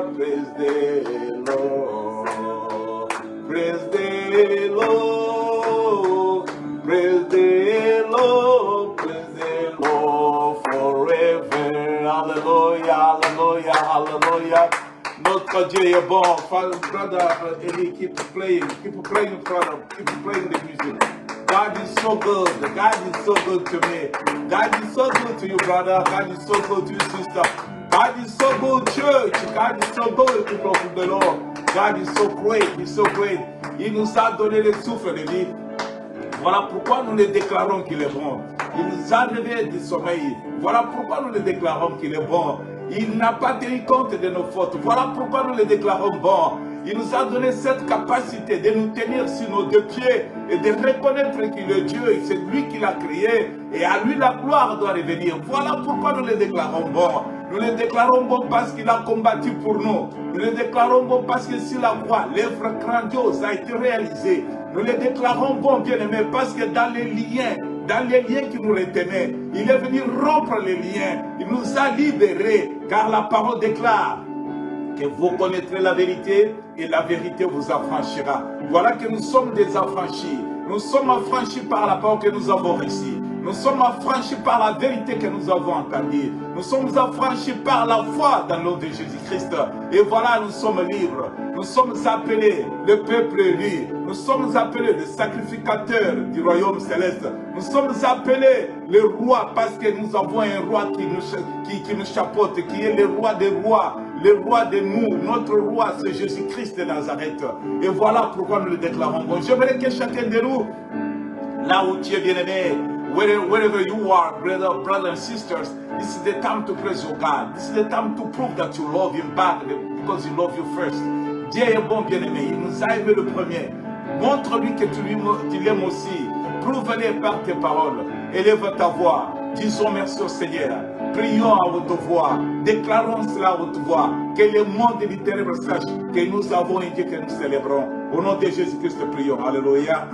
praise the Lord, praise the Lord, praise the Lord, praise the Lord forever. Hallelujah, hallelujah, hallelujah. Notre Dieu est bon. Brother Eli, keep playing, brother, keep playing the music. God is so good. God is so good to me. God is so good to you, brother. God is so good to you, sister. God is so good, church. God is so good, people of the Lord. God is so great. He's so great. Il nous a donné le souffle de vie. Voilà pourquoi nous le déclarons qu'il est bon. Il nous a réveillés du sommeil. Voilà pourquoi nous le déclarons qu'il est bon. Il n'a pas tenu compte de nos fautes. Voilà pourquoi nous le déclarons bon. Il nous a donné cette capacité de nous tenir sur nos deux pieds et de reconnaître qu'il est Dieu et c'est lui qui l'a créé et à lui la gloire doit revenir. Voilà pourquoi nous le déclarons bon. Nous le déclarons bon parce qu'il a combattu pour nous. Nous le déclarons bon parce que sur la croix, l'œuvre grandiose a été réalisée. Nous le déclarons bon, bien-aimés, parce que dans les liens qui nous retenaient, il est venu rompre les liens. Il nous a libérés, car la parole déclare que vous connaîtrez la vérité et la vérité vous affranchira. Voilà que nous sommes des affranchis. Nous sommes affranchis par la parole que nous avons reçue. Nous sommes affranchis par la vérité que nous avons entendue. Nous sommes affranchis par la foi dans l'eau de Jésus-Christ. Et voilà, nous sommes libres. Nous sommes appelés le peuple élu. Nous sommes appelés les sacrificateurs du royaume céleste. Nous sommes appelés les rois parce que nous avons un roi qui nous chapeaute, qui est le roi des rois. Le roi de nous, notre roi, c'est Jésus-Christ de Nazareth. Et voilà pourquoi nous le déclarons. Bon, j'aimerais que chacun de nous, là où tu es bien-aimé, wherever you are, brothers and sisters, this is the time to praise your God. This is the time to prove that you love Him back because He loved you first. Dieu est bon, bien-aimé. Il nous a aimé le premier. Montre-lui que tu l'aimes aussi. Prouve-le par tes paroles. Élève ta voix. Disons merci au Seigneur. Prions à haute voix. Déclarons cela à haute voix. Que le monde des ténèbres sache que nous avons un Dieu que nous célébrons. Au nom de Jésus-Christ, prions. Alléluia.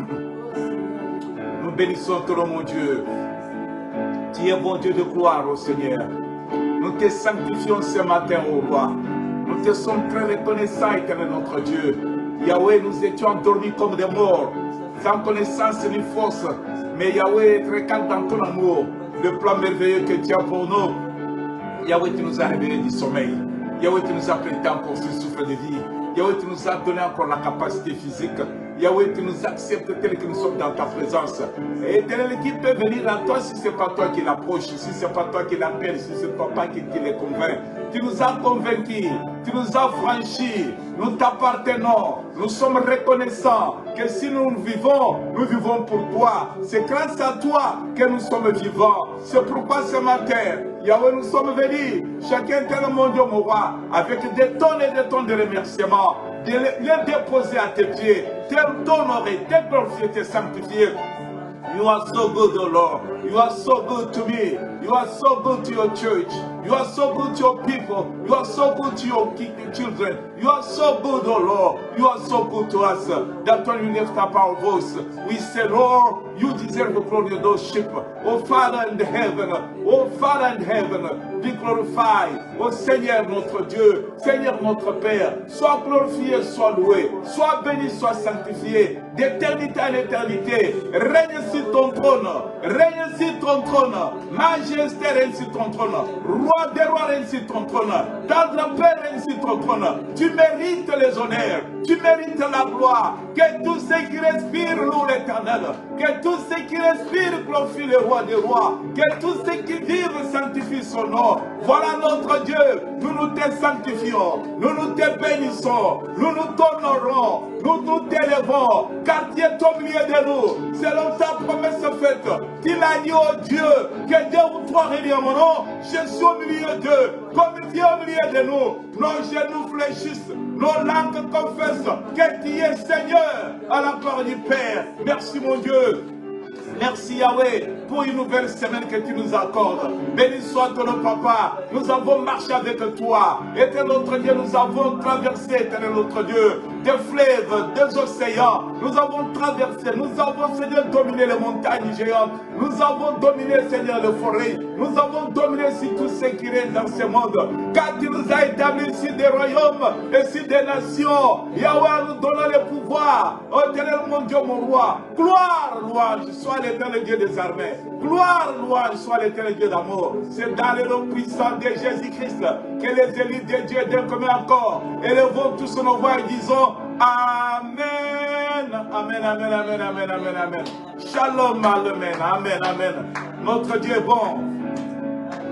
Nous bénissons ton nom, mon Dieu. Tu es bon Dieu de gloire, ô Seigneur. Nous te sanctifions ce matin, ô roi. Nous te sommes très reconnaissants, éternel notre Dieu. Yahweh, nous étions endormis comme des morts, sans connaissance ni force. Mais Yahweh, très calme dans ton amour, le plan merveilleux que tu as pour nous. Yahweh, tu nous as réveillés du sommeil. Yahweh, tu nous as prêté encore ce souffle de vie. Yahweh, tu nous as donné encore la capacité physique. Yahweh, tu nous acceptes tel que nous sommes dans ta présence. Et éternel, qui peut venir à toi si ce n'est pas toi qui l'approche, si ce n'est pas toi qui l'appelle, si ce n'est pas toi qui les convainc. Tu nous as convaincus, tu nous as franchis, nous t'appartenons, nous sommes reconnaissants que si nous vivons pour toi. C'est grâce à toi que nous sommes vivants. C'est pourquoi ce matin, Yahweh, nous sommes venus, chacun tel mon Dieu, mon roi, avec des tonnes et des tonnes de remerciements, de les déposer à tes pieds, t'honorer, te glorifier, te sanctifier. You are so good, O Lord. You are so good to me. You are so good to your church. You are so good to your people. You are so good to your children. You are so good, O Lord. You are so good to us. That when we lift up our voice, we say, Lord, you deserve the glory of those sheep. Oh Father in heaven, oh Father in heaven, be glorified. Oh Seigneur notre Dieu, Seigneur notre Père, sois glorifié, sois loué, sois béni, sois sanctifié, d'éternité à l'éternité. Règne sur ton trône, règne sur ton trône, majesté règne sur ton trône, roi des rois règne sur ton trône, tendre Père règne sur ton trône. Tu mérites les honneurs, tu mérites la gloire. Que tous ceux qui respirent louent l'Éternel, que tous ceux qui respirent glorifient le roi des rois, que tous ceux qui vivent sanctifient son nom. Voilà notre Dieu, nous nous te sanctifions, nous nous te bénissons, nous nous t'honorons, nous nous t'élevons, car tu es au milieu de nous, selon ta promesse faite. Tu l'as dit au Dieu, que Dieu vous trois réunis en mon nom, je suis au milieu d'eux, comme tu es au milieu de nous, nos genoux fléchissent, nos langues confessent que tu es Seigneur, à la gloire du Père. Merci mon Dieu. Merci Yahweh pour une nouvelle semaine que tu nous accordes. Béni soit ton nom, Papa. Nous avons marché avec toi. Éternel notre Dieu, nous avons traversé, éternel notre Dieu, des fleuves, des océans. Nous avons traversé, nous avons, Seigneur, dominé les montagnes géantes. Nous avons dominé, Seigneur, les forêts. Nous avons dominé sur tout ce qui règne dans ce monde. Car tu nous as établis sur des royaumes et sur des nations. Yahweh nous donnant le pouvoir. Oh, Éternel, mon Dieu, mon roi. Gloire, louange, soit l'éternel Dieu des armées. Gloire, louange, soit l'éternel Dieu d'amour. C'est dans le nom puissant de Jésus-Christ que les élus de Dieu d'un commun accord élevons tous nos voix et disons Amen. Amen, amen, amen, amen, amen, amen. Shalom, amen, amen, amen. Notre Dieu est bon.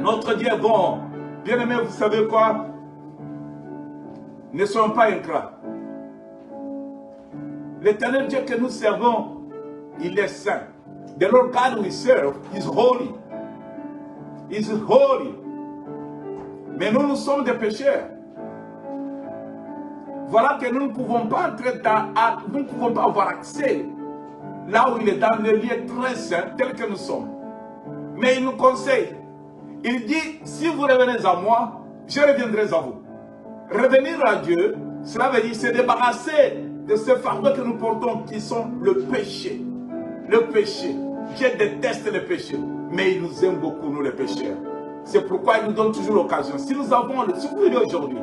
Notre Dieu est bon. Bien-aimés, vous savez quoi? Ne soyons pas ingrats. L'éternel Dieu que nous servons, il est saint. The Lord God we serve is holy. Is holy. Mais nous sommes des pécheurs. Voilà que nous ne pouvons pas entrer nous ne pouvons pas avoir accès là où il est dans le lieu très saint tel que nous sommes. Mais il nous conseille. Il dit, si vous revenez à moi, je reviendrai à vous. Revenir à Dieu, cela veut dire se débarrasser de ce fardeau que nous portons qui sont le péché. Le péché. Dieu déteste le péché, mais il nous aime beaucoup, nous les pécheurs. C'est pourquoi il nous donne toujours l'occasion. Si nous avons le souvenir aujourd'hui,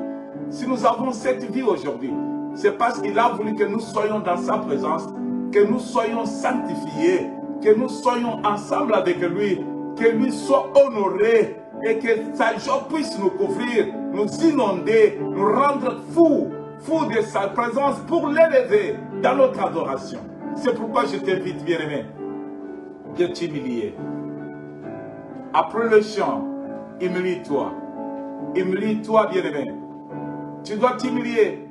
si nous avons cette vie aujourd'hui, c'est parce qu'il a voulu que nous soyons dans sa présence, que nous soyons sanctifiés, que nous soyons ensemble avec lui, que lui soit honoré et que sa joie puisse nous couvrir, nous inonder, nous rendre fous de sa présence pour l'élever dans notre adoration. C'est pourquoi je t'invite, bien-aimé, de t'humilier. Après le chant, humilie-toi. Humilie-toi, bien-aimé. Tu dois t'humilier.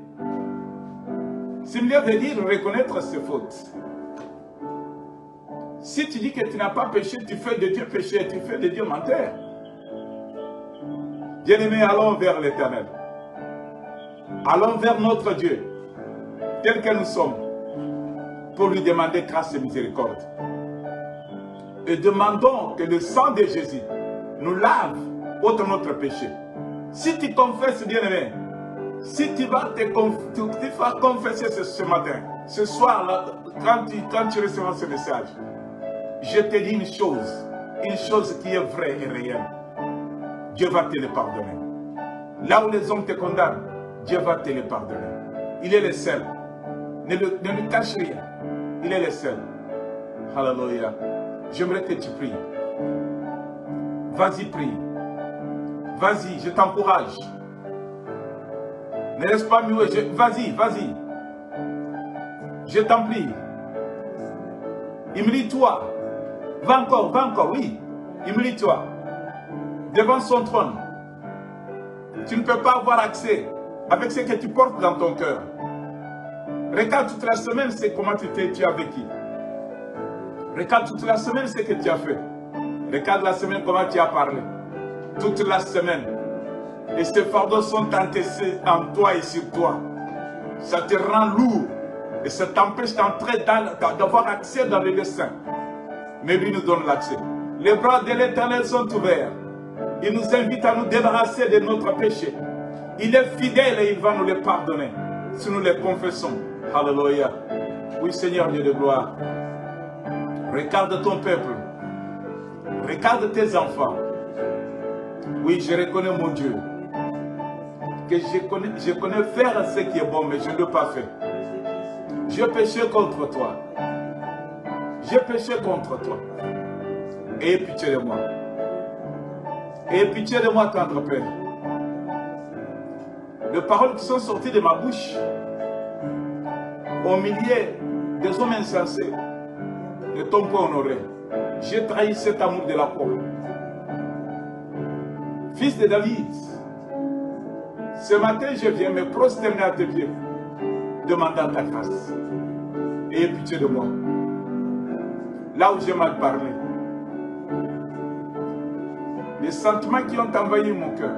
S'humilier veut dire reconnaître ses fautes. Si tu dis que tu n'as pas péché, tu fais de Dieu péché, tu fais de Dieu menteur. Bien-aimé, allons vers l'Éternel. Allons vers notre Dieu, tel que nous sommes, pour lui demander grâce et miséricorde. Et demandons que le sang de Jésus nous lave ôte notre péché. Si tu confesses, bien-aimé, si tu vas confesser ce matin, ce soir, là, quand tu recevras ce message, je te dis une chose qui est vraie et réelle. Dieu va te le pardonner. Là où les hommes te condamnent, Dieu va te le pardonner. Il est le seul. Ne lui cache rien. Il est le seul. Alléluia. J'aimerais que tu pries. Vas-y, prie. Vas-y, je t'encourage. Ne laisse pas muer. Vas-y, vas-y. Je t'en prie. Humilie-toi. Va encore, oui. Humilie-toi. Devant son trône. Tu ne peux pas avoir accès avec ce que tu portes dans ton cœur. Regarde toute la semaine, c'est comment tu as vécu. Regarde toute la semaine ce que tu as fait. Regarde la semaine comment tu as parlé. Toute la semaine. Et ces fardeaux sont entassés en toi et sur toi. Ça te rend lourd. Et ça t'empêche d'entrer d'avoir accès dans le lieu saint. Mais lui nous donne l'accès. Les bras de l'Éternel sont ouverts. Il nous invite à nous débarrasser de notre péché. Il est fidèle et il va nous les pardonner. Si nous les confessons. Alléluia. Oui, Seigneur Dieu de gloire. Regarde ton peuple. Regarde tes enfants. Oui, je reconnais mon Dieu. Que je connais faire ce qui est bon, mais je ne l'ai pas fait. J'ai péché contre toi. J'ai péché contre toi. Aie pitié de moi. Aie pitié de moi, tendre Père. Les paroles qui sont sorties de ma bouche, au milieu des hommes insensés, ne t'ont pas honoré. J'ai trahi cet amour de la peau. Fils de David, ce matin je viens me prosterner à tes pieds, demandant ta grâce. Aie pitié de moi. Là où j'ai mal parlé, les sentiments qui ont envahi mon cœur,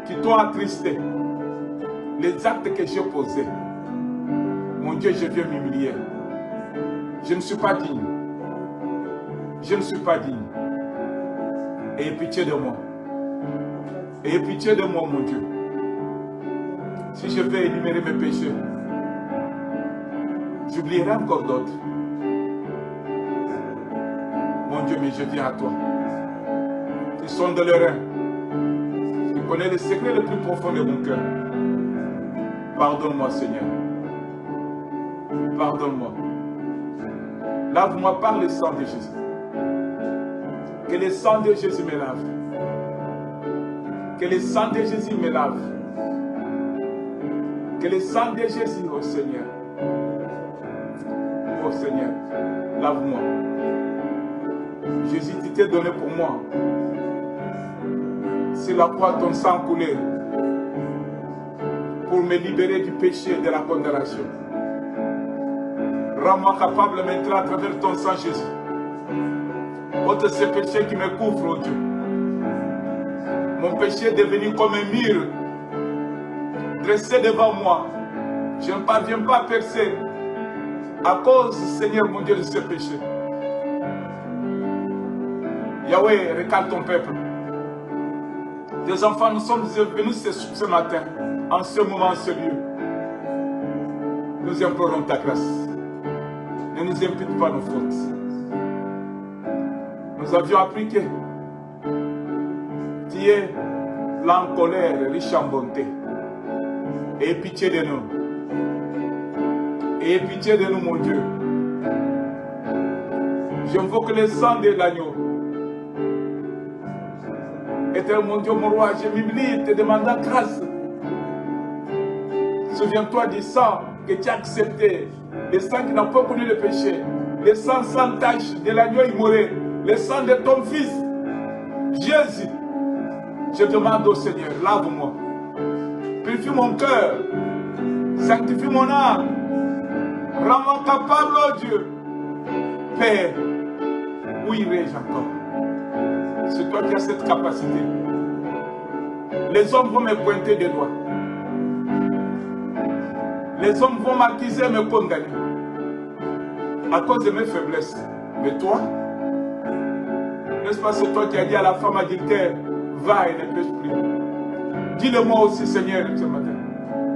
qui t'ont attristé, les actes que j'ai posés, mon Dieu, je viens m'humilier. Je ne suis pas digne. Je ne suis pas digne. Aie pitié de moi. Aie pitié de moi, mon Dieu. Si je vais énumérer mes péchés, j'oublierai encore d'autres. Mon Dieu, mais je viens à toi. Tu sondes le rein. Tu connais les secrets les plus profonds de mon cœur. Pardonne-moi, Seigneur. Pardonne-moi. Lave-moi par le sang de Jésus. Que le sang de Jésus me lave. Que le sang de Jésus me lave. Que le sang de Jésus, oh Seigneur. Oh Seigneur, lave-moi. Jésus, tu t'es donné pour moi. C'est la croix ton sang coulé pour me libérer du péché et de la condamnation. Rends-moi capable maintenant à travers ton sang, Jésus. Ôte ces péchés qui me couvrent, oh Dieu. Mon péché est devenu comme un mur dressé devant moi. Je ne parviens pas à percer à cause, Seigneur mon Dieu, de ce péché. Yahweh, recale ton peuple. Tes enfants, nous sommes venus ce matin, en ce moment, en ce lieu. Nous implorons ta grâce. Ne nous impute pas nos fautes. Nous avions appris que tu es lent en colère, riche en bonté. Aie pitié de nous. Aie pitié de nous, mon Dieu. J'invoque le sang de l'agneau. Éternel mon Dieu, mon roi, je m'humilie, te demandant grâce. Souviens-toi du sang que tu as accepté, le sang qui n'a pas connu le péché, le sang sans tache de l'agneau immolé, le sang de ton fils, Jésus. Je demande au Seigneur, lave-moi, purifie mon cœur, sanctifie mon âme, rends-moi capable, oh Dieu. Père, où irai-je encore? C'est toi qui as cette capacité. Les hommes vont me pointer des doigts. Les hommes vont m'accuser et me condamner à cause de mes faiblesses. Mais toi, n'est-ce pas, c'est toi qui as dit à la femme adultère, va et ne pêche plus. Dis-le-moi aussi, Seigneur, ce matin.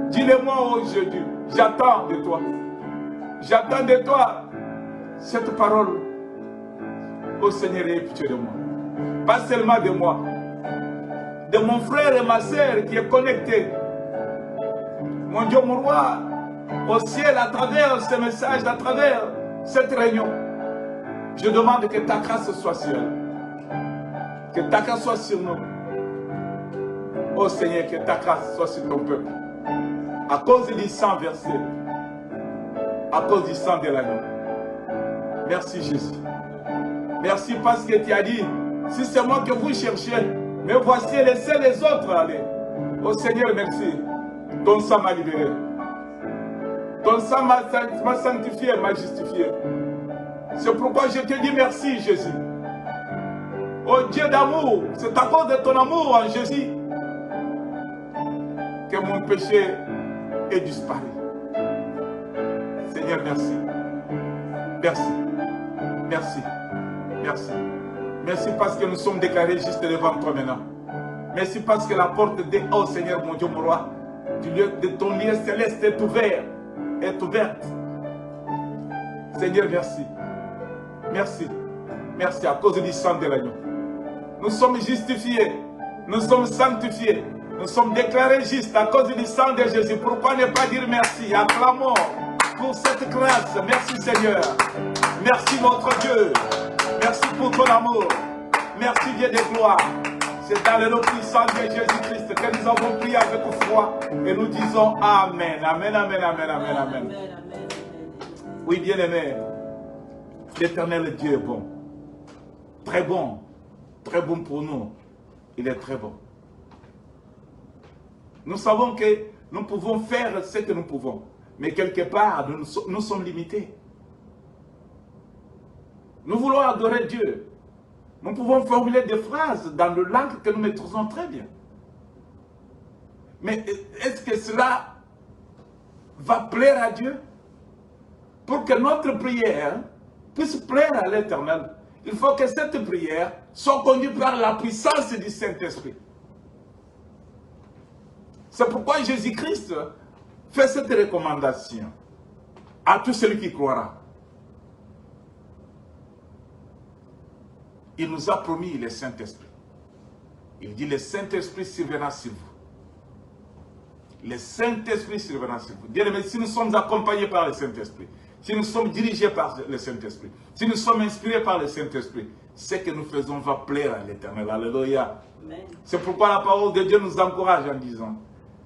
Dis-le-moi aujourd'hui. J'attends de toi. J'attends de toi cette parole. Ô Seigneur, aie pitié de moi. Pas seulement de moi, de mon frère et ma soeur qui est connecté. Mon Dieu, mon roi, au ciel, à travers ce message, à travers cette réunion, je demande que ta grâce soit sur elle. Que ta grâce soit sur nous. Oh Seigneur, que ta grâce soit sur ton peuple. À cause du sang versé. À cause du sang de l'agneau. Merci Jésus. Merci parce que tu as dit, si c'est moi que vous cherchez, mais voici, laissez les autres aller. Oh Seigneur, merci. Ton sang m'a libéré. Ton sang m'a sanctifié, m'a justifié. C'est pourquoi je te dis merci, Jésus. Oh Dieu d'amour, c'est à cause de ton amour en Jésus que mon péché est disparu. Seigneur, merci. Merci. Merci. Merci. Merci parce que nous sommes déclarés juste devant toi maintenant. Merci parce que la porte de oh Seigneur, mon Dieu, mon roi, de ton lieu céleste est ouverte. Seigneur, merci. Merci. Merci à cause du sang de l'agneau. Nous sommes justifiés. Nous sommes sanctifiés. Nous sommes déclarés justes à cause du sang de Jésus. Pourquoi ne pas dire merci? Acclamons pour cette grâce. Merci Seigneur. Merci notre Dieu. Merci pour ton amour. Merci Dieu de gloire. C'est dans le nom puissant de Jésus-Christ que nous avons prié avec foi et nous disons Amen. Amen, Amen, Amen, Amen, Amen. Oui, bien-aimé, l'Éternel Dieu est bon. Très bon. Très bon pour nous. Il est très bon. Nous savons que nous pouvons faire ce que nous pouvons. Mais quelque part, nous sommes limités. Nous voulons adorer Dieu. Nous pouvons formuler des phrases dans le langue que nous maîtrisons très bien. Mais est-ce que cela va plaire à Dieu? Pour que notre prière puisse plaire à l'Éternel, il faut que cette prière soit conduite par la puissance du Saint-Esprit. C'est pourquoi Jésus-Christ fait cette recommandation à tout celui qui croira. Il nous a promis le Saint-Esprit. Il dit, le Saint-Esprit surviendra sur vous. Le Saint-Esprit surviendra sur vous. Bien-aimés, si nous sommes accompagnés par le Saint-Esprit, si nous sommes dirigés par le Saint-Esprit, si nous sommes inspirés par le Saint-Esprit, ce que nous faisons va plaire à l'Éternel. Alléluia. C'est pourquoi la parole de Dieu nous encourage en disant,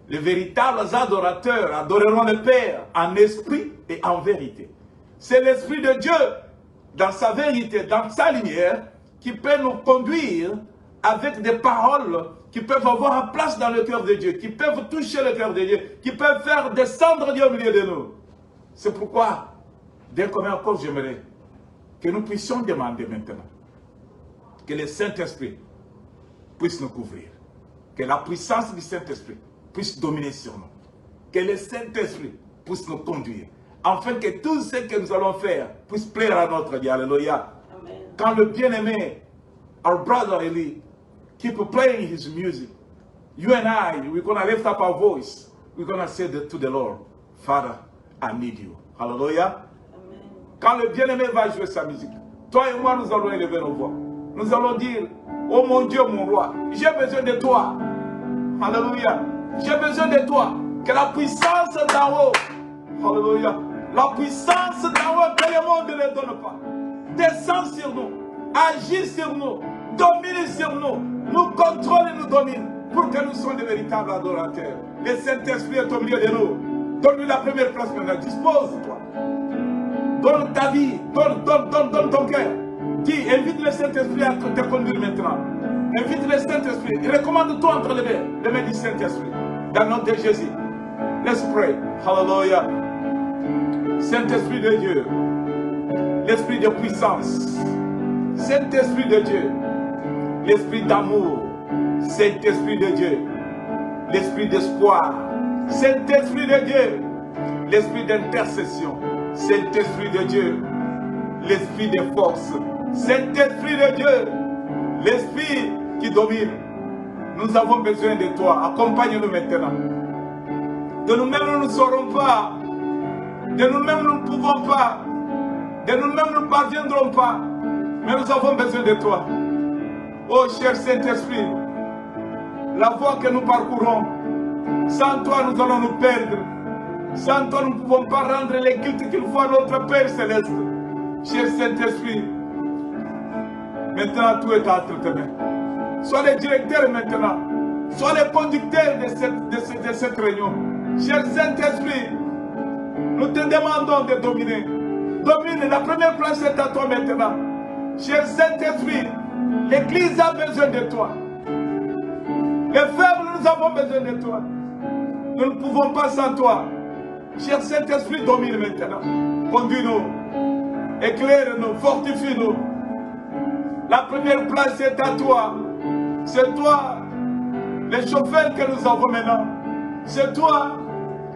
les véritables adorateurs adoreront le Père en esprit et en vérité. C'est l'Esprit de Dieu, dans sa vérité, dans sa lumière, qui peut nous conduire avec des paroles qui peuvent avoir une place dans le cœur de Dieu, qui peuvent toucher le cœur de Dieu, qui peuvent faire descendre Dieu au milieu de nous. C'est pourquoi, d'un commun accord, j'aimerais que nous puissions demander maintenant que le Saint-Esprit puisse nous couvrir, que la puissance du Saint-Esprit puisse dominer sur nous, que le Saint-Esprit puisse nous conduire, afin que tout ce que nous allons faire puisse plaire à notre Dieu. Alléluia. Quand le bien-aimé, our brother Eli, keep playing his music, you and I, we're going to lift up our voice. We're going to say to the Lord, Father, I need you. Hallelujah. Quand le bien-aimé va jouer sa musique, toi et moi, nous allons élever nos voix. Nous allons dire, oh mon Dieu, mon roi, j'ai besoin de toi. Alléluia. J'ai besoin de toi. Que la puissance d'en haut, alléluia, la puissance d'en haut que le monde ne donne pas, descend sur nous, agit sur nous, domine sur nous, nous contrôle et nous domine, pour que nous soyons de véritables adorateurs. Le Saint-Esprit est au milieu de nous. Donne-lui la première place maintenant. Dispose-toi. Donne ta vie. Donne ton cœur. Dis, invite le Saint-Esprit à te conduire maintenant. Invite le Saint-Esprit. Recommande-toi entre les mains du Saint-Esprit. Dans le nom de Jésus. Let's pray. Hallelujah. Saint-Esprit de Dieu. L'Esprit de puissance. Saint-Esprit de Dieu. L'Esprit d'amour. Saint-Esprit de Dieu. L'Esprit d'espoir. Saint-Esprit de Dieu. L'Esprit d'intercession. Saint-Esprit de Dieu. L'Esprit de force. Saint-Esprit de Dieu. L'Esprit qui domine. Nous avons besoin de toi. Accompagne-nous maintenant. De nous-mêmes, nous ne saurons pas. De nous-mêmes, nous ne pouvons pas. De nous-mêmes, nous ne parviendrons pas. Mais nous avons besoin de toi. Oh, cher Saint-Esprit, la voie que nous parcourons, sans toi, nous allons nous perdre. Sans toi, nous ne pouvons pas rendre les cultes qu'il faut à notre Père Céleste. Cher Saint-Esprit, maintenant, tout est entre tes mains. Sois le directeur maintenant. Sois le conducteur de cette réunion. Cher Saint-Esprit, nous te demandons de dominer. Domine, la première place est à toi maintenant. Cher Saint-Esprit, l'Église a besoin de toi. Les faibles, nous avons besoin de toi. Nous ne pouvons pas sans toi. Cher Saint-Esprit, domine maintenant. Conduis-nous. Éclaire-nous, fortifie-nous. La première place est à toi. C'est toi, le chauffeur que nous avons maintenant. C'est toi,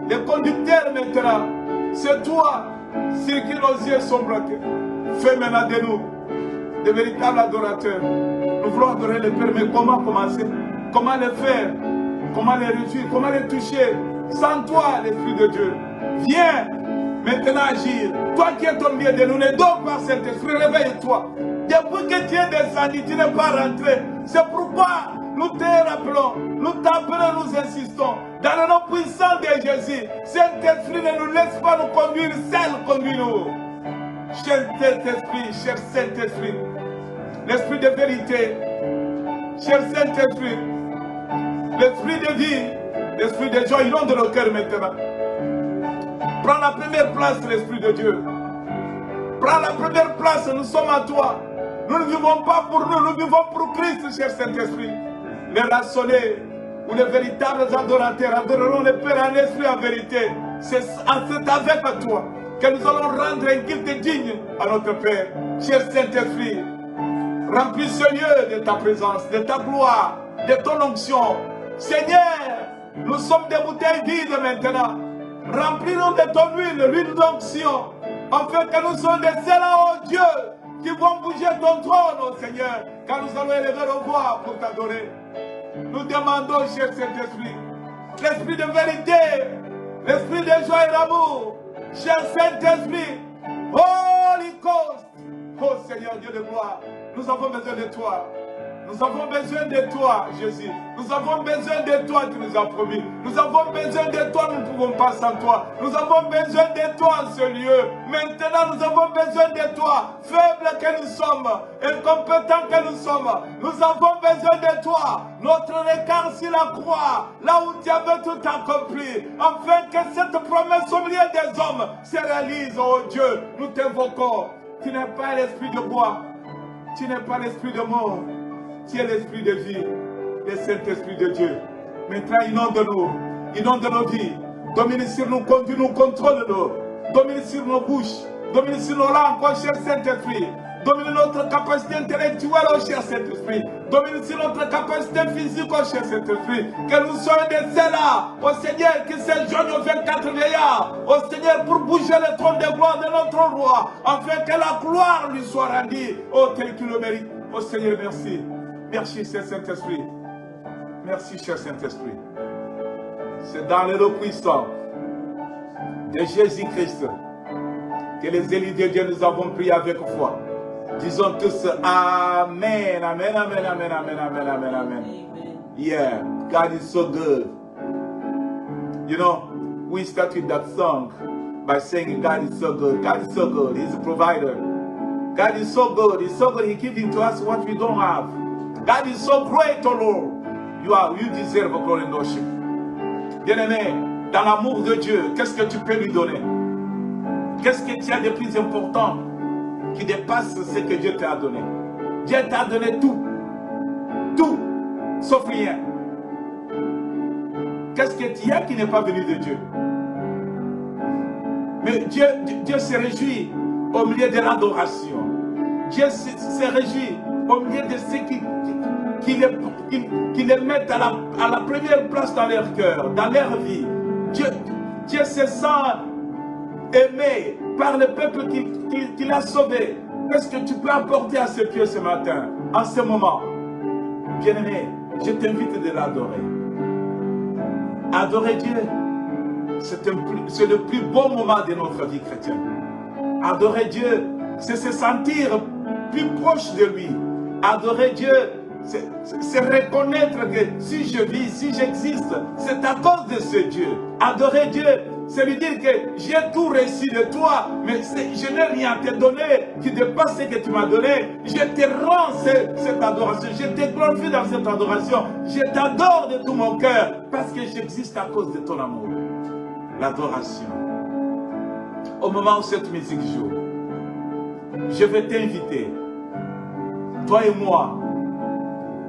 le conducteur maintenant. C'est toi, sur qui nos yeux sont braqués. Fais maintenant de nous de véritables adorateurs. Nous voulons adorer le Père, mais comment commencer? Comment le faire? Comment les réduire? Comment les toucher? Sans toi, l'Esprit de Dieu. Viens maintenant agir. Toi qui es au milieu de nous, ne dors pas, Saint-Esprit, réveille-toi. Depuis que tu es descendu, tu n'es pas rentré. C'est pourquoi nous te rappelons, nous t'appelons, nous insistons. Dans le nom puissant de Jésus, Saint-Esprit, ne nous laisse pas nous conduire seul, conduis-nous. Cher Saint-Esprit, cher Saint-Esprit, l'Esprit de vérité, cher Saint-Esprit, l'Esprit de vie, l'Esprit de joie, inonde nos cœurs maintenant. Prends la première place, l'Esprit de Dieu. Prends la première place, nous sommes à toi. Nous ne vivons pas pour nous, nous vivons pour Christ, cher Saint-Esprit. Les rassonnés ou les véritables adorateurs adoreront le Père en esprit en vérité. C'est avec toi que nous allons rendre un culte digne à notre Père. Cher Saint-Esprit, remplis ce lieu de ta présence, de ta gloire, de ton onction. Seigneur, nous sommes des bouteilles vides maintenant. Remplis-nous de ton huile, l'huile d'onction, afin que nous soyons des seuls, oh Dieu, qui vont bouger ton trône, oh Seigneur, quand nous allons élever nos voix pour t'adorer. Nous demandons, cher Saint-Esprit, l'esprit de vérité, l'esprit de joie et d'amour. Cher Saint-Esprit, Holy Ghost, oh Seigneur Dieu de gloire, nous avons besoin de toi. Nous avons besoin de toi, Jésus. Nous avons besoin de toi, tu nous as promis. Nous avons besoin de toi, nous ne pouvons pas sans toi. Nous avons besoin de toi en ce lieu. Maintenant, nous avons besoin de toi. Faibles que nous sommes, incompétents que nous sommes, nous avons besoin de toi. Notre regard sur la croix, là où tu avais tout accompli, afin que cette promesse au milieu des hommes se réalise, oh Dieu. Nous t'invoquons. Tu n'es pas l'esprit de bois. Tu n'es pas l'esprit de mort. Tu es l'esprit de vie, le Saint-Esprit de Dieu. Maintenant, inonde nos vies, domine sur nous, conduis-nous, contrôle-nous, domine sur nos bouches, domine sur nos langues, oh cher Saint-Esprit, domine notre capacité intellectuelle, oh cher Saint-Esprit, domine sur notre capacité physique, oh cher Saint-Esprit, que nous soyons des ceux-là, oh Seigneur, qui s'adjoignent aux 24 vieillards, oh Seigneur, pour bouger le trône de gloire de notre roi, afin que la gloire lui soit rendue, oh tel qu'il le mérite. Oh Seigneur, merci. Merci, cher Saint-Esprit. Merci, cher Saint-Esprit. C'est dans le nom puissant de Jésus-Christ que les élus de Dieu nous avons prié avec foi. Disons tous Amen, Amen, Amen, Amen, Amen, Amen, Amen, Amen. Yeah, God is so good. You know, we started that song by saying God is so good. God is so good. He's a provider. God is so good. He's so good. He's giving to us what we don't have. God is so great, oh Lord. You deserve glory and worship. Bien-aimé, dans l'amour de Dieu, qu'est-ce que tu peux lui donner? Qu'est-ce que tu as de plus important qui dépasse ce que Dieu t'a donné? Dieu t'a donné tout. Tout, sauf rien. Qu'est-ce que tu as qui n'est pas venu de Dieu? Mais Dieu se réjouit au milieu de l'adoration. Dieu se réjouit au milieu de ceux qui les mettent à la première place dans leur cœur, dans leur vie. Dieu se sent aimé par le peuple qui l'a sauvé. Qu'est-ce que tu peux apporter à ses pieds ce matin, en ce moment? Bien-aimé, je t'invite de l'adorer. Adorer Dieu, c'est le plus beau moment de notre vie chrétienne. Adorer Dieu, c'est se sentir plus proche de lui. Adorer Dieu, c'est reconnaître que si je vis, si j'existe, c'est à cause de ce Dieu. Adorer Dieu, c'est lui dire que j'ai tout reçu de toi, mais je n'ai rien à te donner qui dépasse ce que tu m'as donné. Je te rends cette adoration, je te glorifie dans cette adoration. Je t'adore de tout mon cœur parce que j'existe à cause de ton amour. L'adoration. Au moment où cette musique joue, je vais t'inviter, toi et moi,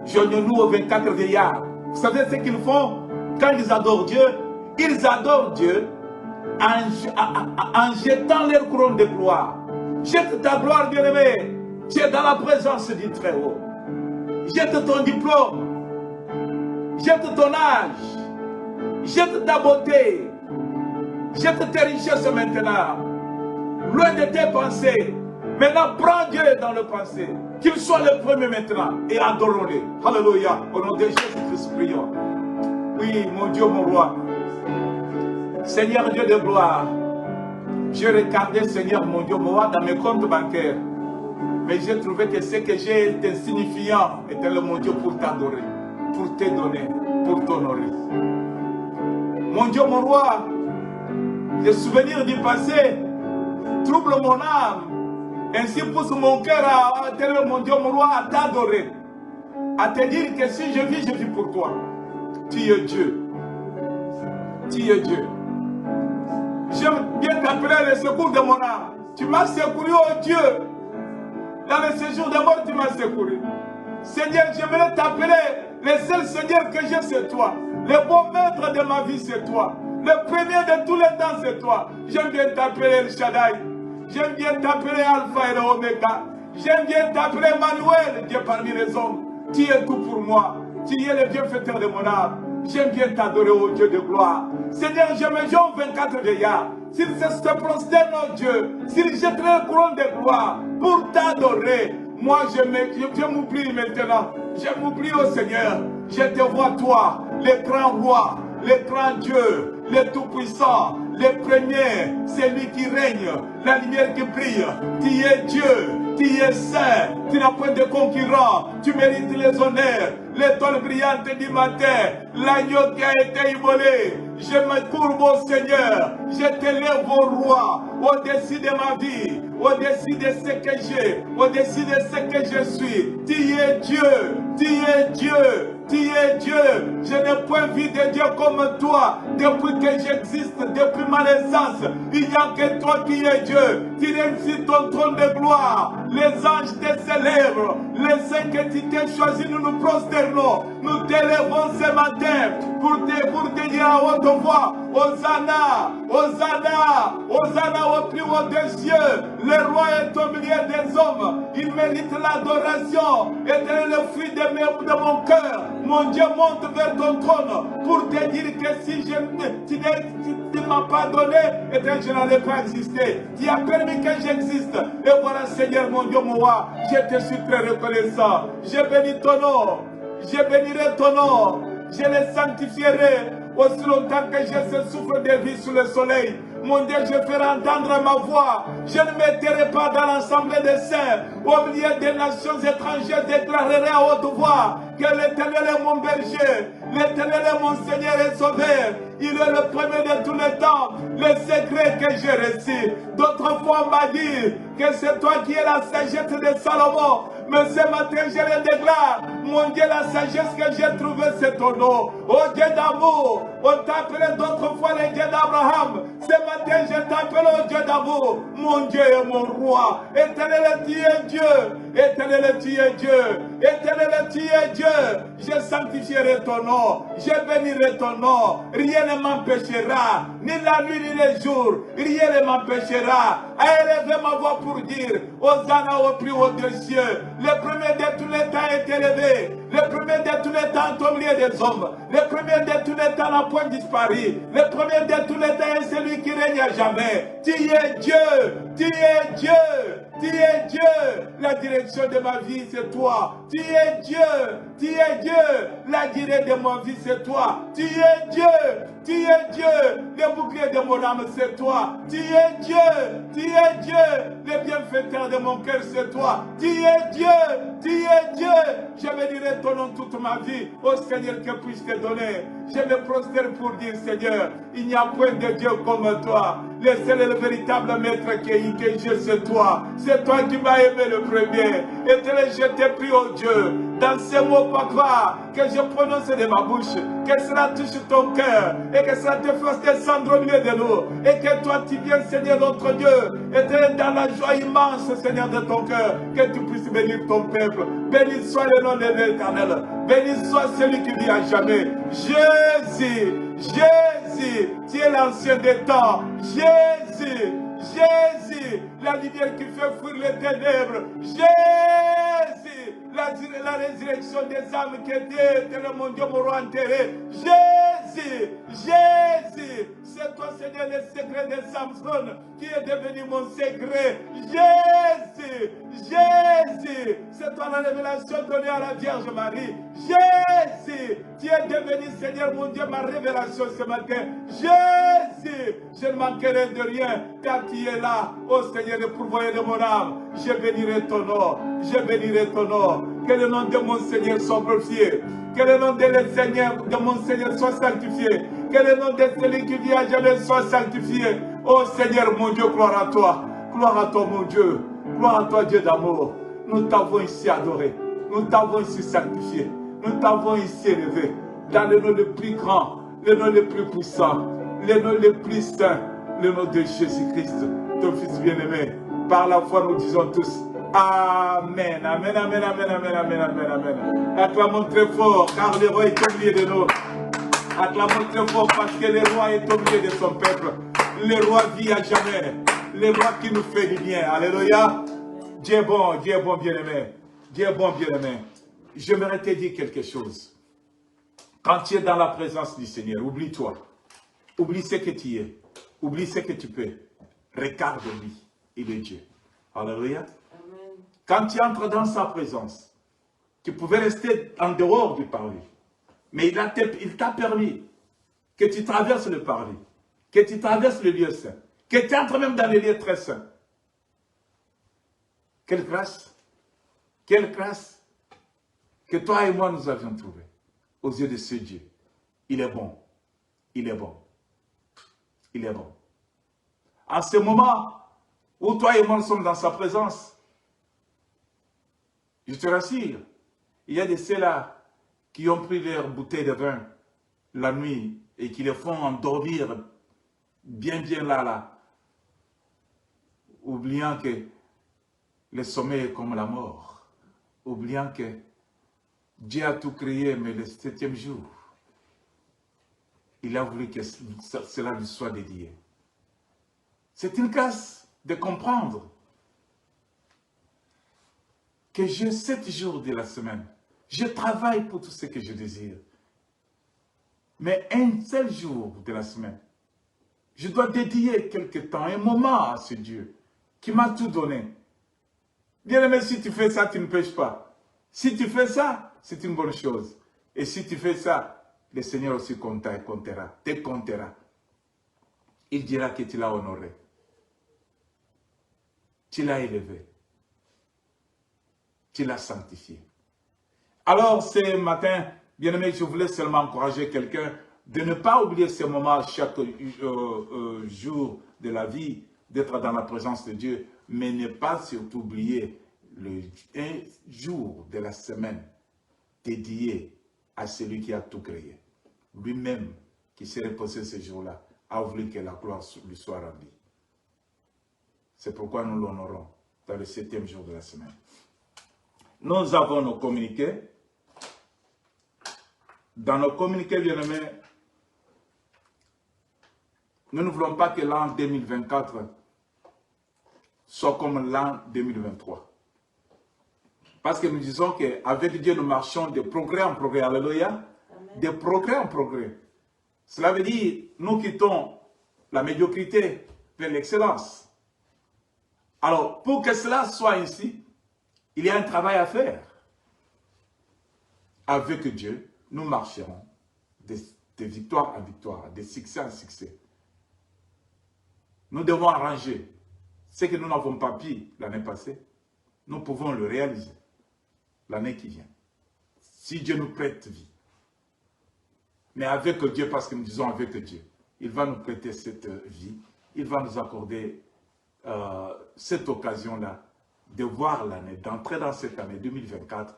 joignons-nous aux 24 vieillards. Vous savez ce qu'ils font quand ils adorent Dieu? Ils adorent Dieu en jetant leur couronne de gloire. Jette ta gloire, bien-aimé. Tu es dans la présence du Très-Haut. Jette ton diplôme. Jette ton âge. Jette ta beauté. Jette tes richesses maintenant. Loin de tes pensées. Maintenant, prends Dieu dans le passé. Qu'il soit le premier maintenant. Et adorons-le. Alléluia. Au nom de Jésus-Christ, prions. Oui, mon Dieu, mon roi. Seigneur Dieu de gloire. Je regardais, Seigneur, mon Dieu, mon roi, dans mes comptes bancaires. Mais j'ai trouvé que ce que j'ai était insignifiant. Était le mon Dieu pour t'adorer. Pour te donner. Pour t'honorer. Mon Dieu, mon roi. Les souvenirs du passé troublent mon âme. Ainsi pousse mon cœur à mon Dieu, mon roi, à t'adorer. À te dire que si je vis pour toi. Tu es Dieu. Tu es Dieu. J'aime bien t'appeler le secours de mon âme. Tu m'as secouru, oh Dieu. Dans le séjour de mort, tu m'as secouru. Seigneur, j'aimerais t'appeler le seul Seigneur que j'ai, c'est toi. Le bon maître de ma vie, c'est toi. Le premier de tous les temps, c'est toi. J'aime bien t'appeler El Shaddai. J'aime bien t'appeler Alpha et l'Oméga. J'aime bien t'appeler Emmanuel, Dieu parmi les hommes. Tu es tout pour moi. Tu es le bienfaiteur de mon âme. J'aime bien t'adorer, ô Dieu de gloire. Seigneur, je me joins 24 vieillards. S'ils se prosternent, ô Dieu, s'ils jettent leur couronne de gloire pour t'adorer, moi je m'oublie maintenant. Je m'oublie, ô Seigneur. Je te vois, toi, le grand roi, le grand Dieu, le Tout-Puissant, le premier, c'est lui qui règne, la lumière qui brille. Tu es Dieu, tu es saint, tu n'as point de concurrent, tu mérites les honneurs, l'étoile brillante du matin, l'agneau qui a été immolé. Je me courbe au Seigneur, je t'élève au roi, au-dessus de ma vie, au-dessus de ce que j'ai, au-dessus de ce que je suis. Tu es Dieu, tu es Dieu. Tu es Dieu, je n'ai point vu de Dieu comme toi, depuis que j'existe, depuis ma naissance. Il n'y a que toi qui es Dieu, tu règnes sur ton trône de gloire. Les anges te célèbrent, les saints que tu t'es choisi, nous nous prosternons, nous t'élèvons ce matin pour te dire à haute voix, Hosanna, Hosanna, Hosanna au plus haut des cieux. Le roi est au milieu des hommes, il mérite l'adoration, et tel est le fruit de mon cœur. Mon Dieu, monte vers ton trône pour te dire que si tu ne m'as pas donné, et je n'allais pas exister. Tu as permis que j'existe. Et voilà, Seigneur, mon Dieu, mon roi, je te suis très reconnaissant. Je bénis ton nom. Je bénirai ton nom. Je le sanctifierai aussi longtemps que j'ai ce souffle de vie sous le soleil. Mon Dieu, je ferai entendre ma voix. Je ne m'étairai pas dans l'assemblée des saints. Au milieu des nations étrangères, je déclarerai à haute voix que l'Éternel est mon berger. L'Éternel est mon Seigneur et Sauveur. Il est le premier de tous les temps. Le secret que j'ai reçu. D'autres fois, on m'a dit que c'est toi qui es la sagesse de Salomon. Mais ce matin, je le déclare. Mon Dieu, la sagesse que j'ai trouvée, c'est ton nom. Oh Dieu d'amour. On t'appelait d'autres fois le Dieu d'Abraham. Ce matin, je t'appelle au Dieu d'amour. Mon Dieu est mon roi. Éternel, tu es Dieu. Éternel, tu es Dieu. Éternel, tu es Dieu. Je sanctifierai ton nom. Je bénirai ton nom. Rien ne m'empêchera. Ni la nuit, ni les jours. Rien ne m'empêchera à élever ma voix pour dire Hosanna au plus haut des cieux. Le premier de tous les temps est élevé. Le premier de tous les temps est au milieu des hommes. Le premier de tous les temps n'a point disparu. Le premier de tous les temps est celui qui règne à jamais. Tu es Dieu. Tu es Dieu. Tu es Dieu. La direction de ma vie, c'est toi. Tu es Dieu. Tu es Dieu. La durée de ma vie, c'est toi. Tu es Dieu. Tu es Dieu. Le bouclier de mon âme, c'est toi. Tu es Dieu. Tu es Dieu. Le bienfaiteur de mon cœur, c'est toi. Tu es Dieu. Tu es Dieu. Je bénirai ton nom toute ma vie. Ô Seigneur, que puis-je te donner? Je me prosterne pour dire, Seigneur, il n'y a point de Dieu comme toi. Le seul et le véritable maître que je, c'est toi. C'est toi qui m'as aimé le premier. Et je t'ai pris, oh Dieu, dans ces mots, papa, que je prononce de ma bouche, que cela touche ton cœur, et que cela te fasse descendre au milieu de nous, et que toi tu viennes, Seigneur notre Dieu, et dans la joie immense, Seigneur, de ton cœur, que tu puisses bénir ton peuple. Béni soit le nom de l'Éternel. Béni soit celui qui vit à jamais. Jésus, Jésus, tu es l'ancien des temps. Jésus, Jésus, la lumière qui fait fuir les ténèbres. Jésus, la résurrection des âmes qui étaient, mon Dieu, mon roi enterré. Jésus, Jésus, c'est toi, Seigneur, le secret de Samson qui est devenu mon secret. Jésus, Jésus, c'est toi la révélation donnée à la Vierge Marie. Jésus, tu es devenu, Seigneur, mon Dieu, ma révélation ce matin. Jésus, je ne manquerai de rien car tu es là, ô Seigneur, le pourvoyeur de mon âme. Je bénirai ton nom, je bénirai ton nom. Que le nom de mon Seigneur soit glorifié. Que le nom de mon Seigneur soit sanctifié. Que le nom de celui qui vit à jamais soit sanctifié. Oh Seigneur, mon Dieu, gloire à toi. Gloire à toi, mon Dieu. Gloire à toi, Dieu d'amour. Nous t'avons ici adoré. Nous t'avons ici sanctifié. Nous t'avons ici élevé. Dans le nom le plus grand, le nom le plus puissant, le nom le plus saint, le nom de Jésus-Christ, ton Fils bien-aimé. Par la foi, nous disons tous Amen, Amen, Amen, Amen, Amen, Amen, Amen, Amen. Acclamons très fort, car le roi est au milieu de nous. Acclamons très fort parce que le roi est au milieu de son peuple. Le roi vit à jamais. Le roi qui nous fait du bien. Alléluia. Dieu est bon, bien-aimé. Dieu est bon, bien-aimé. J'aimerais te dire quelque chose. Quand tu es dans la présence du Seigneur, oublie-toi. Oublie ce que tu es. Oublie ce que tu peux. Regarde-lui. Il est Dieu. Alléluia. Quand tu entres dans sa présence, tu pouvais rester en dehors du parvis. Mais il t'a permis que tu traverses le paradis, que tu traverses le lieu saint, que tu entres même dans les lieux très saints. Quelle grâce que toi et moi nous avions trouvé aux yeux de ce Dieu. Il est bon, il est bon, il est bon. En ce moment où toi et moi nous sommes dans sa présence, je te rassure, il y a de ceux-là qui ont pris leur bouteille de vin la nuit et qui les font endormir bien là, oubliant que le sommeil est comme la mort, oubliant que Dieu a tout créé, mais le 7e jour, il a voulu que cela lui soit dédié. C'est une grâce de comprendre que j'ai 7 jours de la semaine. Je travaille pour tout ce que je désire. Mais un seul jour de la semaine, je dois dédier quelque temps, un moment à ce Dieu qui m'a tout donné. Bien aimé, si tu fais ça, tu ne pêches pas. Si tu fais ça, c'est une bonne chose. Et si tu fais ça, le Seigneur aussi te comptera. Il dira que tu l'as honoré. Tu l'as élevé. Tu l'as sanctifié. Alors, ce matin, bien aimé, je voulais seulement encourager quelqu'un de ne pas oublier ces moments chaque jour de la vie, d'être dans la présence de Dieu, mais ne pas surtout oublier un jour de la semaine dédié à celui qui a tout créé. Lui-même, qui s'est reposé ce jour-là, a voulu que la gloire lui soit rendue. C'est pourquoi nous l'honorons dans le 7e jour de la semaine. Nous avons nos communiqués. Dans nos communiqués, bien-aimés, nous ne voulons pas que l'an 2024 soit comme l'an 2023. Parce que nous disons qu'avec Dieu, nous marchons de progrès en progrès. Alléluia. De progrès en progrès. Cela veut dire, nous quittons la médiocrité vers l'excellence. Alors, pour que cela soit ici, il y a un travail à faire. Avec Dieu, nous marcherons de victoire en victoire, de succès en succès. Nous devons arranger ce que nous n'avons pas pu l'année passée. Nous pouvons le réaliser l'année qui vient. Si Dieu nous prête vie. Mais avec Dieu, parce que nous disons avec Dieu, il va nous prêter cette vie. Il va nous accorder cette occasion-là de voir l'année, d'entrer dans cette année 2024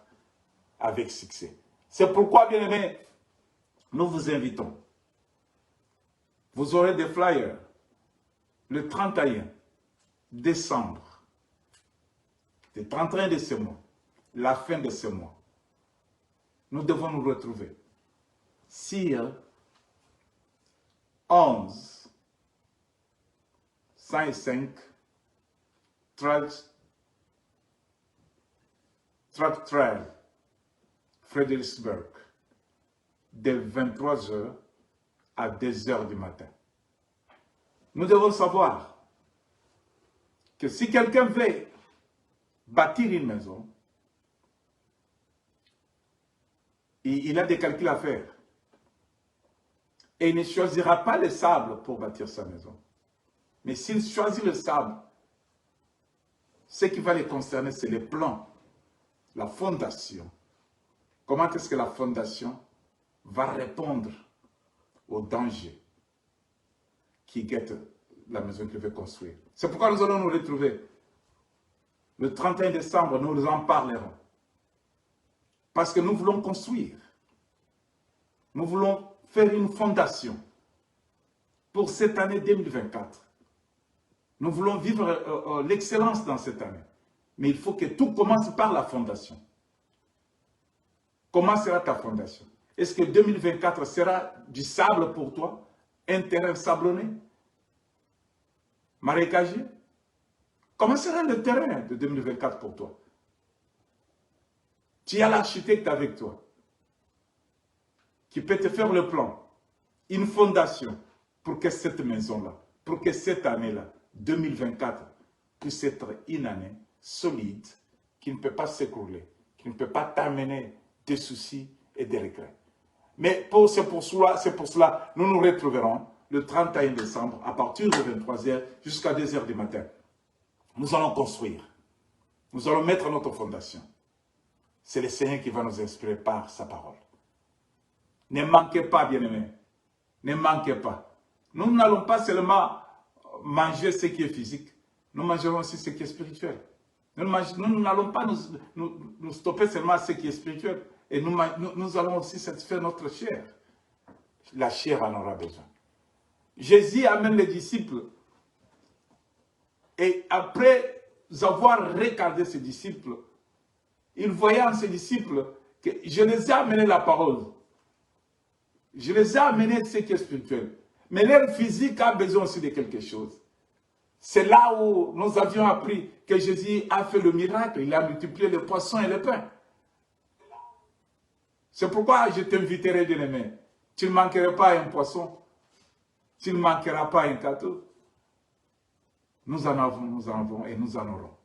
avec succès. C'est pourquoi, bien aimés, nous vous invitons. Vous aurez des flyers le 31 décembre, le 31 de ce mois, la fin de ce mois. Nous devons nous retrouver. Sur 11, 105, 13, Fredericksburg, de 23h à 2h du matin. Nous devons savoir que si quelqu'un veut bâtir une maison, il a des calculs à faire. Et il ne choisira pas le sable pour bâtir sa maison. Mais s'il choisit le sable, ce qui va les concerner, c'est les plans, la fondation. Comment est-ce que la fondation va répondre aux dangers qui guettent la maison qu'il veut construire. C'est pourquoi nous allons nous retrouver. Le 31 décembre, nous en parlerons. Parce que nous voulons construire. Nous voulons faire une fondation pour cette année 2024. Nous voulons vivre l'excellence dans cette année. Mais il faut que tout commence par la fondation. Comment sera ta fondation? Est-ce que 2024 sera du sable pour toi? Un terrain sablonné? Marécagé? Comment sera le terrain de 2024 pour toi? Tu as l'architecte avec toi qui peut te faire le plan, une fondation pour que cette maison-là, pour que cette année-là, 2024, puisse être une année solide qui ne peut pas s'écrouler, qui ne peut pas t'amener des soucis et des regrets. Mais c'est pour cela, nous nous retrouverons le 31 décembre à partir de 23h jusqu'à 2h du matin. Nous allons construire. Nous allons mettre notre fondation. C'est le Seigneur qui va nous inspirer par sa parole. Ne manquez pas, bien-aimés. Ne manquez pas. Nous n'allons pas seulement manger ce qui est physique. Nous mangerons aussi ce qui est spirituel. Nous n'allons pas nous stopper seulement à ce qui est spirituel. Et nous allons aussi satisfaire notre chair. La chair en aura besoin. Jésus amène les disciples. Et après avoir regardé ses disciples, il voyait en ses disciples que je les ai amenés la parole. Je les ai amenés ce qui est spirituel. Mais leur physique a besoin aussi de quelque chose. C'est là où nous avions appris que Jésus a fait le miracle. Il a multiplié les poissons et les pains. C'est pourquoi je t'inviterai, bien-aimé. Tu ne manqueras pas un poisson. Tu ne manqueras pas un gâteau. Nous en avons et nous en aurons.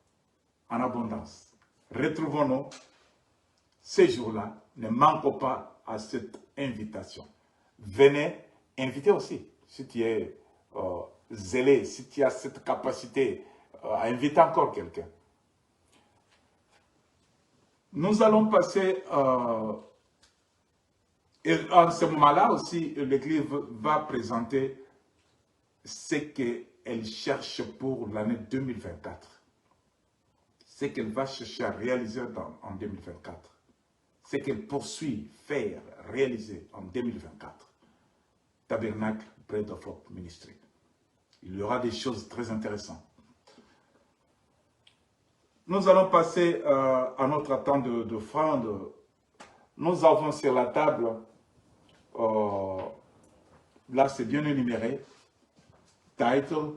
En abondance. Retrouvons-nous ces jours-là. Ne manquons pas à cette invitation. Venez, invitez aussi. Si tu es zélé, si tu as cette capacité à inviter encore quelqu'un. Nous allons passer, et en ce moment-là aussi, l'Église va présenter ce qu'elle cherche pour l'année 2024. Ce qu'elle va chercher à réaliser en 2024. Ce qu'elle poursuit, faire, réaliser en 2024. Tabernacle, Bread of Hope Ministry. Il y aura des choses très intéressantes. Nous allons passer à notre attente d'offrande. Nous avons sur la table, là c'est bien énuméré, title,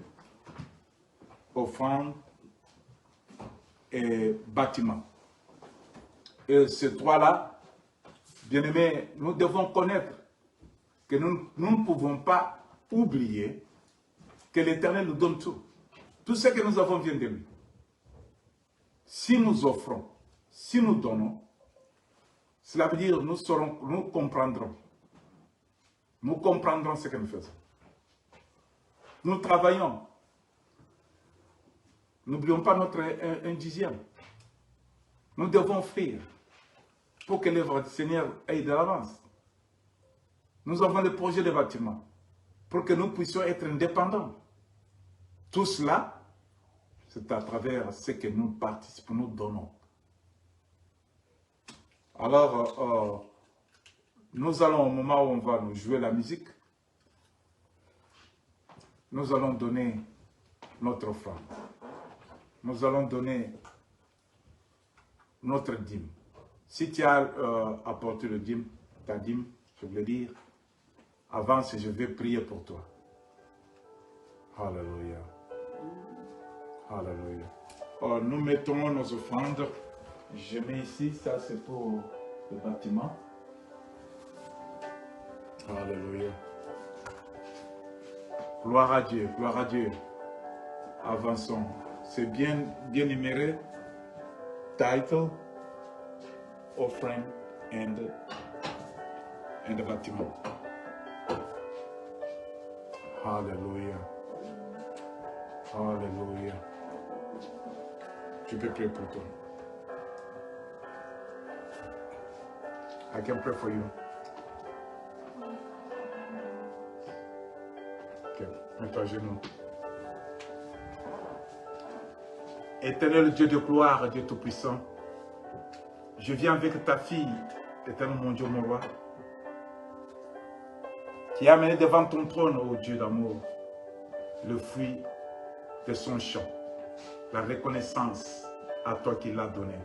offrande et bâtiment. Et ces trois-là, bien aimés, nous devons connaître que nous ne pouvons pas oublier que l'Éternel nous donne tout. Tout ce que nous avons vient de lui. Si nous offrons, si nous donnons, cela veut dire nous comprendrons. Nous comprendrons ce que nous faisons. Nous travaillons. N'oublions pas notre un dixième. Nous devons offrir pour que l'œuvre du Seigneur aille de l'avance. Nous avons des projets de bâtiment pour que nous puissions être indépendants. Tout cela, c'est à travers ce que nous participons, nous donnons. Alors, nous allons, au moment où on va nous jouer la musique, nous allons donner notre offrande. Nous allons donner notre dîme. Si tu as apporté le dîme, ta dîme, je voulais dire, avance et je vais prier pour toi. Alléluia. Alléluia. Oh, nous mettons nos offrandes. Je mets ici, ça c'est pour le bâtiment. Alléluia. Gloire à Dieu, gloire à Dieu. Avançons. C'est bien numéré. Title, offering and bâtiment. Alléluia. Alléluia. Tu peux prier pour toi. I can pray for you. Ok, mets-toi à genoux. Éternel Dieu de gloire, Dieu Tout-Puissant, je viens avec ta fille, éternel mon Dieu, mon roi, qui a amené devant ton trône, ô Dieu d'amour, le fruit de son chant, la reconnaissance à toi qui l'a donné.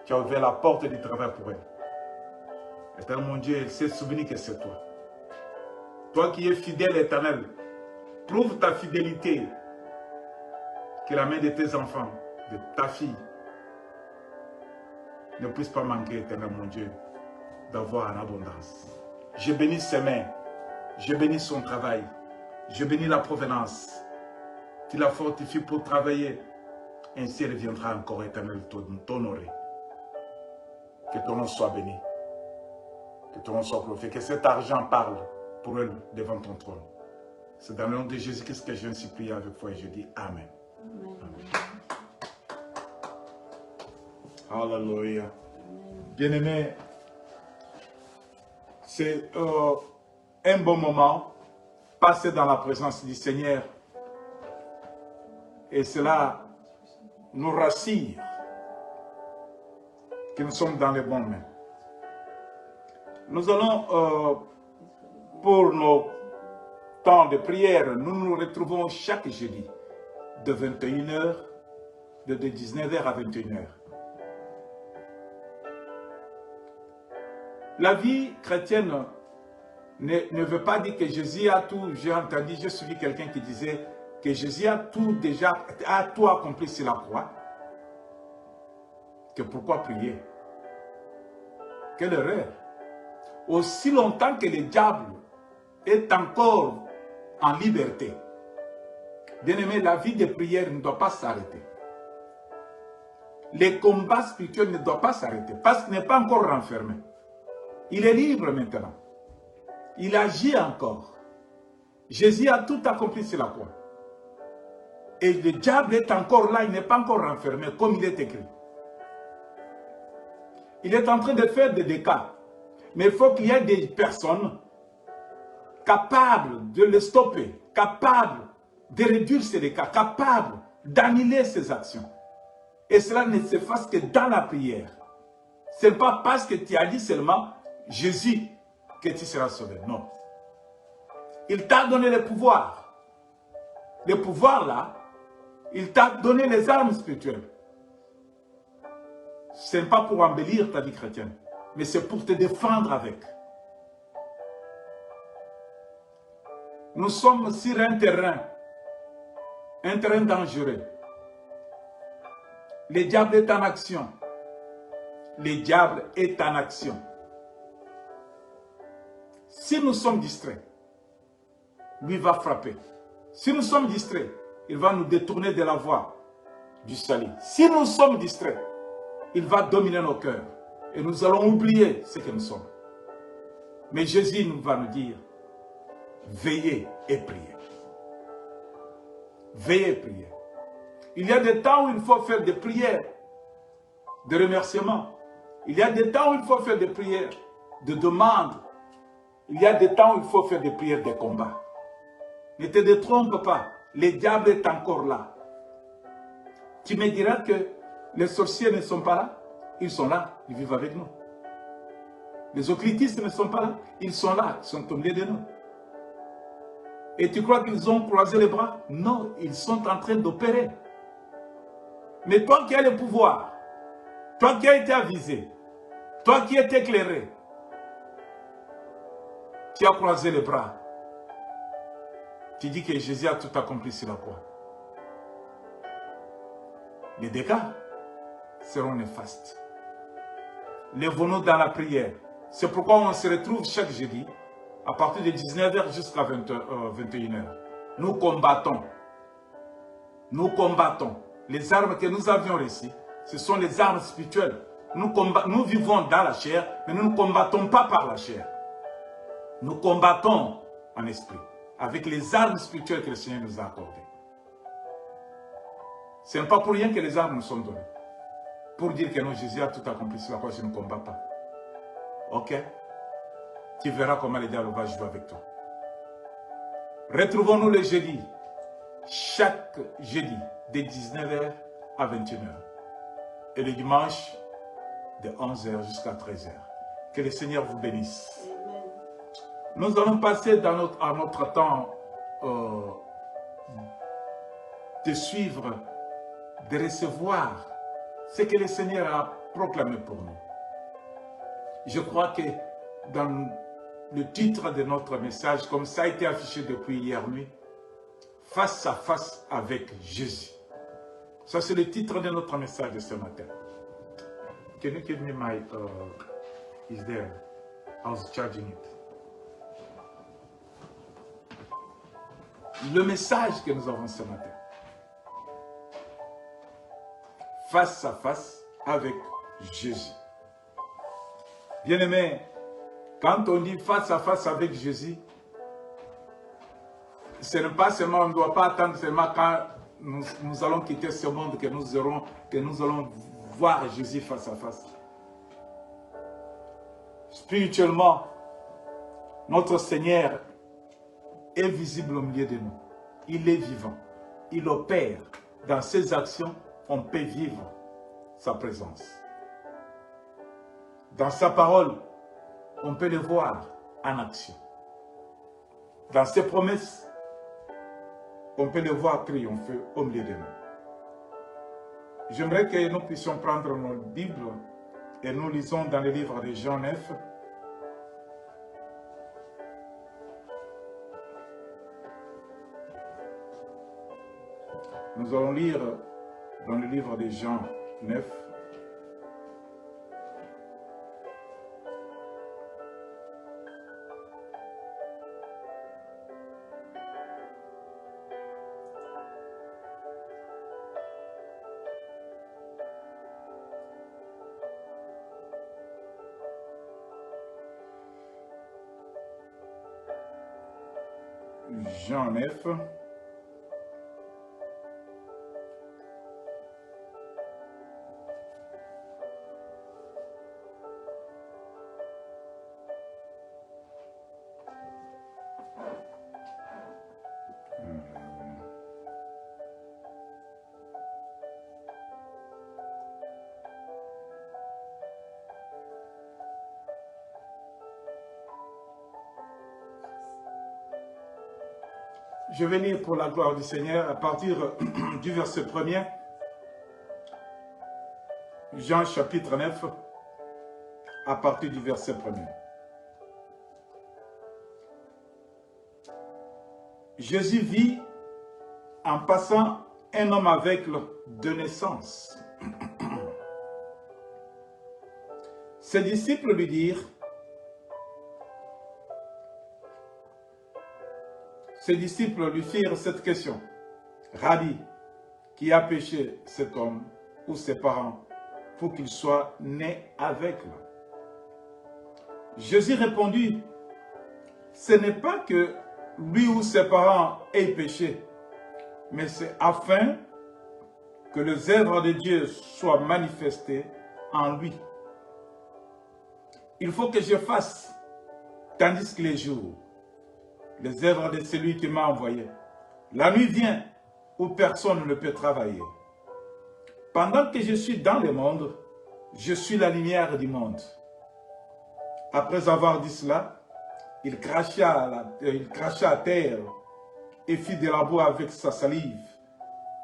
Tu as ouvert la porte du travail pour elle. Éternel mon Dieu, elle s'est souvenue que c'est toi. Toi qui es fidèle, éternel, prouve ta fidélité, que la main de tes enfants, de ta fille, ne puisse pas manquer, éternel mon Dieu, d'avoir en abondance. Je bénis ses mains, je bénis son travail, je bénis la provenance. Tu la fortifies pour travailler, ainsi elle viendra encore, éternel, t'honorer. Que ton nom soit béni. Que ton nom soit glorifié, que cet argent parle pour eux devant ton trône. C'est dans le nom de Jésus-Christ que je viens supplier avec foi et je dis Amen. Amen. Alléluia. Bien-aimés, c'est un bon moment passé dans la présence du Seigneur. Et cela nous rassure que nous sommes dans les bonnes mains. Nous allons, pour nos temps de prière, nous nous retrouvons chaque jeudi de 21h, de 19h à 21h. La vie chrétienne ne veut pas dire que Jésus a tout. J'ai entendu, j'ai suivi quelqu'un qui disait que Jésus a tout déjà, a tout accompli sur la croix. Que pourquoi prier? Quelle erreur! Aussi longtemps que le diable est encore en liberté, bien-aimé, la vie de prière ne doit pas s'arrêter. Les combats spirituels ne doivent pas s'arrêter parce qu'il n'est pas encore renfermé. Il est libre maintenant. Il agit encore. Jésus a tout accompli sur la croix. Et le diable est encore là, il n'est pas encore renfermé, comme il est écrit. Il est en train de faire des dégâts. Mais il faut qu'il y ait des personnes capables de le stopper, capables de réduire ces dégâts, capables d'annuler ses actions. Et cela ne se fasse que dans la prière. Ce n'est pas parce que tu as dit seulement Jésus que tu seras sauvé. Non. Il t'a donné le pouvoir. Le pouvoir là, il t'a donné les armes spirituelles. Ce n'est pas pour embellir ta vie chrétienne, mais c'est pour te défendre avec. Nous sommes sur un terrain dangereux. Le diable est en action. Le diable est en action. Si nous sommes distraits, lui va frapper. Si nous sommes distraits, il va nous détourner de la voie du salut. Si nous sommes distraits, il va dominer nos cœurs. Et nous allons oublier ce que nous sommes. Mais Jésus nous va nous dire, veillez et priez. Veillez et priez. Il y a des temps où il faut faire des prières de remerciement. Il y a des temps où il faut faire des prières de demande. Il y a des temps où il faut faire des prières de combat. Ne te détrompe pas. Le diable est encore là. Tu me diras que les sorciers ne sont pas là. Ils sont là. Ils vivent avec nous. Les occultistes ne sont pas là. Ils sont là. Ils sont au milieu de nous. Et tu crois qu'ils ont croisé les bras? Non, ils sont en train d'opérer. Mais toi qui as le pouvoir, toi qui as été avisé, toi qui es éclairé, tu as croisé les bras. Tu dis que Jésus a tout accompli sur la croix. Les dégâts seront néfastes. Lèvons-nous dans la prière. C'est pourquoi on se retrouve chaque jeudi, à partir de 19h jusqu'à 21h. Nous combattons. Nous combattons. Les armes que nous avions reçues, ce sont les armes spirituelles. Nous vivons dans la chair, mais nous ne combattons pas par la chair. Nous combattons en esprit, avec les armes spirituelles que le Seigneur nous a accordées. Ce n'est pas pour rien que les armes nous sont données. Pour dire que non, Jésus a tout accompli sur la croix, je ne combats pas. Ok? Tu verras comment le diable va jouer avec toi. Retrouvons-nous le jeudi. Chaque jeudi, de 19h à 21h. Et le dimanche, de 11h jusqu'à 13h. Que le Seigneur vous bénisse. Nous allons passer à notre temps de suivre, de recevoir ce que le Seigneur a proclamé pour nous. Je crois que dans le titre de notre message, comme ça a été affiché depuis hier nuit, face à face avec Jésus. Ça, c'est le titre de notre message de ce matin. Can you give me my, is there? I was charging it. Le message que nous avons ce matin. Face à face avec Jésus. Bien-aimés, Quand on dit face à face avec Jésus, ce n'est pas seulement, on ne doit pas attendre seulement quand nous allons quitter ce monde que nous allons voir Jésus face à face. Spirituellement, notre Seigneur est visible au milieu de nous. Il est vivant. Il opère. Dans ses actions, on peut vivre sa présence. Dans sa parole, on peut le voir en action. Dans ses promesses, on peut le voir triompher au milieu de nous. J'aimerais que nous puissions prendre nos Bibles et nous lisons dans le livre de Jean 9. Nous allons lire dans le livre de Jean 9. Jean 9. Je vais lire pour la gloire du Seigneur à partir du verset 1er. Jean chapitre 9, à partir du verset 1er. Jésus vit en passant un homme aveugle de naissance. Ses disciples lui dirent, ses disciples lui firent cette question. Rabbi, qui a péché cet homme ou ses parents pour qu'il soit né aveugle? Jésus répondit, ce n'est pas que lui ou ses parents aient péché, mais c'est afin que les œuvres de Dieu soient manifestées en lui. Il faut que je fasse, tandis que les jours, les œuvres de celui qui m'a envoyé. La nuit vient où personne ne peut travailler. Pendant que je suis dans le monde, je suis la lumière du monde. Après avoir dit cela, il cracha à terre et fit de la boue avec sa salive.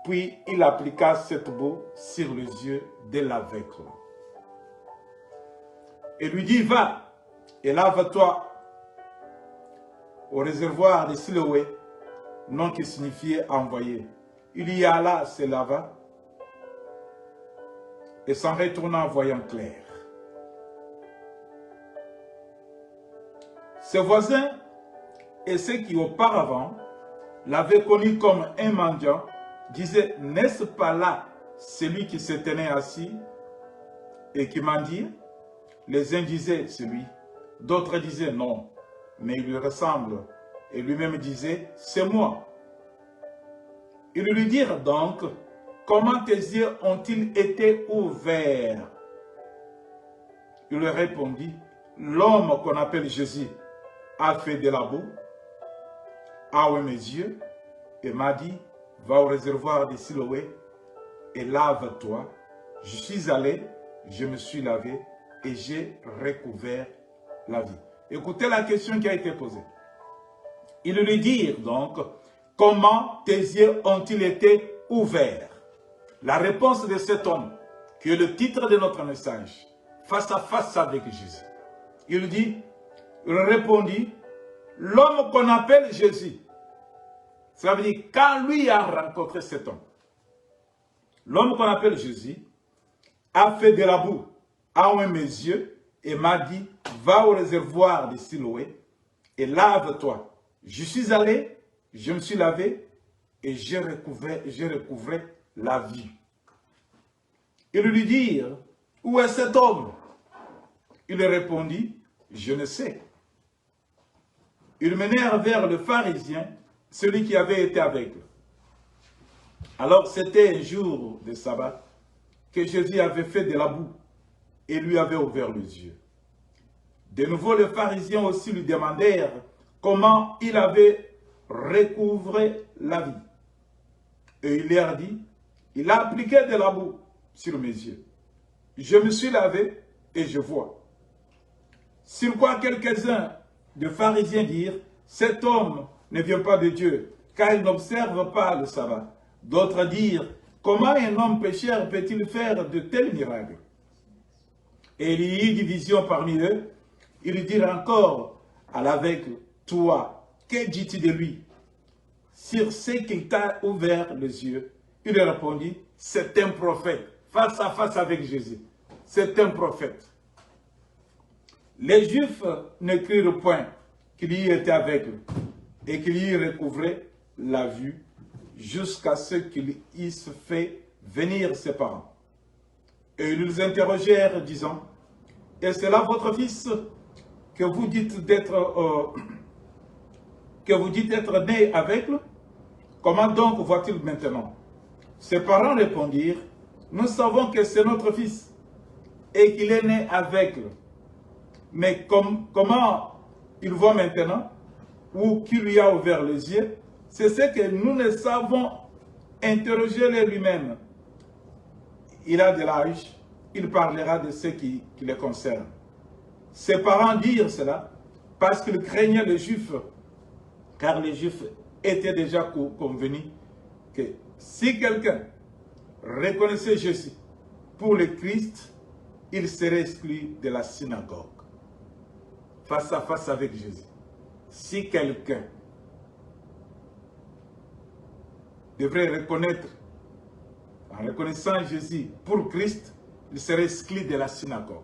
Puis il appliqua cette boue sur les yeux de l'aveugle. Et lui dit, va et lave-toi au réservoir de Siloé, nom qui signifiait envoyé. Il y alla, se lava, et s'en retourna voyant clair. Ses voisins et ceux qui auparavant l'avaient connu comme un mendiant disaient, n'est-ce pas là celui qui se tenait assis et qui mendiait? Les uns disaient, c'est lui. D'autres disaient, non, mais il lui ressemble. Et lui-même disait, c'est moi. Ils lui dirent donc, comment tes yeux ont-ils été ouverts? Il leur répondit, l'homme qu'on appelle Jésus a fait de la boue, a ouvert mes yeux et m'a dit, va au réservoir de Siloé et lave-toi. Je suis allé, je me suis lavé et j'ai recouvert la vie. Écoutez la question qui a été posée. Ils lui dirent donc, comment tes yeux ont-ils été ouverts? La réponse de cet homme, qui est le titre de notre message, face à face avec Jésus. Il dit, il répondit, l'homme qu'on appelle Jésus. Ça veut dire, quand lui a rencontré cet homme, l'homme qu'on appelle Jésus a fait de la boue, a ouvert mes yeux et m'a dit, va au réservoir de Siloé et lave-toi. Je suis allé, je me suis lavé et j'ai recouvré la vie. Ils lui dirent, où est cet homme? Il répondit, je ne sais. Ils menèrent vers le pharisien, celui qui avait été aveugle. Alors c'était un jour de sabbat que Jésus avait fait de la boue et lui avait ouvert les yeux. De nouveau, les pharisiens aussi lui demandèrent comment il avait recouvré la vie. Et il leur dit, il a appliqué de la boue sur mes yeux. Je me suis lavé et je vois. Sur quoi quelques-uns des pharisiens dirent, cet homme ne vient pas de Dieu, car il n'observe pas le sabbat. D'autres dirent, comment un homme pécheur peut-il faire de tels miracles? Et il y eut division parmi eux. Ils dirent encore à l'aveugle, toi, que dis-tu de lui? Sur ce qu'il t'a ouvert les yeux, il répondit, c'est un prophète, face à face avec Jésus. C'est un prophète. Les Juifs ne crurent point qu'il y était aveugle et qu'il y recouvrait la vue jusqu'à ce qu'il eusse fait venir ses parents. Et ils les interrogèrent, disant, est-ce là votre fils que vous dites être né aveugle? Comment donc voit-il maintenant? Ses parents répondirent, nous savons que c'est notre fils et qu'il est né aveugle. Mais comment il voit maintenant, ou qui lui a ouvert les yeux, c'est ce que nous ne savons. Interrogez-le lui-même. Il a de l'âge, il parlera de ce qui le concerne. Ses parents dirent cela parce qu'ils craignaient les Juifs, car les Juifs étaient déjà convenus que si quelqu'un reconnaissait Jésus pour le Christ, il serait exclu de la synagogue. Face à face avec Jésus. Si quelqu'un devrait reconnaître, en reconnaissant Jésus pour Christ, il serait exclu de la synagogue.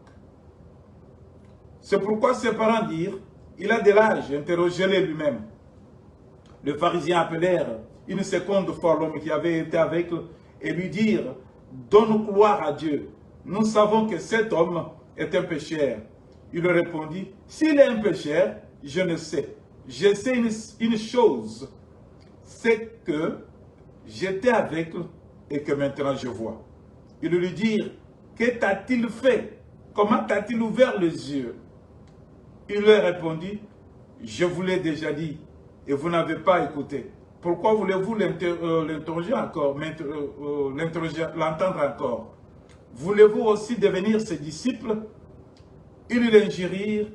C'est pourquoi ses parents dirent, il a de l'âge, interrogez-le lui-même. Les pharisiens appelèrent une seconde fois l'homme qui avait été aveugle et lui dirent, donne gloire à Dieu. Nous savons que cet homme est un pécheur. Il leur répondit, s'il est un pécheur, je ne sais. Je sais une chose, c'est que j'étais aveugle et que maintenant je vois. Ils lui dirent, que t'a-t-il fait? Comment t'a-t-il ouvert les yeux? Il leur répondit, je vous l'ai déjà dit et vous n'avez pas écouté. Pourquoi voulez-vous l'interroger encore, l'entendre encore? Voulez-vous aussi devenir ses disciples? Ils l'injurirent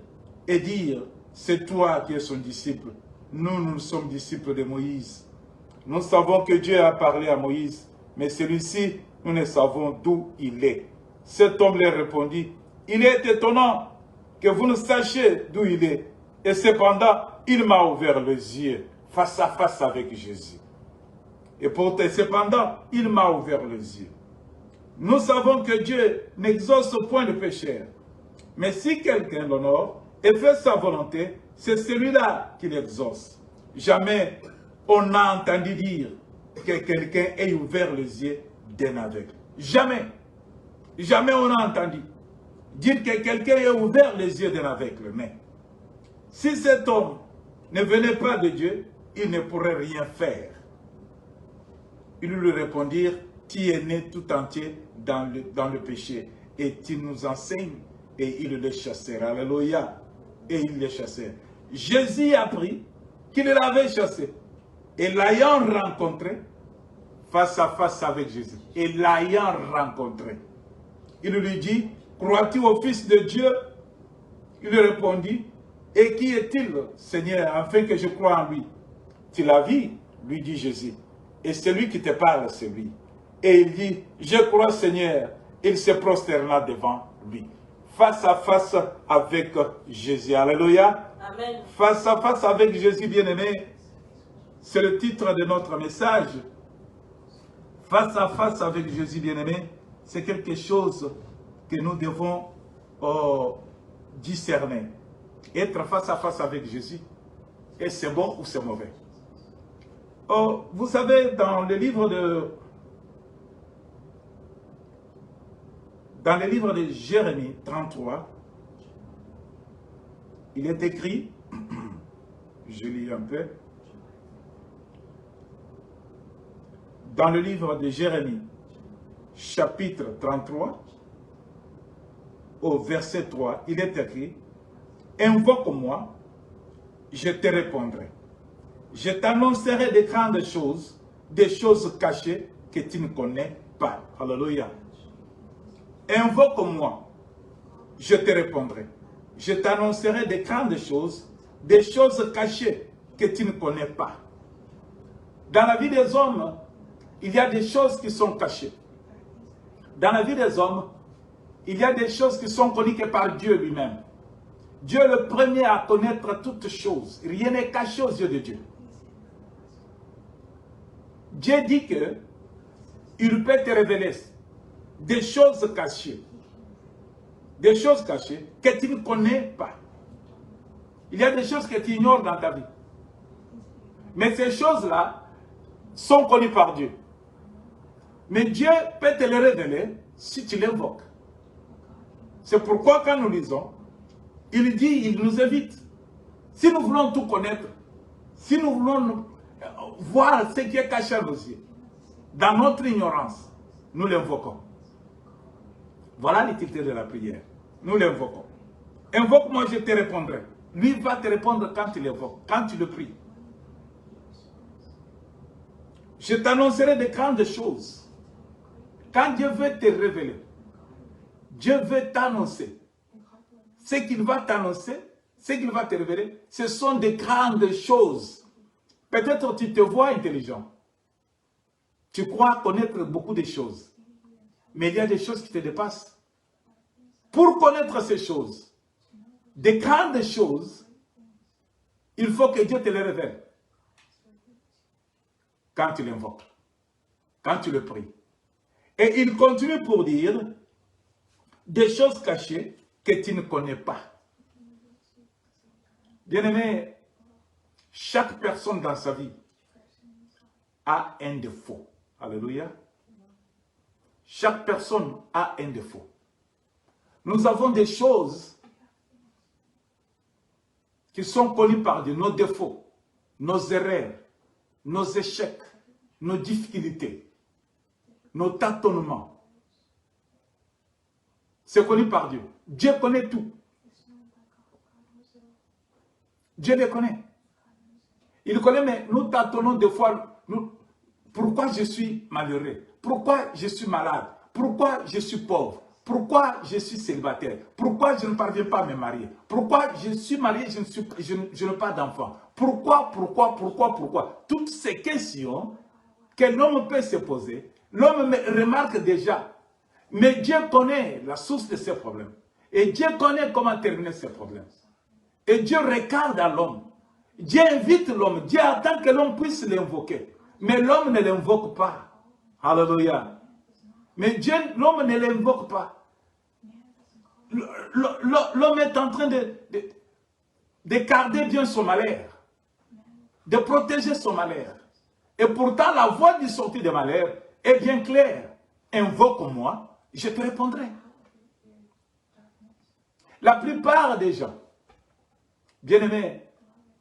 et dirent, c'est toi qui es son disciple. Nous sommes disciples de Moïse. Nous savons que Dieu a parlé à Moïse, mais celui-ci, nous ne savons d'où il est. Cet homme leur répondit, il est étonnant que vous ne sachiez d'où il est. Et cependant, il m'a ouvert les yeux face à face avec Jésus. Et pourtant, cependant, il m'a ouvert les yeux. Nous savons que Dieu n'exauce point le pécheur. Mais si quelqu'un l'honore et fait sa volonté, c'est celui-là qui l'exauce. Jamais on n'a entendu dire que quelqu'un ait ouvert les yeux d'un aveugle. Jamais. Jamais on a entendu dire que quelqu'un ait ouvert les yeux d'un aveugle. Mais si cet homme ne venait pas de Dieu, il ne pourrait rien faire. Ils lui répondirent, tu es né tout entier dans le péché et tu nous enseignes. Et ils les chassèrent. Alléluia. Et ils les chassèrent. Jésus apprit qu'il l'avait chassé. Et l'ayant rencontré, face à face avec Jésus, et l'ayant rencontré, il lui dit, crois-tu au Fils de Dieu? Il lui répondit, et qui est-il, Seigneur, afin que je croie en lui? Tu l'as vu, lui dit Jésus. Et celui qui te parle, c'est lui. Et il dit, je crois, Seigneur. Il se prosterna devant lui. Face à face avec Jésus. Alléluia. Amen. Face à face avec Jésus bien-aimé. C'est le titre de notre message. Face à face avec Jésus bien-aimé, c'est quelque chose que nous devons discerner. Être face à face avec Jésus, et c'est bon ou c'est mauvais. Vous savez, dans le livre de Jérémie 33, il est écrit, Je lis un peu. Dans le livre de Jérémie, chapitre 33, au verset 3, il est écrit, « Invoque-moi, je te répondrai. Je t'annoncerai des grandes choses, des choses cachées que tu ne connais pas. » Alléluia. Invoque-moi, je te répondrai. Je t'annoncerai des grandes choses, des choses cachées que tu ne connais pas. Dans la vie des hommes, il y a des choses qui sont cachées. Dans la vie des hommes, il y a des choses qui sont connues que par Dieu lui-même. Dieu est le premier à connaître toutes choses. Rien n'est caché aux yeux de Dieu. Dieu dit que il peut te révéler des choses cachées. Des choses cachées que tu ne connais pas. Il y a des choses que tu ignores dans ta vie. Mais ces choses-là sont connues par Dieu. Mais Dieu peut te les révéler si tu l'invoques. C'est pourquoi quand nous lisons, il dit, il nous invite. Si nous voulons tout connaître, si nous voulons voir ce qui est caché à nos yeux, dans notre ignorance, nous l'invoquons. Voilà l'utilité de la prière. Nous l'invoquons. Invoque-moi, je te répondrai. Lui va te répondre quand tu l'invoques, quand tu le pries. Je t'annoncerai de grandes choses. Quand Dieu veut te révéler, Dieu veut t'annoncer. Ce qu'il va t'annoncer, ce qu'il va te révéler, ce sont des grandes choses. Peut-être tu te vois intelligent. Tu crois connaître beaucoup de choses. Mais il y a des choses qui te dépassent. Pour connaître ces choses, des grandes choses, il faut que Dieu te les révèle. Quand tu l'invoques, quand tu le pries. Et il continue pour dire des choses cachées que tu ne connais pas. Bien-aimé, chaque personne dans sa vie a un défaut. Alléluia. Chaque personne a un défaut. Nous avons des choses qui sont connues par Dieu, nos défauts, nos erreurs, nos échecs, nos difficultés, nos tâtonnements. C'est connu par Dieu. Dieu connaît tout. Dieu les connaît. Il connaît, mais nous tâtonnons des fois. Pourquoi je suis malheureux? Pourquoi je suis malade? Pourquoi je suis pauvre? Pourquoi je suis célibataire? Pourquoi je ne parviens pas à me marier? Pourquoi je suis marié, je n'ai pas d'enfant? Pourquoi? Toutes ces questions que l'homme peut se poser, l'homme remarque déjà. Mais Dieu connaît la source de ces problèmes. Et Dieu connaît comment terminer ces problèmes. Et Dieu regarde à l'homme. Dieu invite l'homme. Dieu attend que l'homme puisse l'invoquer. Mais l'homme ne l'invoque pas. Alléluia. Mais Dieu, l'homme ne l'invoque pas. L'homme est en train de garder bien son malheur. De protéger son malheur. Et pourtant, la voie du sortie de malheur est bien claire. Invoque-moi, je te répondrai. La plupart des gens, bien-aimés,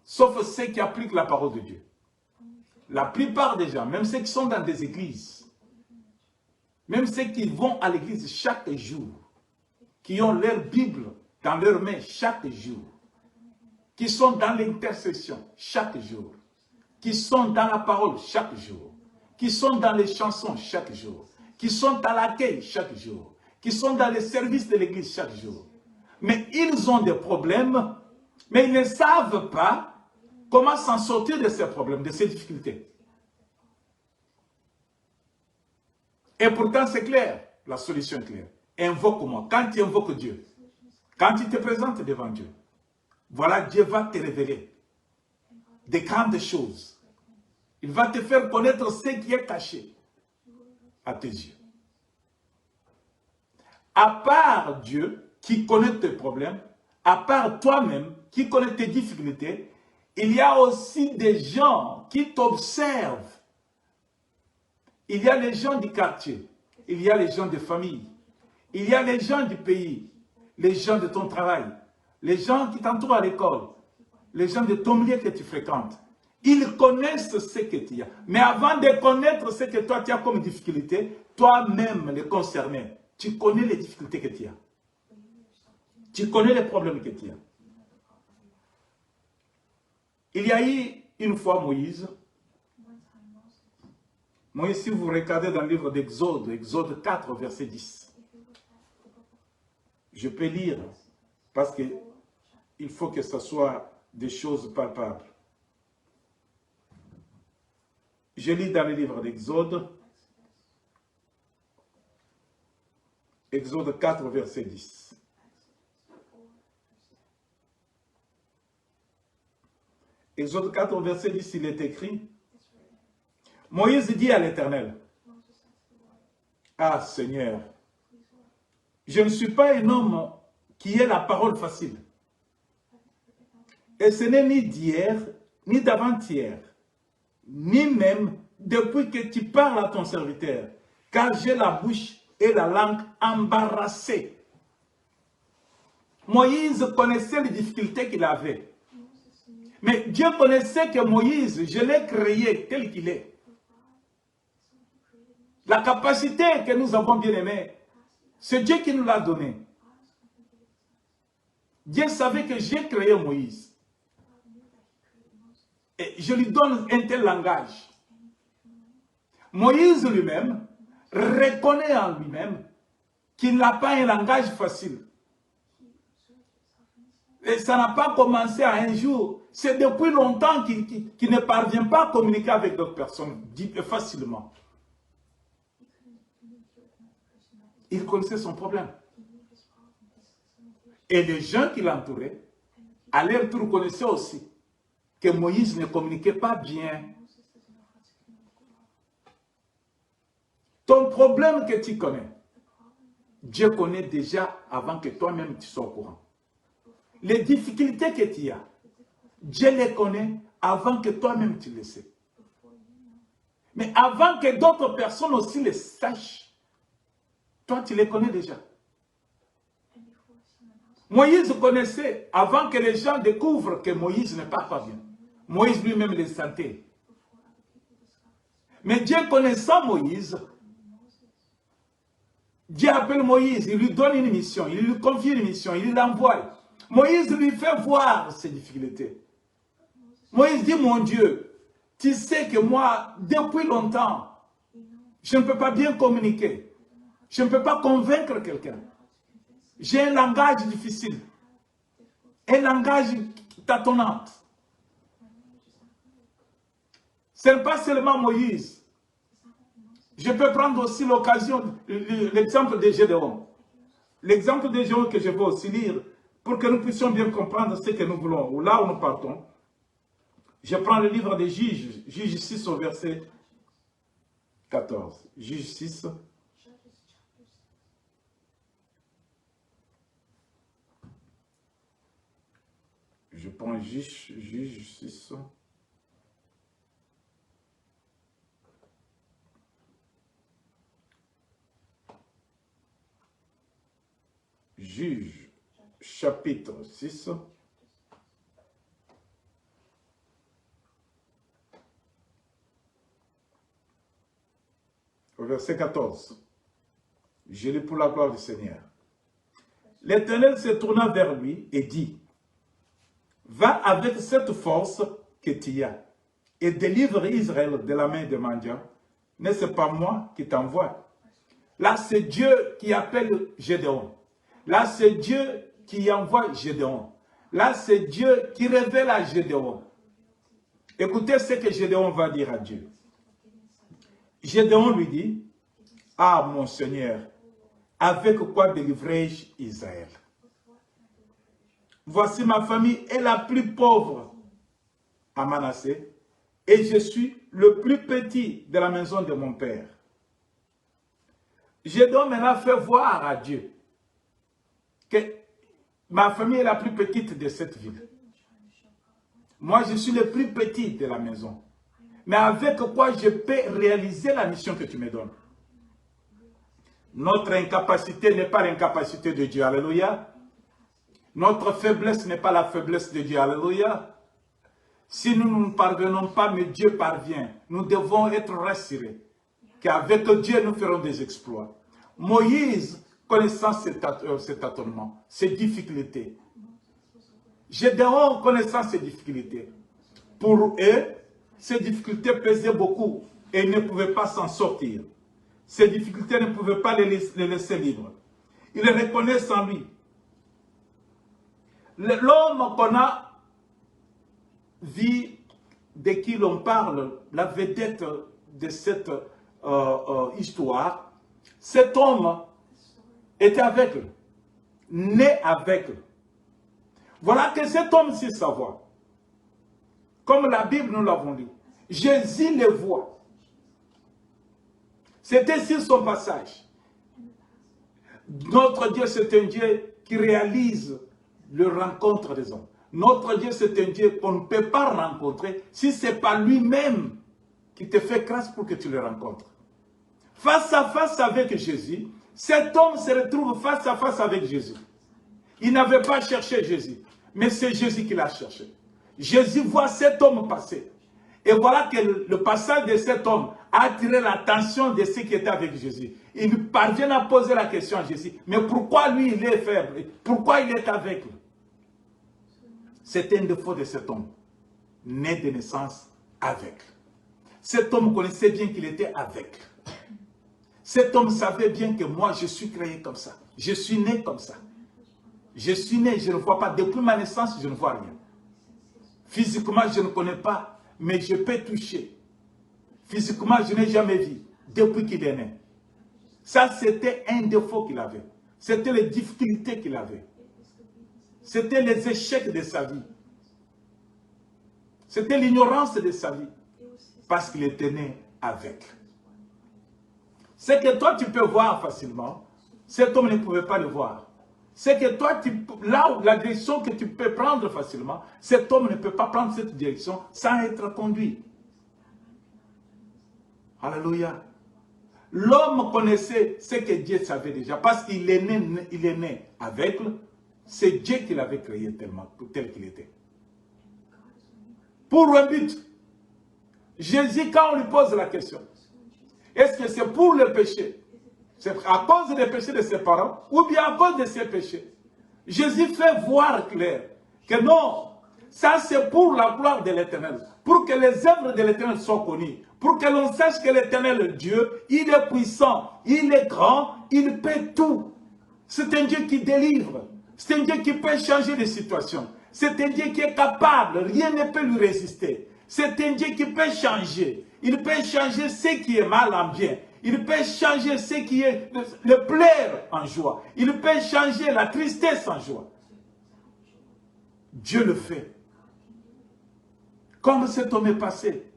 sauf ceux qui appliquent la parole de Dieu, la plupart des gens, même ceux qui sont dans des églises, même ceux qui vont à l'église chaque jour, qui ont leur Bible dans leurs mains chaque jour, qui sont dans l'intercession chaque jour, qui sont dans la parole chaque jour, qui sont dans les chansons chaque jour, qui sont à l'accueil chaque jour, qui sont dans les services de l'église chaque jour. Mais ils ont des problèmes, mais ils ne savent pas comment s'en sortir de ces problèmes, de ces difficultés. Et pourtant c'est clair, la solution est claire. Invoque-moi. Quand tu invoques Dieu, quand tu te présentes devant Dieu, voilà, Dieu va te révéler des grandes choses. Il va te faire connaître ce qui est caché à tes yeux. À part Dieu qui connaît tes problèmes, à part toi-même qui connaît tes difficultés, il y a aussi des gens qui t'observent. Il y a les gens du quartier, il y a les gens de famille, il y a les gens du pays, les gens de ton travail, les gens qui t'entourent à l'école, les gens de ton milieu que tu fréquentes, ils connaissent ce que tu as. Mais avant de connaître ce que toi tu as comme difficulté, toi-même les concerné, tu connais les difficultés que tu as. Tu connais les problèmes que tu as. Il y a eu une fois Moïse. Moïse, si vous regardez dans le livre d'Exode, Exode 4, verset 10. Je peux lire parce qu'il faut que ce soit des choses palpables. Je lis dans le livre d'Exode, Exode 4, verset 10. Exode 4, verset 10, il est écrit, Moïse dit à l'Éternel, « Ah Seigneur, je ne suis pas un homme qui ait la parole facile. Et ce n'est ni d'hier, ni d'avant-hier, ni même depuis que tu parles à ton serviteur, car j'ai la bouche et la langue embarrassées. » Moïse connaissait les difficultés qu'il avait. Mais Dieu connaissait que Moïse, je l'ai créé tel qu'il est. La capacité que nous avons bien aimée, c'est Dieu qui nous l'a donnée. Dieu savait que j'ai créé Moïse. Et je lui donne un tel langage. Moïse lui-même reconnaît en lui-même qu'il n'a pas un langage facile. Et ça n'a pas commencé à un jour. C'est depuis longtemps qu'il ne parvient pas à communiquer avec d'autres personnes facilement. Il connaissait son problème. Et les gens qui l'entouraient, à leur tour, connaissaient aussi que Moïse ne communiquait pas bien. Ton problème que tu connais, Dieu connaît déjà avant que toi-même tu sois au courant. Les difficultés que tu as, Dieu les connaît avant que toi-même tu les sais. Mais avant que d'autres personnes aussi les sachent, toi tu les connais déjà. Moïse connaissait avant que les gens découvrent que Moïse ne parle pas bien. Moïse lui-même les sentait. Mais Dieu connaissant Moïse, Dieu appelle Moïse, il lui donne une mission, il lui confie une mission, il l'envoie. Moïse lui fait voir ses difficultés. Moïse dit, mon Dieu, tu sais que moi, depuis longtemps, je ne peux pas bien communiquer. Je ne peux pas convaincre quelqu'un. J'ai un langage difficile. Un langage tâtonnant. Ce n'est pas seulement Moïse. Je peux prendre aussi l'occasion, l'exemple de Gédéon. L'exemple de Gédéon que je veux aussi lire pour que nous puissions bien comprendre ce que nous voulons, ou là où nous partons. Je prends le livre des Juges, Juges 6 au verset 14. Juges 6. Je prends Juges 6. Juges, chapitre 6. Au verset 14. Je lis pour la gloire du Seigneur. L'Éternel se tourna vers lui et dit, va avec cette force que tu as et délivre Israël de la main des mendiants. N'est-ce pas moi qui t'envoie? Là, c'est Dieu qui appelle Gédéon. Là, c'est Dieu qui envoie Gédéon. Là, c'est Dieu qui révèle à Gédéon. Écoutez ce que Gédéon va dire à Dieu. Gédéon lui dit, ah mon Seigneur, avec quoi délivrai-je Israël? Voici ma famille est la plus pauvre à Manassé et je suis le plus petit de la maison de mon père. Gédéon maintenant fait voir à Dieu que ma famille est la plus petite de cette ville. Moi, je suis le plus petit de la maison. Mais avec quoi je peux réaliser la mission que tu me donnes? Notre incapacité n'est pas l'incapacité de Dieu. Alléluia. Notre faiblesse n'est pas la faiblesse de Dieu. Alléluia. Si nous ne parvenons pas, mais Dieu parvient, nous devons être rassurés qu'avec Dieu, nous ferons des exploits. Moïse, connaissant cet tâtonnement, ces difficultés, Gédéon connaissant ces difficultés, pour eux, ces difficultés pesaient beaucoup et ils ne pouvaient pas s'en sortir. Ces difficultés ne pouvaient pas les laisser libres. Ils les reconnaissent en lui. L'homme qu'on a vu, de qui l'on parle, la vedette de cette histoire, cet homme était aveugle, né aveugle. Voilà que cet homme sait savoir. Comme la Bible, nous l'avons lu. Jésus le voit. C'était sur son passage. Notre Dieu, c'est un Dieu qui réalise le rencontre des hommes. Notre Dieu, c'est un Dieu qu'on ne peut pas rencontrer si ce n'est pas lui-même qui te fait grâce pour que tu le rencontres. Face à face avec Jésus, cet homme se retrouve face à face avec Jésus. Il n'avait pas cherché Jésus, mais c'est Jésus qui l'a cherché. Jésus voit cet homme passer. Et voilà que le passage de cet homme a attiré l'attention de ceux qui étaient avec Jésus. Ils parviennent à poser la question à Jésus. Mais pourquoi lui, il est faible? Pourquoi il est aveugle? C'est un défaut de cet homme, né de naissance aveugle. Cet homme connaissait bien qu'il était aveugle. Cet homme savait bien que moi, je suis créé comme ça. Je suis né comme ça. Je suis né, je ne vois pas. Depuis ma naissance, je ne vois rien. Physiquement, je ne connais pas, mais je peux toucher. Physiquement, je n'ai jamais vu depuis qu'il est né. Ça, c'était un défaut qu'il avait. C'était les difficultés qu'il avait. C'était les échecs de sa vie. C'était l'ignorance de sa vie. Parce qu'il était né avec. C'est que toi, tu peux voir facilement. Cet homme ne pouvait pas le voir. C'est que toi, là où la direction que tu peux prendre facilement, cet homme ne peut pas prendre cette direction sans être conduit. Alléluia. L'homme connaissait ce que Dieu savait déjà, parce qu'il est né aveugle. C'est Dieu qui l'avait créé tel qu'il était. Pour un but. Jésus, quand on lui pose la question, est-ce que c'est pour le péché? C'est à cause des péchés de ses parents ou bien à cause de ses péchés? Jésus fait voir clair que non, ça c'est pour la gloire de l'Éternel, pour que les œuvres de l'Éternel soient connues, pour que l'on sache que l'Éternel Dieu, il est puissant, il est grand, il peut tout. C'est un Dieu qui délivre, c'est un Dieu qui peut changer les situations, c'est un Dieu qui est capable, rien ne peut lui résister. C'est un Dieu qui peut changer. Il peut changer ce qui est mal en bien. Il peut changer ce qui est le plaire en joie. Il peut changer la tristesse en joie. Dieu le fait. Comme cet homme est passé,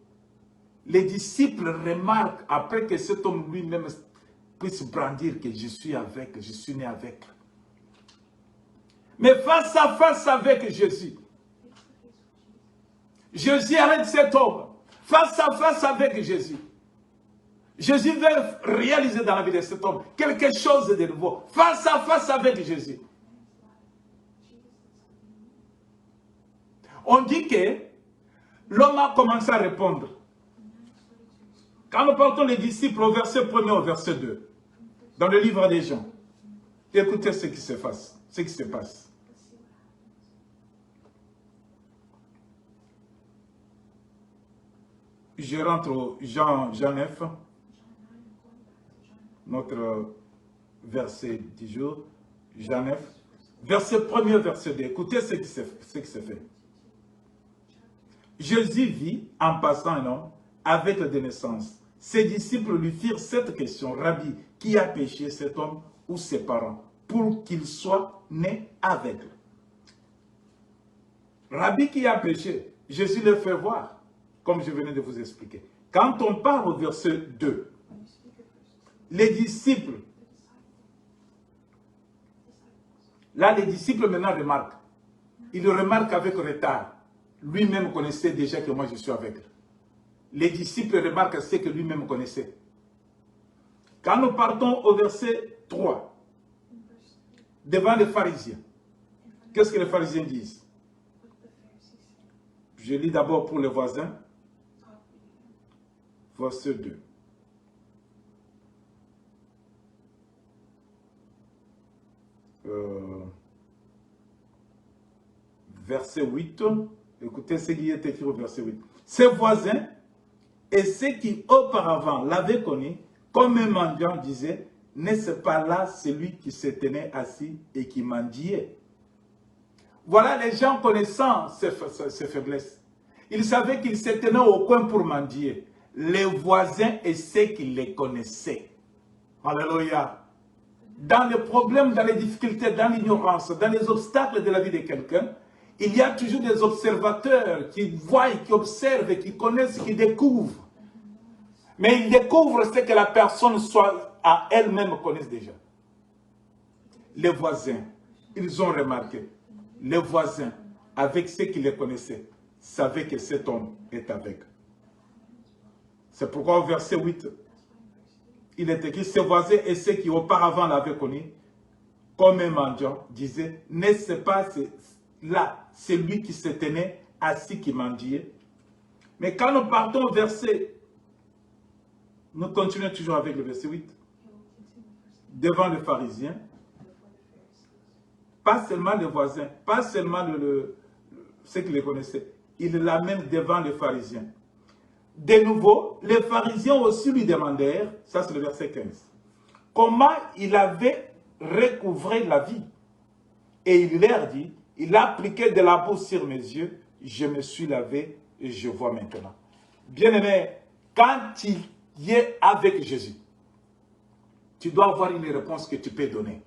les disciples remarquent, après que cet homme lui-même puisse brandir que je suis avec, je suis né avec. Mais face à face avec Jésus, Jésus arrête cet homme. Face à face avec Jésus. Jésus veut réaliser dans la vie de cet homme quelque chose de nouveau. Face à face avec Jésus. On dit que l'homme a commencé à répondre. Quand nous partons les disciples au verset 1er au verset 2, dans le livre des Jean, écoutez ce qui se passe. Je rentre au Jean 9, notre verset du jour, Jean 9, verset 1er, verset 2. Écoutez ce qui se fait. Jésus vit en passant un homme avec de naissance. Ses disciples lui firent cette question: Rabbi, qui a péché, cet homme ou ses parents, pour qu'il soit né aveugle? Rabbi, qui a péché? Jésus le fait voir. Comme je venais de vous expliquer. Quand on parle au verset 2, les disciples, là les disciples maintenant remarquent. Ils le remarquent avec retard. Lui-même connaissait déjà que moi je suis aveugle. Les disciples remarquent ce que lui-même connaissait. Quand nous partons au verset 3, devant les pharisiens, qu'est-ce que les pharisiens disent? Je lis d'abord pour les voisins. Verset 2. Verset 8. Écoutez ce qui est écrit au verset 8. Ses voisins et ceux qui auparavant l'avaient connu, comme un mendiant disait, n'est-ce pas là celui qui se tenait assis et qui mendiait? Voilà les gens connaissant ses faiblesses. Ils savaient qu'ils se tenaient au coin pour mendier. Les voisins et ceux qui les connaissaient. Alléluia. Dans les problèmes, dans les difficultés, dans l'ignorance, dans les obstacles de la vie de quelqu'un, il y a toujours des observateurs qui voient, qui observent, qui connaissent, qui découvrent. Mais ils découvrent ce que la personne soit à elle-même connaisse déjà. Les voisins, ils ont remarqué. Les voisins, avec ceux qui les connaissaient, savaient que cet homme est aveugle. C'est pourquoi au verset 8, il est écrit, ses voisins et ceux qui auparavant l'avaient connu, comme un mendiant, disaient, n'est-ce pas là, celui qui se tenait assis qui mendiait? Mais quand nous partons au verset, nous continuons toujours avec le verset 8. Devant les pharisiens, pas seulement les voisins, pas seulement ceux qui les connaissaient, il l'amène devant les pharisiens. De nouveau, les pharisiens aussi lui demandèrent, ça c'est le verset 15, comment il avait recouvré la vie. Et il leur dit, il a appliqué de la boue sur mes yeux, je me suis lavé et je vois maintenant. Bien-aimé, quand il y est avec Jésus, tu dois avoir une réponse que tu peux donner.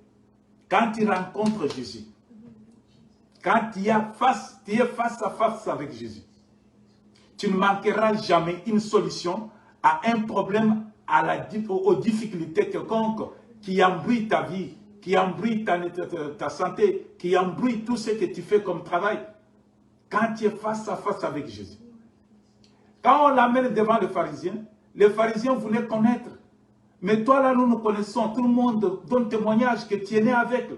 Quand tu rencontres Jésus, quand tu es face à face avec Jésus, tu ne manqueras jamais une solution à un problème, aux difficultés quelconques qui embrouillent ta vie, qui embrouillent ta santé, qui embrouillent tout ce que tu fais comme travail. Quand tu es face à face avec Jésus. Quand on l'amène devant les pharisiens voulaient connaître. Mais toi là, nous connaissons, tout le monde donne témoignage que tu es né avec.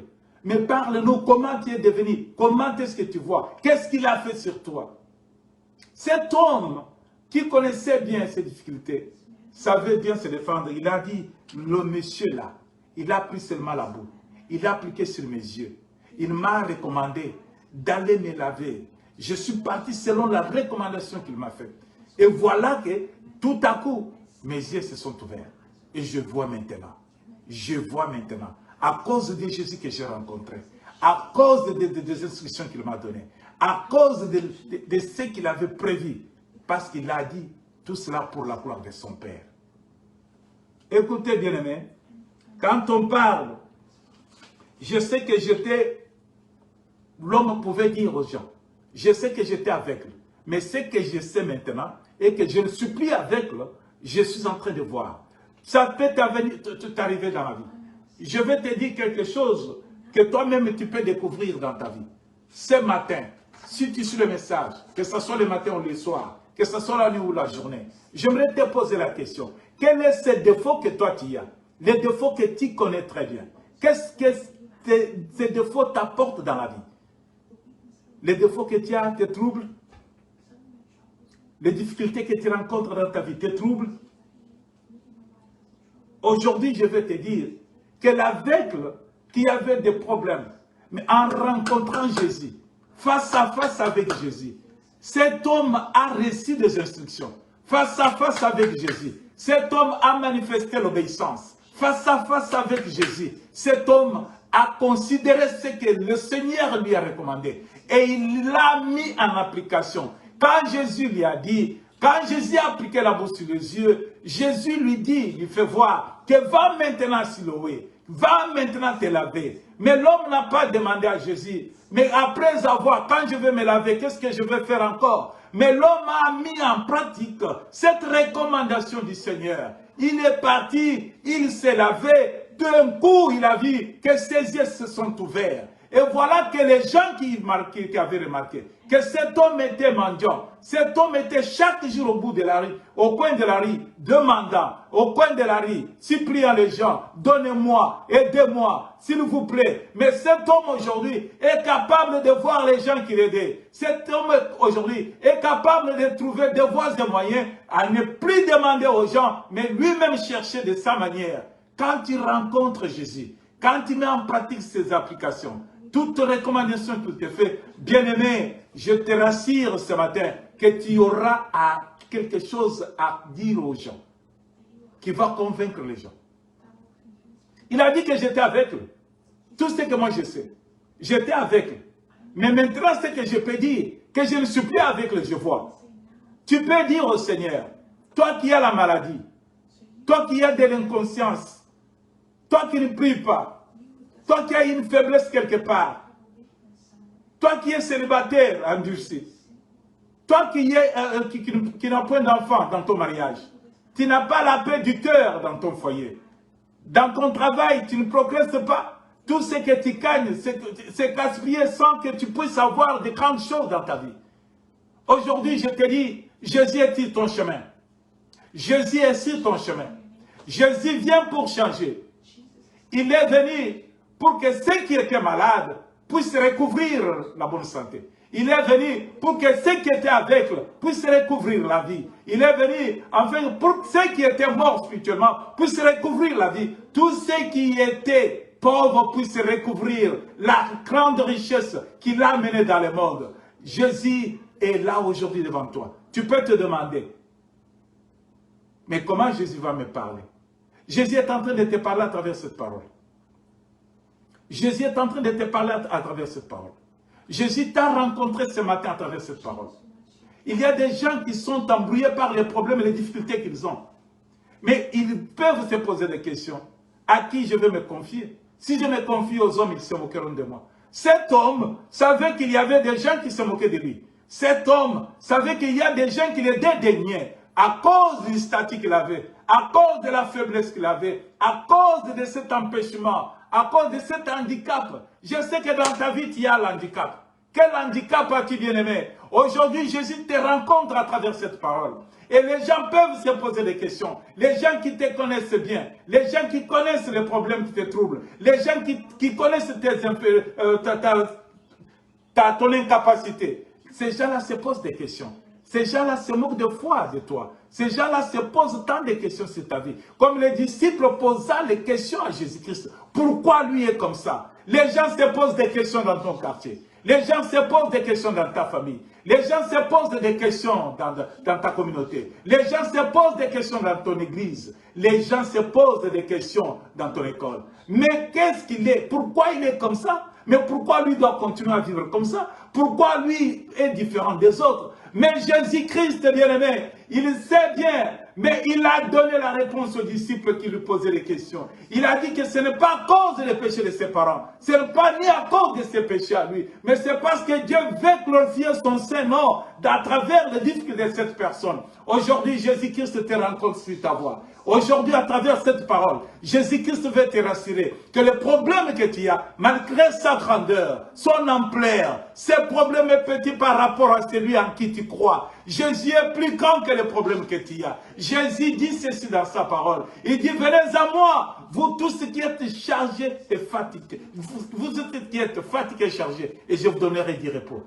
Mais parle-nous, comment tu es devenu, comment est-ce que tu vois, qu'est-ce qu'il a fait sur toi? Cet homme qui connaissait bien ses difficultés, savait bien se défendre, il a dit, le monsieur là, il a pris seulement la boue, il a appliqué sur mes yeux, il m'a recommandé d'aller me laver. Je suis parti selon la recommandation qu'il m'a faite. Et voilà que tout à coup, mes yeux se sont ouverts. Et je vois maintenant. Je vois maintenant. À cause de Jésus que j'ai rencontré. À cause des instructions qu'il m'a données. À cause de ce qu'il avait prévu. Parce qu'il a dit tout cela pour la gloire de son Père. Écoutez bien aimé. Quand on parle, je sais que j'étais... L'homme pouvait dire aux gens, je sais que j'étais aveugle. Mais ce que je sais maintenant, et que je ne suis plus aveugle, je suis en train de voir. Ça peut t'arriver dans la vie. Je vais te dire quelque chose que toi-même tu peux découvrir dans ta vie. Ce matin, si tu suis le message, que ce soit le matin ou le soir, que ce soit la nuit ou la journée, j'aimerais te poser la question. Quel est ce défaut que toi tu as? Les défauts que tu connais très bien. Qu'est-ce que ces défauts t'apportent dans la vie? Les défauts que tu as te troublent? Les difficultés que tu rencontres dans ta vie te troublent? Aujourd'hui, je vais te dire que l'aveugle qui avait des problèmes, mais en rencontrant Jésus, face à face avec Jésus, cet homme a reçu des instructions. Face à face avec Jésus, cet homme a manifesté l'obéissance. Face à face avec Jésus, cet homme a considéré ce que le Seigneur lui a recommandé. Et il l'a mis en application. Quand Jésus lui a dit, quand Jésus a appliqué la boue sur les yeux, Jésus lui dit, lui fait voir, que va maintenant Siloé, va maintenant te laver. Mais l'homme n'a pas demandé à Jésus, mais après avoir, quand je vais me laver, qu'est-ce que je vais faire encore? Mais l'homme a mis en pratique cette recommandation du Seigneur. Il est parti, il s'est lavé, d'un coup il a vu que ses yeux se sont ouverts. Et voilà que les gens qui avaient remarqué que cet homme était mendiant, cet homme était chaque jour au bout de la rue, au coin de la rue, demandant, au coin de la rue, suppliant les gens, donnez-moi, aidez-moi, s'il vous plaît. Mais cet homme aujourd'hui est capable de voir les gens qui l'aidaient. Cet homme aujourd'hui est capable de trouver des voies et moyens à ne plus demander aux gens, mais lui-même chercher de sa manière. Quand il rencontre Jésus, quand il met en pratique ses applications, toute recommandation que tu fais, bien-aimé, je te rassure ce matin que tu auras quelque chose à dire aux gens qui va convaincre les gens. Il a dit que j'étais avec eux. Tout ce que moi je sais, j'étais avec eux. Mais maintenant, ce que je peux dire, que je ne suis plus avec eux, je vois. Tu peux dire au Seigneur, toi qui as la maladie, toi qui as de l'inconscience, toi qui ne pries pas, toi qui as une faiblesse quelque part, toi qui es célibataire endurci, toi qui n'as point d'enfant dans ton mariage, tu n'as pas la paix du cœur dans ton foyer, dans ton travail, tu ne progresses pas, tout ce que tu gagnes, c'est gaspillé sans que tu puisses avoir de grandes choses dans ta vie. Aujourd'hui, je te dis, Jésus est sur ton chemin. Jésus est sur ton chemin. Jésus vient pour changer. Il est venu pour que ceux qui étaient malades puissent recouvrir la bonne santé. Il est venu pour que ceux qui étaient aveugles puissent recouvrir la vie. Il est venu enfin pour que ceux qui étaient morts spirituellement puissent recouvrir la vie. Tous ceux qui étaient pauvres puissent recouvrir la grande richesse qu'il a menée dans le monde. Jésus est là aujourd'hui devant toi. Tu peux te demander, mais comment Jésus va me parler? Jésus est en train de te parler à travers cette parole. Jésus est en train de te parler à travers cette parole. Jésus t'a rencontré ce matin à travers cette parole. Il y a des gens qui sont embrouillés par les problèmes et les difficultés qu'ils ont. Mais ils peuvent se poser des questions. À qui je vais me confier? Si je me confie aux hommes, ils se moqueront de moi. Cet homme savait qu'il y avait des gens qui se moquaient de lui. Cet homme savait qu'il y a des gens qui le dédaignaient à cause du statut qu'il avait, à cause de la faiblesse qu'il avait, à cause de cet empêchement, à cause de cet handicap. Je sais que dans ta vie, tu y as l'handicap. Quel handicap as-tu, bien-aimé? Aujourd'hui, Jésus te rencontre à travers cette parole. Et les gens peuvent se poser des questions. Les gens qui te connaissent bien, les gens qui connaissent les problèmes qui te troublent, les gens qui connaissent ton incapacité. Ces gens-là se posent des questions. Ces gens-là se moquent de foi de toi. Ces gens-là se posent tant de questions sur ta vie. Comme les disciples posaient les questions à Jésus-Christ. Pourquoi lui est comme ça? Les gens se posent des questions dans ton quartier. Les gens se posent des questions dans ta famille. Les gens se posent des questions dans ta communauté. Les gens se posent des questions dans ton église. Les gens se posent des questions dans ton école. Mais qu'est-ce qu'il est? Pourquoi il est comme ça? Mais pourquoi lui doit continuer à vivre comme ça? Pourquoi lui est différent des autres? Mais Jésus-Christ, bien-aimé, il sait bien, mais il a donné la réponse aux disciples qui lui posaient les questions. Il a dit que ce n'est pas à cause des péchés de ses parents, ce n'est pas ni à cause de ses péchés à lui, mais c'est parce que Dieu veut glorifier son Saint-Nom à travers les difficultés de cette personne. Aujourd'hui, Jésus-Christ te rencontre sur ta voie. Aujourd'hui, à travers cette parole, Jésus-Christ veut te rassurer que le problème que tu as, malgré sa grandeur, son ampleur, ce problème est petit par rapport à celui en qui tu crois. Jésus est plus grand que le problème que tu as. Jésus dit ceci dans sa parole. Il dit, venez à moi, vous tous qui êtes chargés et fatigués. Vous qui êtes fatigués et chargés, et je vous donnerai du repos.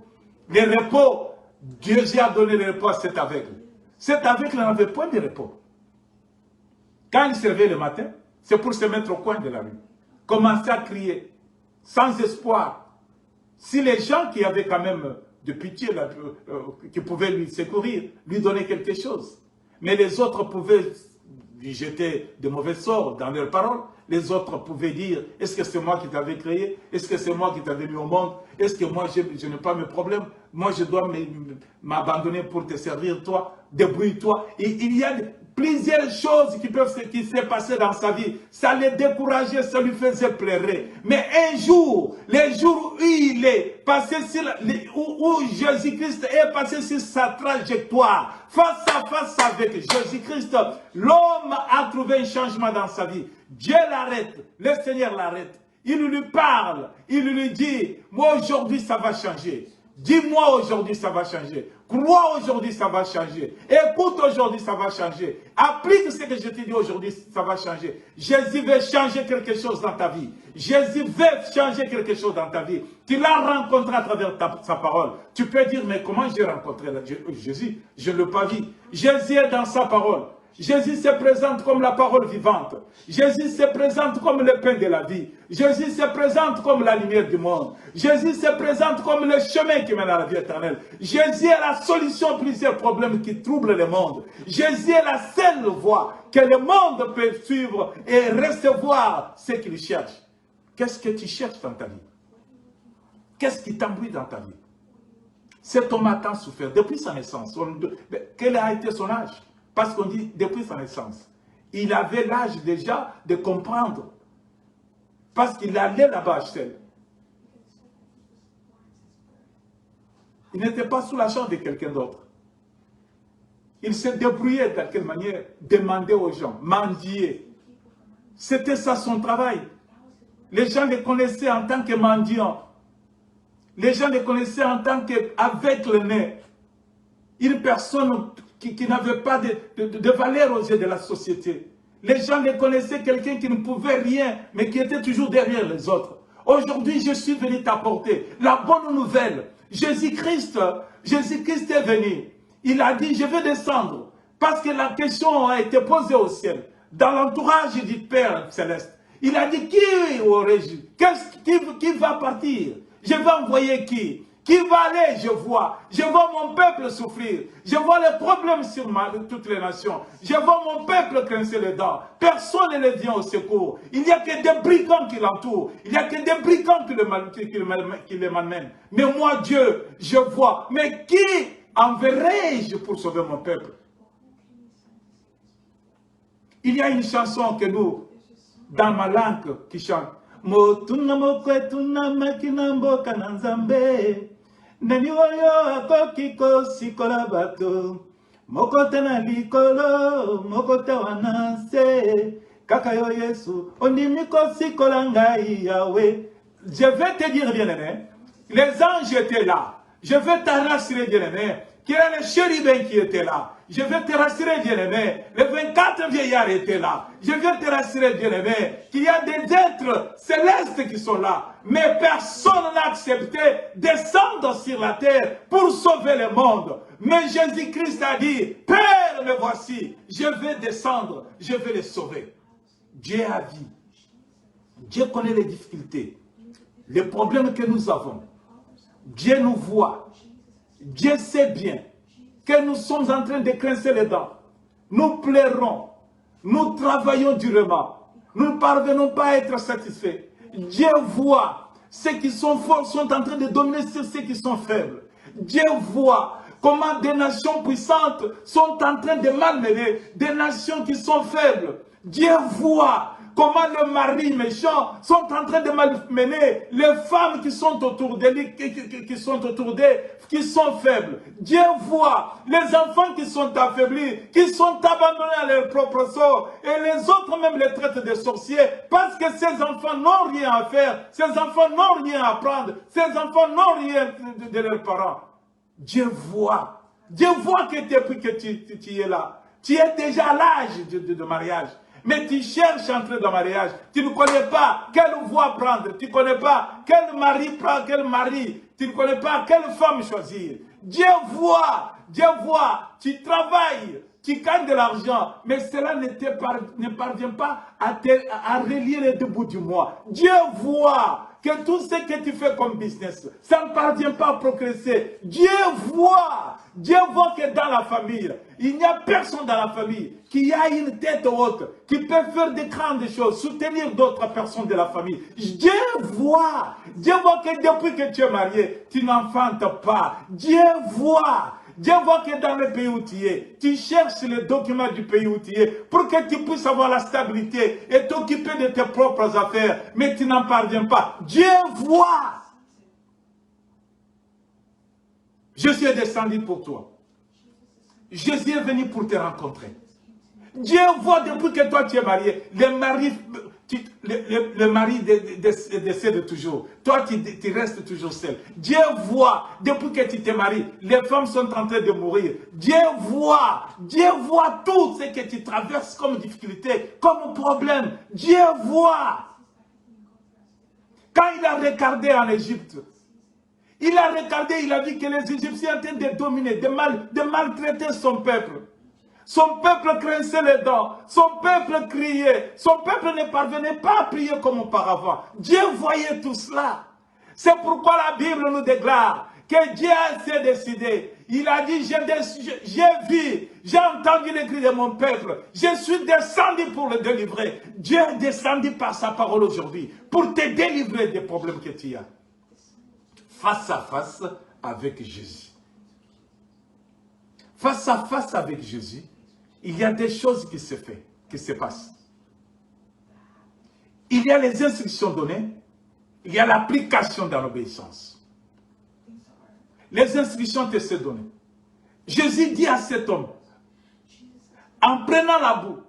Le repos, Dieu a donné le repos à cet aveugle. Cet aveugle n'avait point de repos. Quand il se réveille le matin, c'est pour se mettre au coin de la rue. Commencer à crier, sans espoir. Si les gens qui avaient quand même de pitié, qui pouvaient lui secourir, lui donner quelque chose. Mais les autres pouvaient lui jeter de mauvais sorts dans leurs paroles. Les autres pouvaient dire, est-ce que c'est moi qui t'avais créé? Est-ce que c'est moi qui t'avais mis au monde? Est-ce que moi, je n'ai pas mes problèmes? Moi, je dois m'abandonner pour te servir, toi. Débrouille-toi. Et il y a plusieurs choses qui s'est passé dans sa vie. Ça le décourageait, ça lui faisait pleurer. Mais un jour, les jours où il est passé sur, où Jésus-Christ est passé sur sa trajectoire, face à face avec Jésus-Christ, l'homme a trouvé un changement dans sa vie. Dieu l'arrête, le Seigneur l'arrête. il lui parle, il lui dit, moi aujourd'hui ça va changer. Dis-moi aujourd'hui ça va changer. Crois aujourd'hui ça va changer. Écoute aujourd'hui ça va changer. Applique ce que je te dis aujourd'hui ça va changer. Jésus veut changer quelque chose dans ta vie. Jésus veut changer quelque chose dans ta vie. Tu l'as rencontré à travers sa parole. Tu peux dire, mais comment j'ai rencontré Jésus? Je ne l'ai pas vu. Jésus est dans sa parole. Jésus se présente comme la parole vivante. Jésus se présente comme le pain de la vie. Jésus se présente comme la lumière du monde. Jésus se présente comme le chemin qui mène à la vie éternelle. Jésus est la solution à plusieurs problèmes qui troublent le monde. Jésus est la seule voie que le monde peut suivre et recevoir ce qu'il cherche. Qu'est-ce que tu cherches dans ta vie? Qu'est-ce qui t'embrouille dans ta vie? Cet homme a tant souffert depuis sa naissance. Quel a été son âge? Parce qu'on dit depuis sa naissance. Il avait l'âge déjà de comprendre. Parce qu'il allait là-bas seul. Il n'était pas sous la charge de quelqu'un d'autre. Il se débrouillait de quelle manière? Demander aux gens, mendier. C'était ça son travail. Les gens le connaissaient en tant que mendiant. Les gens le connaissaient en tant qu'avec le nez. Une personne qui n'avait pas de valeur aux yeux de la société. Les gens le connaissaient, quelqu'un qui ne pouvait rien, mais qui était toujours derrière les autres. Aujourd'hui, je suis venu t'apporter la bonne nouvelle. Jésus-Christ est venu. Il a dit, je vais descendre. Parce que la question a été posée au ciel. Dans l'entourage du Père Céleste. Il a dit, qui aurais-je? Qui va partir? Je vais envoyer qui? Qui va aller? Je vois mon peuple souffrir. Je vois les problèmes sur toutes les nations. Je vois mon peuple grincer les dents. Personne ne vient au secours. Il n'y a que des brigands qui l'entourent. Il n'y a que des brigands qui les malmènent. Mais moi, Dieu, je vois. Mais qui enverrai-je pour sauver mon peuple? Il y a une chanson que nous, dans ma langue, qui chante. Motuna mokwetuna makina mboka na Nzambe. Nani oyo akoki kosikola bato. Mokote na likolo, mokote wana se. Kaka yo Yesu, ondimi kosikola ngai Yahweh. Je vais te dire, bien-aimé, les anges étaient là. Je vais te rassurer, bien-aimé, qu'il y a les chérubins qui étaient là. Je vais te rassurer, bien-aimé, les 24 vieillards étaient là. Je vais te rassurer, bien-aimé, qu'il y a des êtres célestes qui sont là. Mais personne n'a accepté de descendre sur la terre pour sauver le monde. Mais Jésus-Christ a dit, Père, me voici, je vais descendre, je vais les sauver. Dieu a vu. Dieu connaît les difficultés, les problèmes que nous avons. Dieu nous voit. Dieu sait bien que nous sommes en train de grincer les dents. Nous pleurons. Nous travaillons durement. Nous ne parvenons pas à être satisfaits. Dieu voit ceux qui sont forts sont en train de dominer sur ceux qui sont faibles. Dieu voit comment des nations puissantes sont en train de malmener des nations qui sont faibles. Dieu voit comment les maris méchants sont en train de malmener les femmes qui sont autour d'elles, qui sont faibles. Dieu voit les enfants qui sont affaiblis, qui sont abandonnés à leur propre sort, et les autres même les traitent de sorciers, parce que ces enfants n'ont rien à faire, ces enfants n'ont rien à apprendre, ces enfants n'ont rien de leurs parents. Dieu voit que depuis que tu es là, tu es déjà à l'âge de mariage. Mais tu cherches à entrer dans le mariage. Tu ne connais pas quelle voie prendre. Tu ne connais pas quel mari prendre, quel mari. Tu ne connais pas quelle femme choisir. Dieu voit. Tu travailles. Tu gagnes de l'argent. Mais cela ne parvient pas à relier les deux bouts du mois. Dieu voit que tout ce que tu fais comme business, ça ne parvient pas à progresser. Dieu voit que dans la famille, il n'y a personne dans la famille qui a une tête haute, qui peut faire de grandes choses, soutenir d'autres personnes de la famille. Dieu voit que depuis que tu es marié, tu n'enfantes pas. Dieu voit que dans le pays où tu es, tu cherches les documents du pays où tu es pour que tu puisses avoir la stabilité et t'occuper de tes propres affaires, mais tu n'en parviens pas. Dieu voit. Je suis descendu pour toi. Jésus est venu pour te rencontrer. Dieu voit depuis que toi tu es marié, les maris le mari décède toujours. Toi, tu restes toujours seul. Dieu voit, depuis que tu te maries, les femmes sont en train de mourir. Dieu voit tout ce que tu traverses comme difficulté, comme problème. Dieu voit. Quand il a regardé en Égypte, il a regardé, il a vu que les Égyptiens étaient de dominer, de maltraiter son peuple. Son peuple grinçait les dents, son peuple criait, son peuple ne parvenait pas à prier comme auparavant. Dieu voyait tout cela. C'est pourquoi la Bible nous déclare que Dieu s'est décidé. Il a dit, j'ai vu, j'ai entendu les cris de mon peuple, je suis descendu pour le délivrer. Dieu est descendu par sa parole aujourd'hui pour te délivrer des problèmes que tu as. Face à face avec Jésus. Face à face avec Jésus, il y a des choses qui se passent. Il y a les instructions données, il y a l'application dans l'obéissance. Les instructions te sont données. Jésus dit à cet homme, en prenant la boue,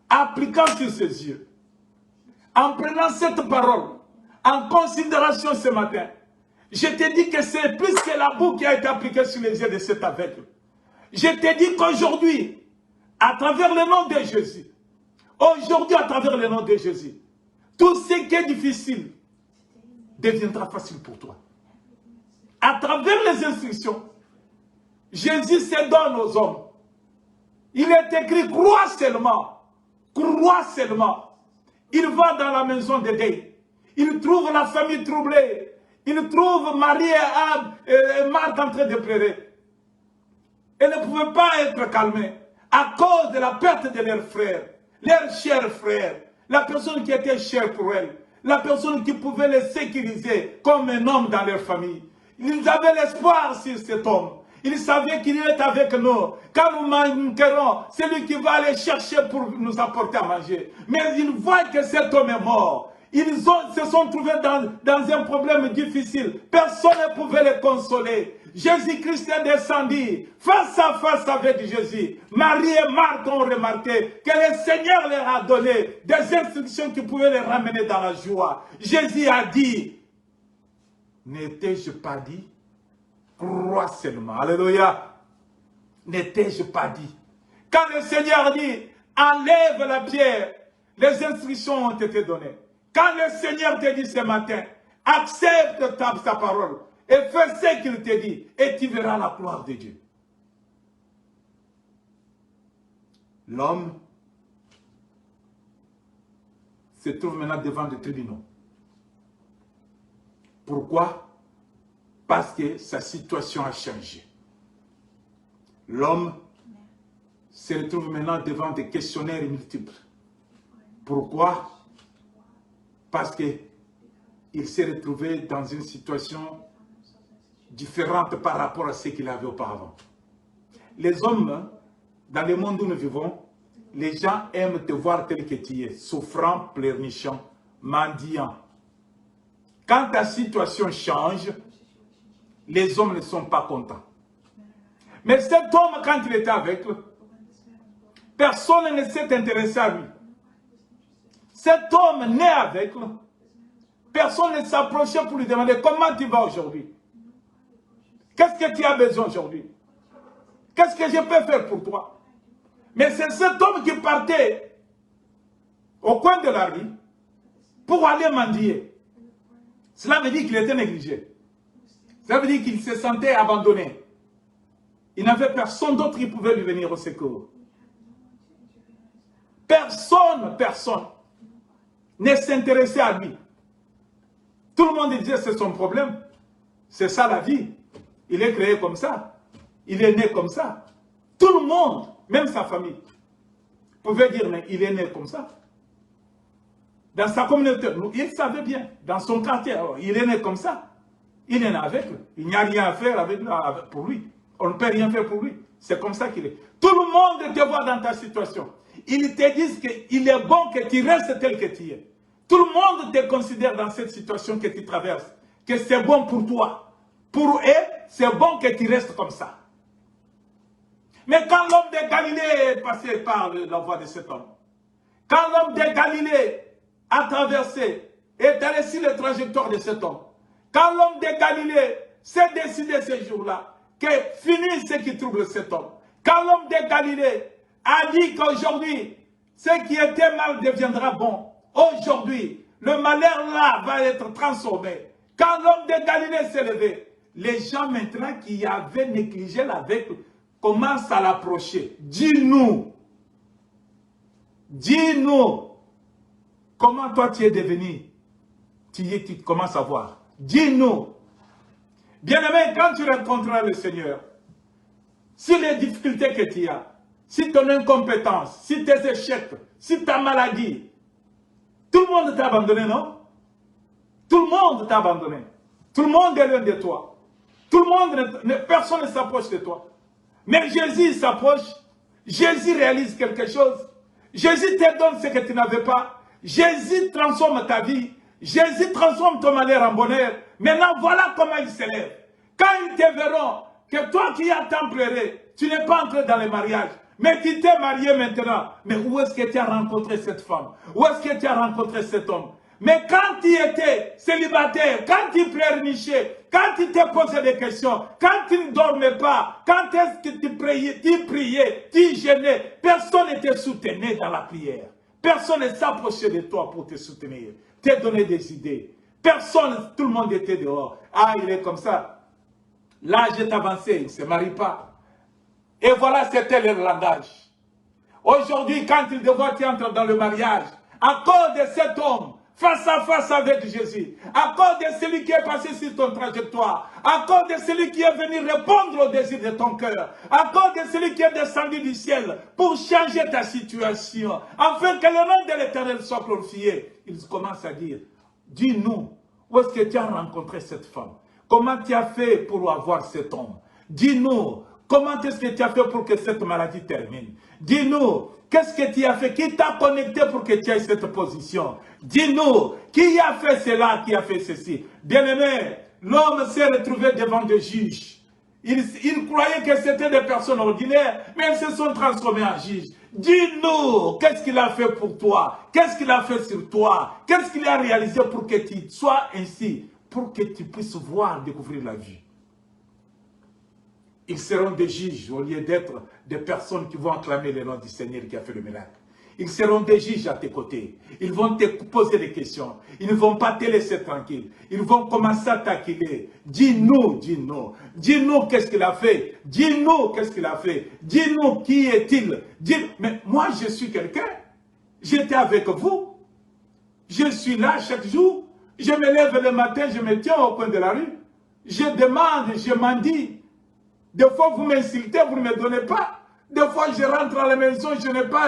appliquant sur ses yeux, en prenant cette parole, en considération ce matin, je te dis que c'est plus que la boue qui a été appliquée sur les yeux de cet aveugle. Je te dis qu'aujourd'hui, à travers le nom de Jésus, aujourd'hui à travers le nom de Jésus, tout ce qui est difficile deviendra facile pour toi. À travers les instructions, Jésus se donne aux hommes. Il est écrit, crois seulement, crois seulement. Il va dans la maison de deuil. Il trouve la famille troublée. Il trouve Marie et Marthe en train de pleurer. Elles ne pouvaient pas être calmées à cause de la perte de leur frère, leur cher frère, la personne qui était chère pour elles, la personne qui pouvait les sécuriser comme un homme dans leur famille. Ils avaient l'espoir sur cet homme. Ils savaient qu'il est avec nous. Quand nous manquerons, c'est lui qui va aller chercher pour nous apporter à manger. Mais ils voient que cet homme est mort. Ils se sont trouvés dans un problème difficile. Personne ne pouvait les consoler. Jésus-Christ est descendu face à face avec Jésus. Marie et Marthe ont remarqué que le Seigneur leur a donné des instructions qui pouvaient les ramener dans la joie. Jésus a dit, n'étais-je pas dit, crois seulement. Alléluia. N'étais-je pas dit. Quand le Seigneur dit, enlève la pierre, les instructions ont été données. Quand le Seigneur te dit ce matin, accepte sa parole et fais ce qu'il te dit et tu verras la gloire de Dieu. L'homme se trouve maintenant devant des tribunaux. Pourquoi? Parce que sa situation a changé. L'homme se retrouve maintenant devant des questionnaires multiples. Pourquoi? Parce qu'il s'est retrouvé dans une situation différente par rapport à ce qu'il avait auparavant. Les hommes, dans le monde où nous vivons, les gens aiment te voir tel que tu es, souffrant, pleurnichant, mendiant. Quand ta situation change, les hommes ne sont pas contents. Mais cet homme, quand il était avec eux, personne ne s'est intéressé à lui. Cet homme né avec eux, personne ne s'approchait pour lui demander comment tu vas aujourd'hui. Qu'est-ce que tu as besoin aujourd'hui? Qu'est-ce que je peux faire pour toi? Mais c'est cet homme qui partait au coin de la rue pour aller mendier. Cela veut dire qu'il était négligé. Cela veut dire qu'il se sentait abandonné. Il n'avait personne d'autre qui pouvait lui venir au secours. Personne ne s'intéressait à lui. Tout le monde disait c'est son problème. C'est ça la vie. Il est créé comme ça. Il est né comme ça. Tout le monde, même sa famille, pouvait dire mais il est né comme ça. Dans sa communauté, il savait bien. Dans son quartier, il est né comme ça. Il est né avec lui. Il n'y a rien à faire pour lui. On ne peut rien faire pour lui. C'est comme ça qu'il est. Tout le monde te voit dans ta situation. Ils te disent qu'il est bon que tu restes tel que tu es. Tout le monde te considère dans cette situation que tu traverses, que c'est bon pour toi. Pour eux, c'est bon que tu restes comme ça. Mais quand l'homme de Galilée est passé par la voie de cet homme, quand l'homme de Galilée a traversé, est allé sur la trajectoire de cet homme. Quand l'homme de Galilée s'est décidé ce jour-là que finit ce qui trouble cet homme. Quand l'homme de Galilée a dit qu'aujourd'hui, ce qui était mal deviendra bon. Aujourd'hui, le malheur là va être transformé. Quand l'homme de Galilée s'est levé, les gens maintenant qui avaient négligé la veille commencent à l'approcher. Dis-nous, comment toi tu es devenu, tu commences à voir. Dis-nous. Bien-aimé, quand tu rencontreras le Seigneur, si les difficultés que tu as, si ton incompétence, si tes échecs, si ta maladie, tout le monde t'a abandonné, non? Tout le monde t'a abandonné. Tout le monde est loin de toi. Tout le monde, personne ne s'approche de toi. Mais Jésus s'approche. Jésus réalise quelque chose. Jésus te donne ce que tu n'avais pas. Jésus transforme ta vie. Jésus transforme ton malheur en bonheur. Maintenant, voilà comment il s'élève. Quand ils te verront que toi qui as tant pleuré, tu n'es pas entré dans le mariage, mais tu t'es marié maintenant. Mais où est-ce que tu as rencontré cette femme? Où est-ce que tu as rencontré cet homme? Mais quand tu étais célibataire, quand tu pleurnichais, quand tu t'es posé des questions, quand tu ne dormais pas, quand est-ce que tu priais, tu gênais, personne ne te soutenait dans la prière. Personne ne s'approchait de toi pour te soutenir, te donner des idées. Personne, tout le monde était dehors. Ah, il est comme ça. L'âge est avancé, il ne se marie pas. Et voilà, c'était le langage. Aujourd'hui, quand il devrait entrer dans le mariage, à cause de cet homme, face à face avec Jésus, à cause de celui qui est passé sur ton trajectoire, à cause de celui qui est venu répondre aux désirs de ton cœur, à cause de celui qui est descendu du ciel pour changer ta situation, afin que le nom de l'Éternel soit glorifié, il commence à dire, dis-nous, où est-ce que tu as rencontré cette femme? Comment tu as fait pour avoir cet homme? Dis-nous, comment est-ce que tu as fait pour que cette maladie termine? Dis-nous, qu'est-ce que tu as fait? Qui t'a connecté pour que tu aies cette position? Dis-nous, qui a fait cela, qui a fait ceci? Bien-aimé, l'homme s'est retrouvé devant des juges. Il croyait que c'était des personnes ordinaires, mais elles se sont transformées en juges. Dis-nous, qu'est-ce qu'il a fait pour toi? Qu'est-ce qu'il a fait sur toi? Qu'est-ce qu'il a réalisé pour que tu sois ainsi? Pour que tu puisses voir, découvrir la vie. Ils seront des juges au lieu d'être des personnes qui vont acclamer le nom du Seigneur qui a fait le miracle. Ils seront des juges à tes côtés. Ils vont te poser des questions. Ils ne vont pas te laisser tranquille. Ils vont commencer à t'accueillir. Dis-nous, dis-nous. Dis-nous qu'est-ce qu'il a fait. Dis-nous qu'est-ce qu'il a fait. Dis-nous qui est-il. Mais moi, je suis quelqu'un. J'étais avec vous. Je suis là chaque jour. Je me lève le matin, je me tiens au coin de la rue. Je demande, je mendie. Des fois, vous m'insultez, vous ne me donnez pas. Des fois, je rentre à la maison, je n'ai pas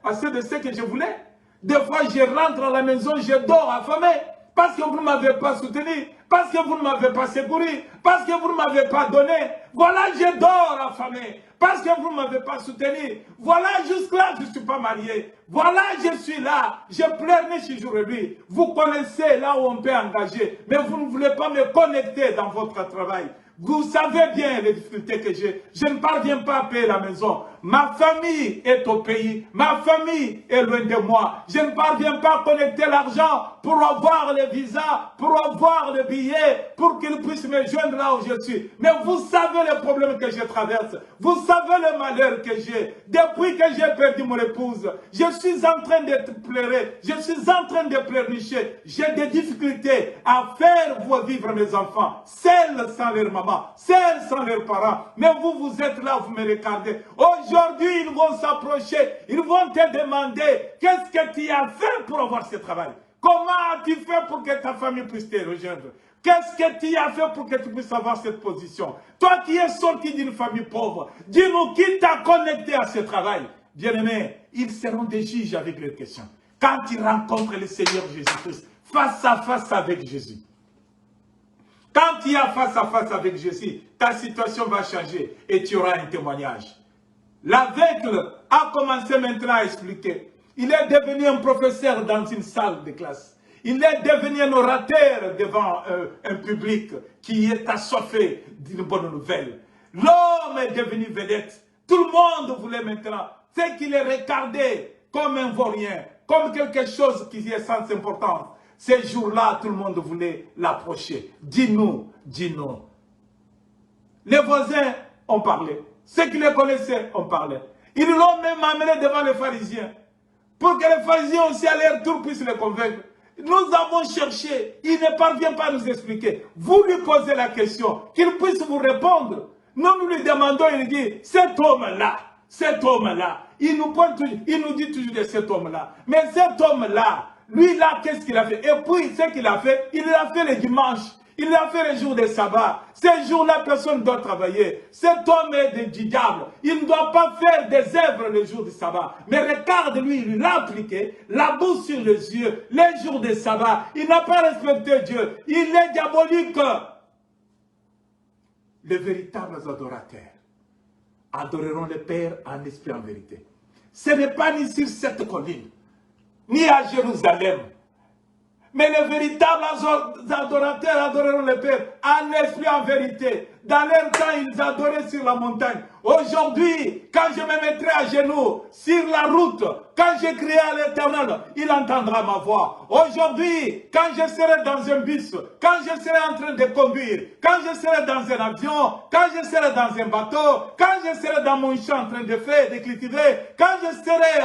assez de ce que je voulais. Des fois, je rentre à la maison, je dors affamé. Parce que vous ne m'avez pas soutenu. Parce que vous ne m'avez pas secouru. Parce que vous ne m'avez pas donné. Voilà, je dors affamé. Parce que vous ne m'avez pas soutenu. Voilà, jusque-là, je ne suis pas marié. Voilà, je suis là. Je pleurniche jour et nuit. Vous connaissez là où on peut engager. Mais vous ne voulez pas me connecter dans votre travail. Vous savez bien les difficultés que j'ai. Je ne parviens pas à payer la maison. Ma famille est au pays. Ma famille est loin de moi. Je ne parviens pas à connecter l'argent pour avoir le visa, pour avoir le billet, pour qu'il puisse me joindre là où je suis. Mais vous savez les problèmes que je traverse. Vous savez le malheur que j'ai. Depuis que j'ai perdu mon épouse, je suis en train de pleurer. Je suis en train de pleurnicher. J'ai des difficultés à faire vivre mes enfants, seuls sans leur maman, seuls sans leurs parents. Mais vous, vous êtes là, vous me regardez. Aujourd'hui, ils vont s'approcher. Ils vont te demander qu'est-ce que tu as fait pour avoir ce travail. Comment as-tu fait pour que ta famille puisse te rejoindre? Qu'est-ce que tu as fait pour que tu puisses avoir cette position? Toi qui es sorti d'une famille pauvre, dis-nous qui t'a connecté à ce travail. Bien-aimés, ils seront des juges avec leurs questions. Quand ils rencontrent le Seigneur Jésus-Christ, face à face avec Jésus. Quand tu es face à face avec Jésus, ta situation va changer et tu auras un témoignage. L'aveugle a commencé maintenant à expliquer. Il est devenu un professeur dans une salle de classe. Il est devenu un orateur devant un public qui est assoiffé d'une bonne nouvelle. L'homme est devenu vedette. Tout le monde voulait maintenant. C'est qu'il est regardé comme un vaurien, comme quelque chose qui est sans importance. Ces jours-là, tout le monde voulait l'approcher. Dis-nous, dis-nous. Les voisins ont parlé. Ceux qui les connaissaient ont parlé. Ils l'ont même amené devant les pharisiens. Pour que les pharisiens aussi à leur tour puissent les convaincre. Nous avons cherché. Il ne parvient pas à nous expliquer. Vous lui posez la question. Qu'il puisse vous répondre. Nous lui demandons, il dit, cet homme-là, il nous dit toujours de cet homme-là. Mais cet homme-là, lui là, qu'est-ce qu'il a fait? Et puis, ce qu'il a fait, il l'a fait le dimanche. Il l'a fait les jours de sabbat. Ces jours-là, personne ne doit travailler. Cet homme est du diable. Il ne doit pas faire des œuvres les jours de sabbat. Mais regarde, lui, il l'a appliqué, la bouche sur les yeux, les jours de sabbat. Il n'a pas respecté Dieu. Il est diabolique. Les véritables adorateurs adoreront le Père en esprit et en vérité. Ce n'est pas ni sur cette colline, ni à Jérusalem. Mais les véritables adorateurs adoreront le Père en esprit, en vérité. Dans leur temps, ils adoraient sur la montagne. Aujourd'hui, quand je me mettrai à genoux sur la route, quand je crierai à l'Éternel, il entendra ma voix. Aujourd'hui, quand je serai dans un bus, quand je serai en train de conduire, quand je serai dans un avion, quand je serai dans un bateau, quand je serai dans mon champ en train de faire, de cultiver, quand je serai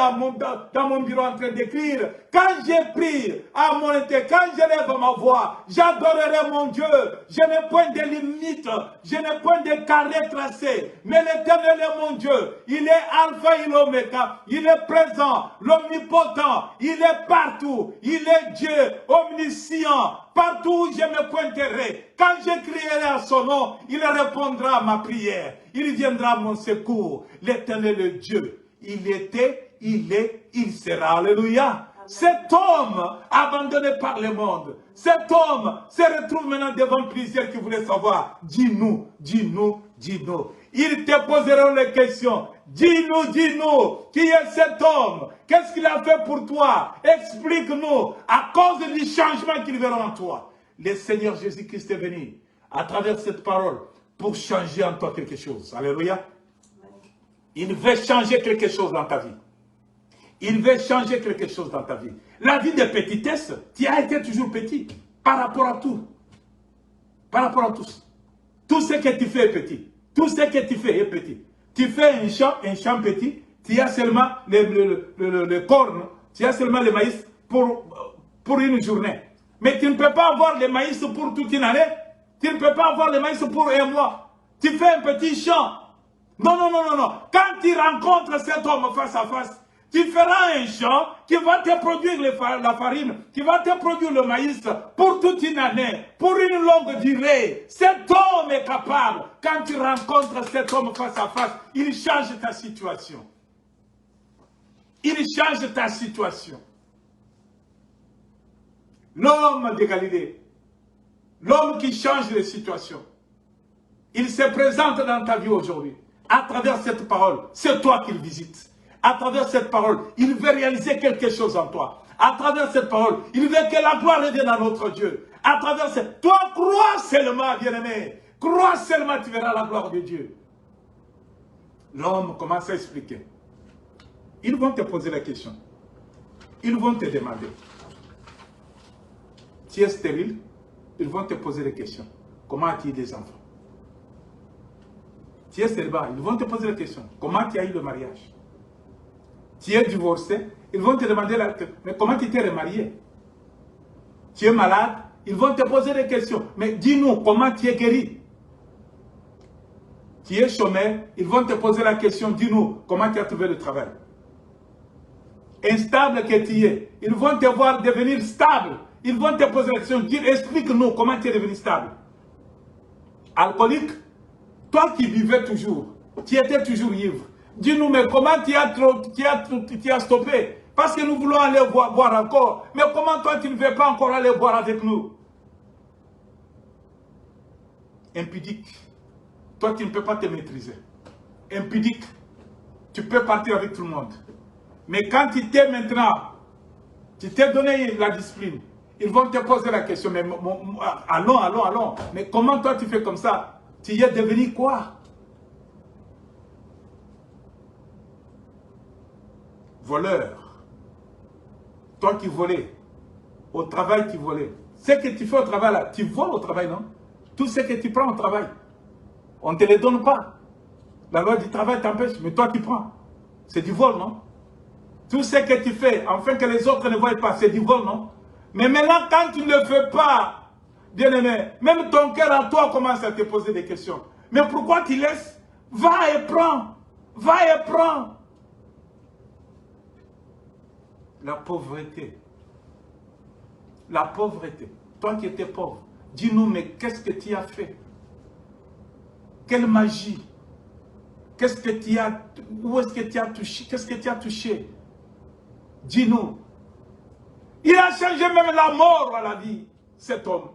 dans mon bureau en train d'écrire, quand je prie à mon été, quand je lève ma voix, j'adorerai mon Dieu. Je n'ai point de limite, je n'ai point de carré tracé, mais l'Éternel est mon Dieu. Il est Alpha et l'Oméga, il est présent, l'omnipotent, il est partout, il est Dieu, omniscient. Partout où je me pointerai, quand je crierai à son nom, il répondra à ma prière. Il viendra à mon secours. L'Éternel est Dieu. Il était, il est, il sera. Alléluia. Cet homme abandonné par le monde, cet homme se retrouve maintenant devant plusieurs qui voulaient savoir. Dis-nous, dis-nous, dis-nous. Ils te poseront les questions. Dis-nous, dis-nous, qui est cet homme? Qu'est-ce qu'il a fait pour toi? Explique-nous, à cause du changement qu'il verra en toi. Le Seigneur Jésus-Christ est venu, à travers cette parole, pour changer en toi quelque chose. Alléluia. Il veut changer quelque chose dans ta vie. Il veut changer quelque chose dans ta vie. La vie de petitesse, tu as été toujours petit, par rapport à tout. Par rapport à tous. Tout ce que tu fais est petit. Tout ce que tu fais est petit. Tu fais un champ petit, tu as seulement le corne, tu as seulement le maïs pour une journée. Mais tu ne peux pas avoir le maïs pour toute une année. Tu ne peux pas avoir le maïs pour un mois. Tu fais un petit champ. Non, non, non, non, non. Quand tu rencontres cet homme face à face, tu feras un champ qui va te produire la farine, qui va te produire le maïs pour toute une année, pour une longue durée. Cet homme est capable. Quand tu rencontres cet homme face à face, il change ta situation. Il change ta situation. L'homme de Galilée, l'homme qui change les situations, il se présente dans ta vie aujourd'hui. À travers cette parole, c'est toi qu'il visite. À travers cette parole, il veut réaliser quelque chose en toi. À travers cette parole, il veut que la gloire revienne à notre Dieu. À travers cette... Toi, crois seulement, bien-aimé. Crois seulement, tu verras la gloire de Dieu. L'homme commence à expliquer. Ils vont te poser la question. Ils vont te demander. Tu es stérile? Ils vont te poser la question. Comment as-tu eu des enfants? Tu es célibataire? Ils vont te poser la question. Comment tu as eu le mariage? Tu es divorcé, ils vont te demander mais comment tu t'es remarié? Tu es malade, ils vont te poser des questions. Mais dis-nous, comment tu es guéri? Tu es chômeur, ils vont te poser la question, dis-nous, comment tu as trouvé le travail? Instable que tu es, ils vont te voir devenir stable. Ils vont te poser la question, explique-nous comment tu es devenu stable. Alcoolique, toi qui vivais toujours, tu étais toujours ivre. Dis-nous, mais comment tu as stoppé? Parce que nous voulons aller boire encore. Mais comment toi, tu ne veux pas encore aller boire avec nous? Impudique. Toi, tu ne peux pas te maîtriser. Impudique. Tu peux partir avec tout le monde. Mais quand tu t'es maintenant, tu t'es donné la discipline, ils vont te poser la question, mais allons, allons, allons. Mais comment toi, tu fais comme ça? Tu y es devenu quoi? Voleur, Toi qui volais, au travail tu volais. Ce que tu fais au travail là, tu voles au travail, non? Tout ce que tu prends au travail, on ne te les donne pas. La loi du travail t'empêche, mais toi tu prends. C'est du vol, non? Tout ce que tu fais, afin que les autres ne voient pas, c'est du vol, non? Mais maintenant, quand tu ne le fais pas, bien-aimé, même ton cœur en toi commence à te poser des questions. Mais pourquoi tu laisses? Va et prends. Va et prends. La pauvreté. La pauvreté. Toi qui étais pauvre, dis-nous, mais qu'est-ce que tu as fait? Quelle magie? Qu'est-ce que tu as... Où est-ce que tu as touché? Qu'est-ce que tu as touché? Dis-nous. Il a changé même la mort à la vie, cet homme.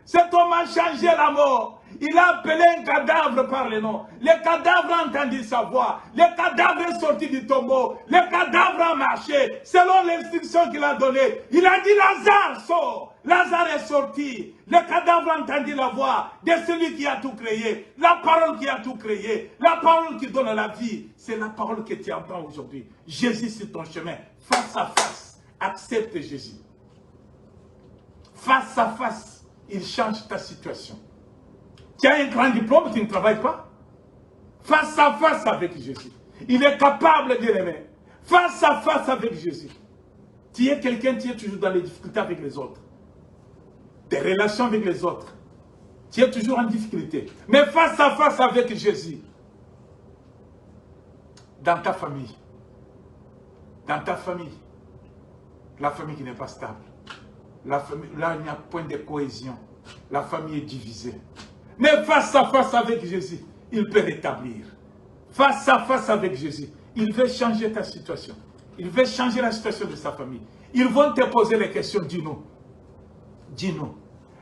Cet homme a changé la mort. Il a appelé un cadavre par le nom. Le cadavre a entendu sa voix. Le cadavre est sorti du tombeau. Le cadavre a marché selon l'instruction qu'il a donnée. Il a dit, Lazare, sort. Lazare est sorti. Le cadavre a entendu la voix de celui qui a tout créé. La parole qui a tout créé. La parole qui donne la vie. C'est la parole que tu entends aujourd'hui. Jésus sur ton chemin. Face à face. Accepte Jésus. Face à face, il change ta situation. Tu as un grand diplôme, tu ne travailles pas. Face à face avec Jésus. Il est capable de l'aimer. Face à face avec Jésus. Tu es quelqu'un, tu es toujours dans les difficultés avec les autres. Tes relations avec les autres. Tu es toujours en difficulté. Mais face à face avec Jésus. Dans ta famille. Dans ta famille. La famille qui n'est pas stable. La famille, là, il n'y a point de cohésion. La famille est divisée. Mais face à face avec Jésus, il peut rétablir. Face à face avec Jésus, il veut changer ta situation. Il veut changer la situation de sa famille. Ils vont te poser les questions, dis-nous. Dis-nous.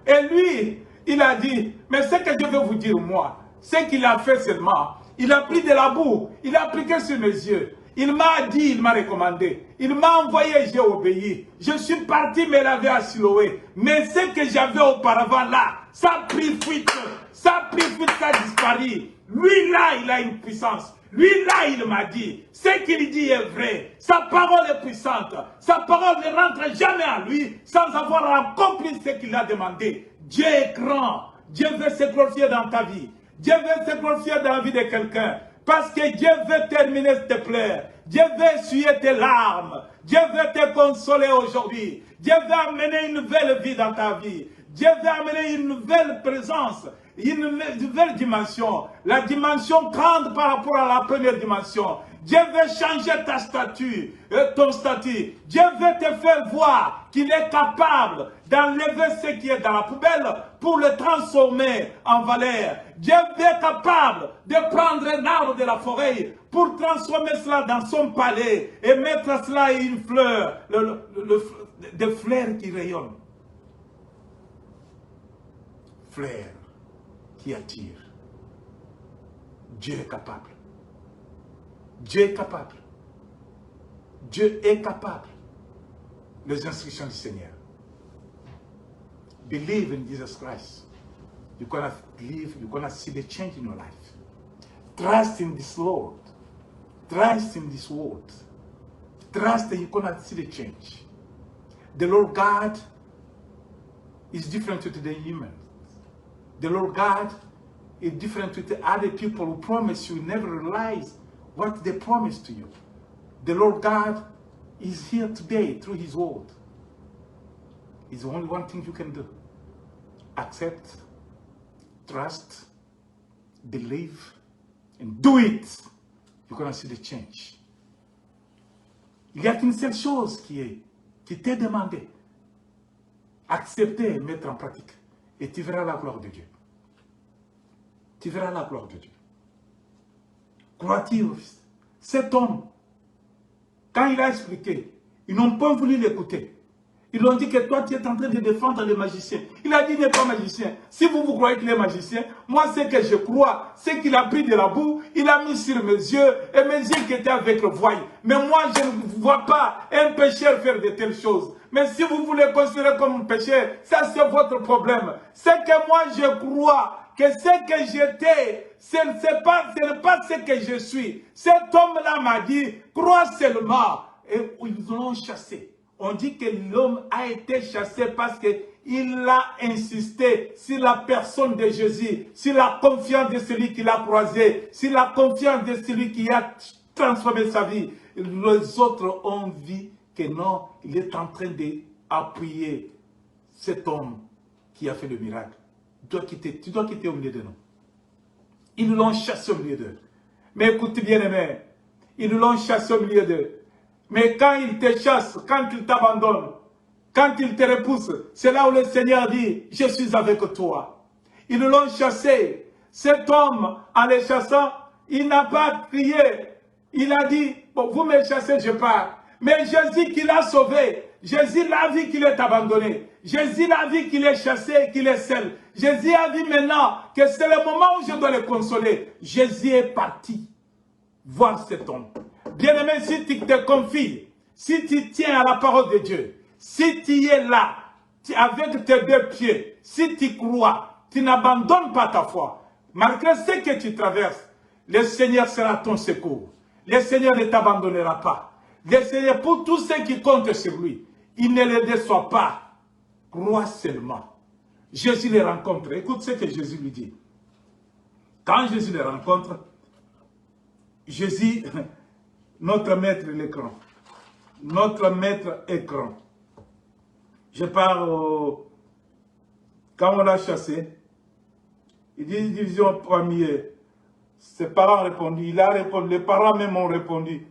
Et lui, il a dit, mais ce que je veux vous dire, moi, ce qu'il a fait seulement, il a pris de la boue, il a appliqué sur mes yeux. Il m'a dit, il m'a recommandé. Il m'a envoyé, j'ai obéi. Je suis parti me laver à Siloé. Mais ce que j'avais auparavant là, ça a pris fuite. Ça a pris fuite, ça a disparu. Lui là, il a une puissance. Lui là, il m'a dit. Ce qu'il dit est vrai. Sa parole est puissante. Sa parole ne rentre jamais à lui sans avoir accompli ce qu'il a demandé. Dieu est grand. Dieu veut se glorifier dans ta vie. Dieu veut se glorifier dans la vie de quelqu'un. Parce que Dieu veut terminer tes pleurs. Dieu veut essuyer tes larmes. Dieu veut te consoler aujourd'hui. Dieu veut amener une nouvelle vie dans ta vie. Dieu veut amener une nouvelle présence, une nouvelle dimension. La dimension grande par rapport à la première dimension. Dieu veut changer ta statut, ton statut. Dieu veut te faire voir qu'il est capable d'enlever ce qui est dans la poubelle pour le transformer en valeur. Dieu est capable de prendre un arbre de la forêt pour transformer cela dans son palais et mettre cela une fleur, des fleurs qui rayonnent. Fleurs qui attirent. Dieu est capable. Dieu est capable. Dieu est capable. Les instructions du Seigneur. Believe in Jesus Christ. You're going to live, you're going to see the change in your life. Trust in this Lord. Trust in this word. Trust that you're going to see the change. The Lord God is different to the humans. The Lord God is different to the other people who promise you never realize what they promised to you. The Lord God is here today through His word. It's only one thing you can do. Accept, trust, believe, and do it. You're going to see the change. Il y a qu'une seule chose qui t'est demandée. Accepter et mettre en pratique. Et tu verras la gloire de Dieu. Tu verras la gloire de Dieu. Crois-tu, cet homme, quand il a expliqué, ils n'ont pas voulu l'écouter. Ils ont dit que toi, tu es en train de défendre les magiciens. Il a dit, il n'est pas magicien. Si vous croyez qu'il est magicien, moi, ce que je crois, c'est qu'il a pris de la boue, il a mis sur mes yeux, et mes yeux qui étaient avec le voile. Mais moi, je ne vois pas un pécheur faire de telles choses. Mais si vous voulez considérer comme un pécheur, ça c'est votre problème. C'est que moi, je crois que ce que j'étais, ce n'est pas ce que je suis. Cet homme-là m'a dit, crois seulement. Et ils l'ont chassé. On dit que l'homme a été chassé parce qu'il a insisté sur la personne de Jésus, sur la confiance de celui qui l'a croisé, sur la confiance de celui qui a transformé sa vie. Les autres ont vu que non, il est en train d'appuyer cet homme qui a fait le miracle. Tu dois quitter au milieu de nous. Ils l'ont chassé au milieu d'eux. Mais écoute bien aimé, ils l'ont chassé au milieu d'eux. Mais quand ils te chassent, quand ils t'abandonnent, quand ils te repoussent, c'est là où le Seigneur dit, je suis avec toi. Ils l'ont chassé. Cet homme, en les chassant, il n'a pas crié. Il a dit, bon, vous me chassez, je pars. Mais Jésus qui l'a sauvé, Jésus l'a vu qu'il est abandonné. Jésus l'a vu qu'il est chassé, qu'il est seul. Jésus a vu maintenant que c'est le moment où je dois le consoler. Jésus est parti voir cet homme. Bien-aimé, si tu te confies, si tu tiens à la parole de Dieu, si tu es là, avec tes deux pieds, si tu crois, tu n'abandonnes pas ta foi, malgré ce que tu traverses, le Seigneur sera ton secours. Le Seigneur ne t'abandonnera pas. Le Seigneur, pour tous ceux qui comptent sur lui, il ne les déçoit pas. Crois seulement. Jésus les rencontre. Écoute ce que Jésus lui dit. Quand Jésus les rencontre, Jésus, notre maître l'écran. Notre maître écran. Je parle quand on l'a chassé, il dit division première. Ses parents ont répondu, il a répondu, les parents même ont répondu.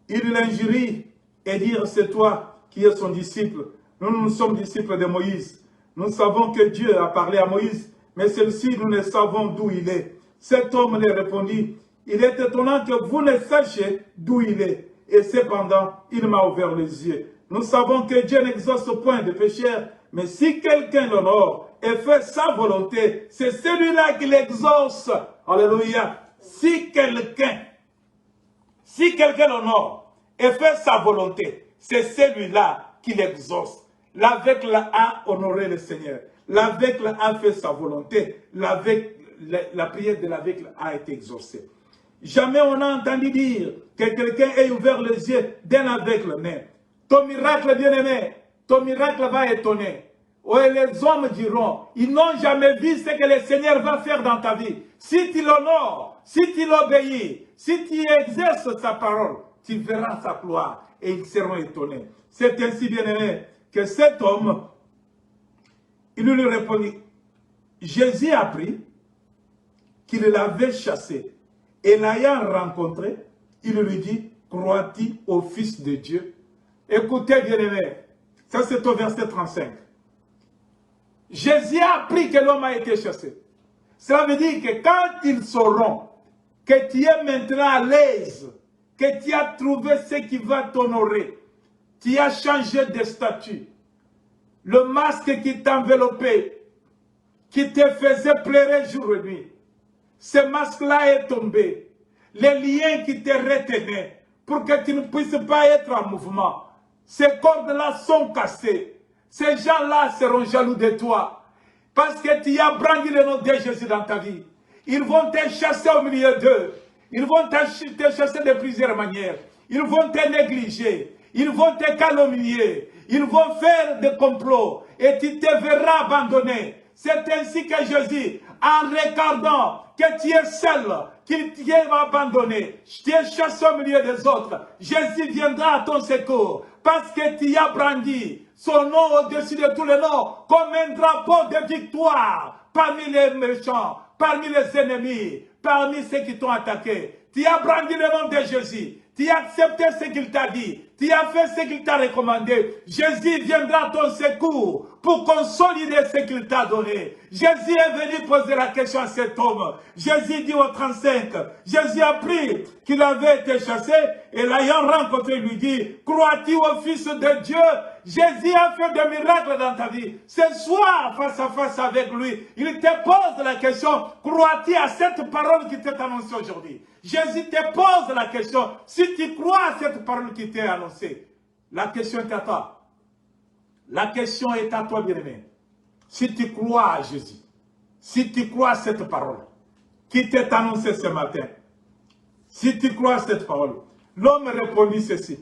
Il l'injurie et dire c'est toi qui es son disciple. Nous sommes disciples de Moïse. Nous savons que Dieu a parlé à Moïse, mais celui-ci nous ne savons d'où il est. Cet homme lui répondit, il est étonnant que vous ne sachiez d'où il est. Et cependant, il m'a ouvert les yeux. Nous savons que Dieu n'exauce point de pécheurs, mais si quelqu'un l'honore et fait sa volonté, c'est celui-là qui l'exauce. Alléluia. Si quelqu'un l'honore et fait sa volonté, c'est celui-là qui l'exauce. L'aveugle a honoré le Seigneur. L'aveugle a fait sa volonté. La prière de l'aveugle a été exaucée. Jamais on a entendu dire que quelqu'un ait ouvert les yeux d'un aveugle. Mais ton miracle, bien-aimé, ton miracle va étonner. Et les hommes diront, ils n'ont jamais vu ce que le Seigneur va faire dans ta vie. Si tu l'honores, si tu l'obéis, si tu exerces sa parole, tu verras sa gloire et ils seront étonnés. C'est ainsi, bien-aimé, que cet homme, il lui répondit, Jésus a appris qu'il l'avait chassé. Et l'ayant rencontré, il lui dit, crois-tu au Fils de Dieu? Écoutez, bien-aimé, ça c'est au verset 35. Jésus a appris que l'homme a été chassé. Cela veut dire que quand ils sauront que tu es maintenant à l'aise, que tu as trouvé ce qui va t'honorer, tu as changé de statut, le masque qui t'enveloppait, qui te faisait pleurer jour et nuit, ce masque-là est tombé. Les liens qui te retenaient pour que tu ne puisses pas être en mouvement, ces cordes-là sont cassées. Ces gens-là seront jaloux de toi parce que tu as brandi le nom de Jésus dans ta vie. Ils vont te chasser au milieu d'eux. Ils vont te chasser de plusieurs manières. Ils vont te négliger. Ils vont te calomnier. Ils vont faire des complots et tu te verras abandonné. C'est ainsi que Jésus, en regardant que tu es seul, qu'il t'ait abandonné, tu es chassé au milieu des autres, Jésus viendra à ton secours parce que tu as brandi son nom au-dessus de tous les noms comme un drapeau de victoire parmi les méchants, parmi les ennemis, parmi ceux qui t'ont attaqué. Tu as brandi le nom de Jésus. Tu as accepté ce qu'il t'a dit. Tu as fait ce qu'il t'a recommandé. Jésus viendra à ton secours pour consolider ce qu'il t'a donné. Jésus est venu poser la question à cet homme. Jésus dit au 35, Jésus a appris qu'il avait été chassé et l'ayant rencontré lui dit, crois-tu au Fils de Dieu? Jésus a fait des miracles dans ta vie. Ce soir, face à face avec lui, il te pose la question, crois-tu à cette parole qui t'est annoncée aujourd'hui? Jésus te pose la question, si tu crois à cette parole qui t'est annoncée, la question est à toi. La question est à toi, bien-aimé. Si tu crois à Jésus, si tu crois à cette parole qui t'est annoncée ce matin, si tu crois à cette parole, L'homme répondit ceci.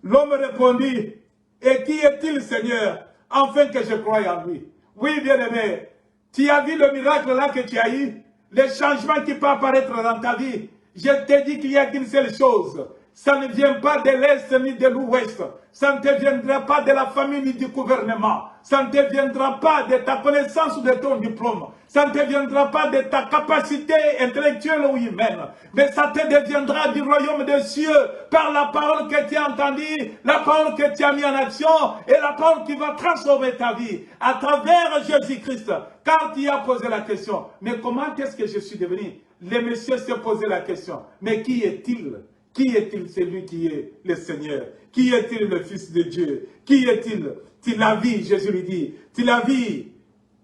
L'homme répondit, et qui est-il, Seigneur, afin que je croie en lui? Oui, bien-aimé, tu as vu le miracle là que tu as eu, les changements qui peuvent apparaître dans ta vie. Je t'ai dit qu'il n'y a qu'une seule chose. Ça ne vient pas de l'Est ni de l'Ouest. Ça ne te viendra pas de la famille ni du gouvernement. Ça ne te viendra pas de ta connaissance ou de ton diplôme. Ça ne te viendra pas de ta capacité intellectuelle ou humaine. Mais ça te deviendra du royaume des cieux par la parole que tu as entendue, la parole que tu as mis en action et la parole qui va transformer ta vie à travers Jésus-Christ. Car tu as posé la question, mais comment est-ce que je suis devenu? Le monsieur s'est posé la question, mais qui est-il? Qui est-il? Celui qui est le Seigneur. Qui est-il le Fils de Dieu? Qui est-il? Tu l'as vu, Jésus lui dit. Tu l'as vu.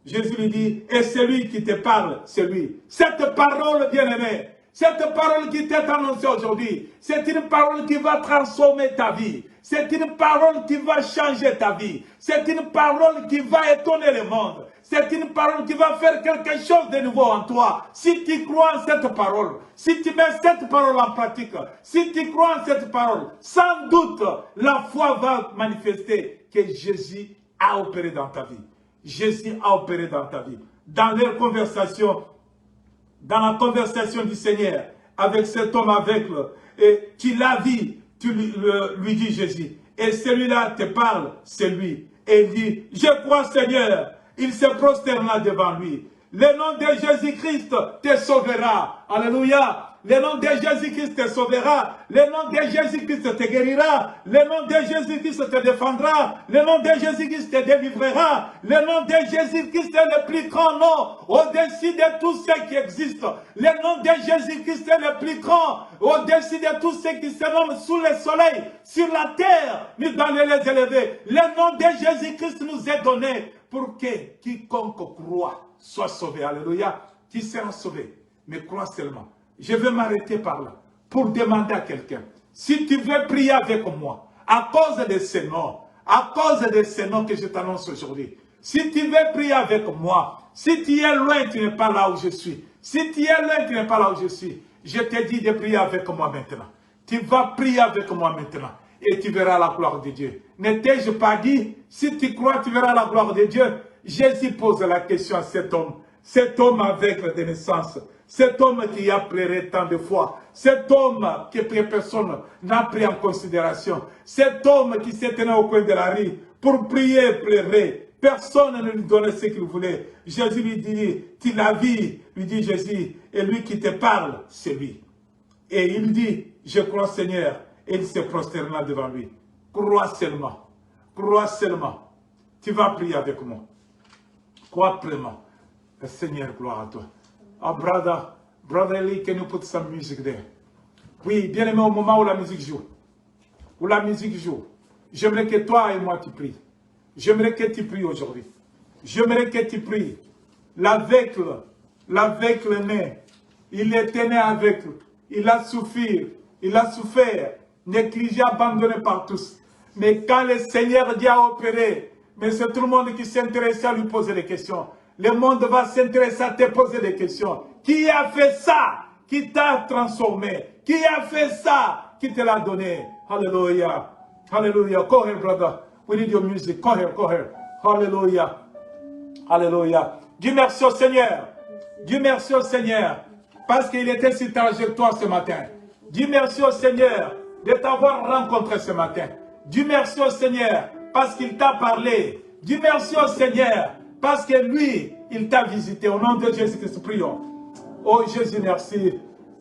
Jésus lui dit, et celui qui te parle, c'est lui. Cette parole, bien-aimée, cette parole qui t'est annoncée aujourd'hui, c'est une parole qui va transformer ta vie. C'est une parole qui va changer ta vie. C'est une parole qui va étonner le monde. C'est une parole qui va faire quelque chose de nouveau en toi. Si tu crois en cette parole, si tu mets cette parole en pratique, si tu crois en cette parole, sans doute, la foi va manifester que Jésus a opéré dans ta vie. Jésus a opéré dans ta vie. Dans leur conversation, dans la conversation du Seigneur avec cet homme aveugle, et tu l'as vu, tu lui dis Jésus, et celui-là te parle, c'est lui. Et il dit, je crois Seigneur. Il se prosterna devant lui. Le nom de Jésus-Christ te sauvera. Alléluia. Le nom de Jésus-Christ te sauvera. Le nom de Jésus-Christ te guérira. Le nom de Jésus-Christ te défendra. Le nom de Jésus-Christ te délivrera. Le nom de Jésus-Christ est le plus grand nom au-dessus de tout ce qui existe. Le nom de Jésus-Christ est le plus grand au-dessus de tout ce qui se nomme sous le soleil, sur la terre, mais dans les élevés. Le nom de Jésus-Christ nous est donné pour que quiconque croit soit sauvé. Alléluia. Tu seras sauvé. Mais crois seulement. Je vais m'arrêter par là pour demander à quelqu'un. Si tu veux prier avec moi, à cause de ces noms, que je t'annonce aujourd'hui. Si tu veux prier avec moi, si tu es loin, tu n'es pas là où je suis. Si tu es loin, tu n'es pas là où je suis. Je te dis de prier avec moi maintenant. Tu vas prier avec moi maintenant. Et tu verras la gloire de Dieu. Ne t'ai-je pas dit, si tu crois, tu verras la gloire de Dieu? Jésus pose la question à cet homme avec de naissance, cet homme qui a pleuré tant de fois, cet homme que personne n'a pris en considération, cet homme qui s'est tenu au coin de la rue pour prier, pleurer. Personne ne lui donnait ce qu'il voulait. Jésus lui dit, tu l'as vu, lui dit Jésus, et lui qui te parle, c'est lui. Et il dit, je crois Seigneur. Et il se prosterna devant lui. Crois seulement. Crois seulement. Tu vas prier avec moi. Crois pleinement. Seigneur, gloire à toi. Oh, brother Lee, can you put some music there? Oui, bien aimé, au moment où la musique joue. J'aimerais que toi et moi tu pries. J'aimerais que tu pries aujourd'hui. J'aimerais que tu pries. L'aveugle né, il était né aveugle. Il a souffert. Négligé, abandonné par tous. Mais quand le Seigneur Dieu a opéré, mais c'est tout le monde qui s'intéresse à lui poser des questions. Le monde va s'intéresser à te poser des questions. Qui a fait ça? Qui t'a transformé? Qui a fait ça? Qui te l'a donné? Hallelujah. Hallelujah. Go ahead, brother. We need your music. Go ahead. Hallelujah. Hallelujah. Dis merci au Seigneur. Dis merci au Seigneur. Parce qu'il était sur ta trajectoire ce matin. Dis merci au Seigneur de t'avoir rencontré ce matin. Dis merci au Seigneur parce qu'il t'a parlé. Dis merci au Seigneur parce que lui, il t'a visité. Au nom de Jésus-Christ, prions. Oh Jésus, merci.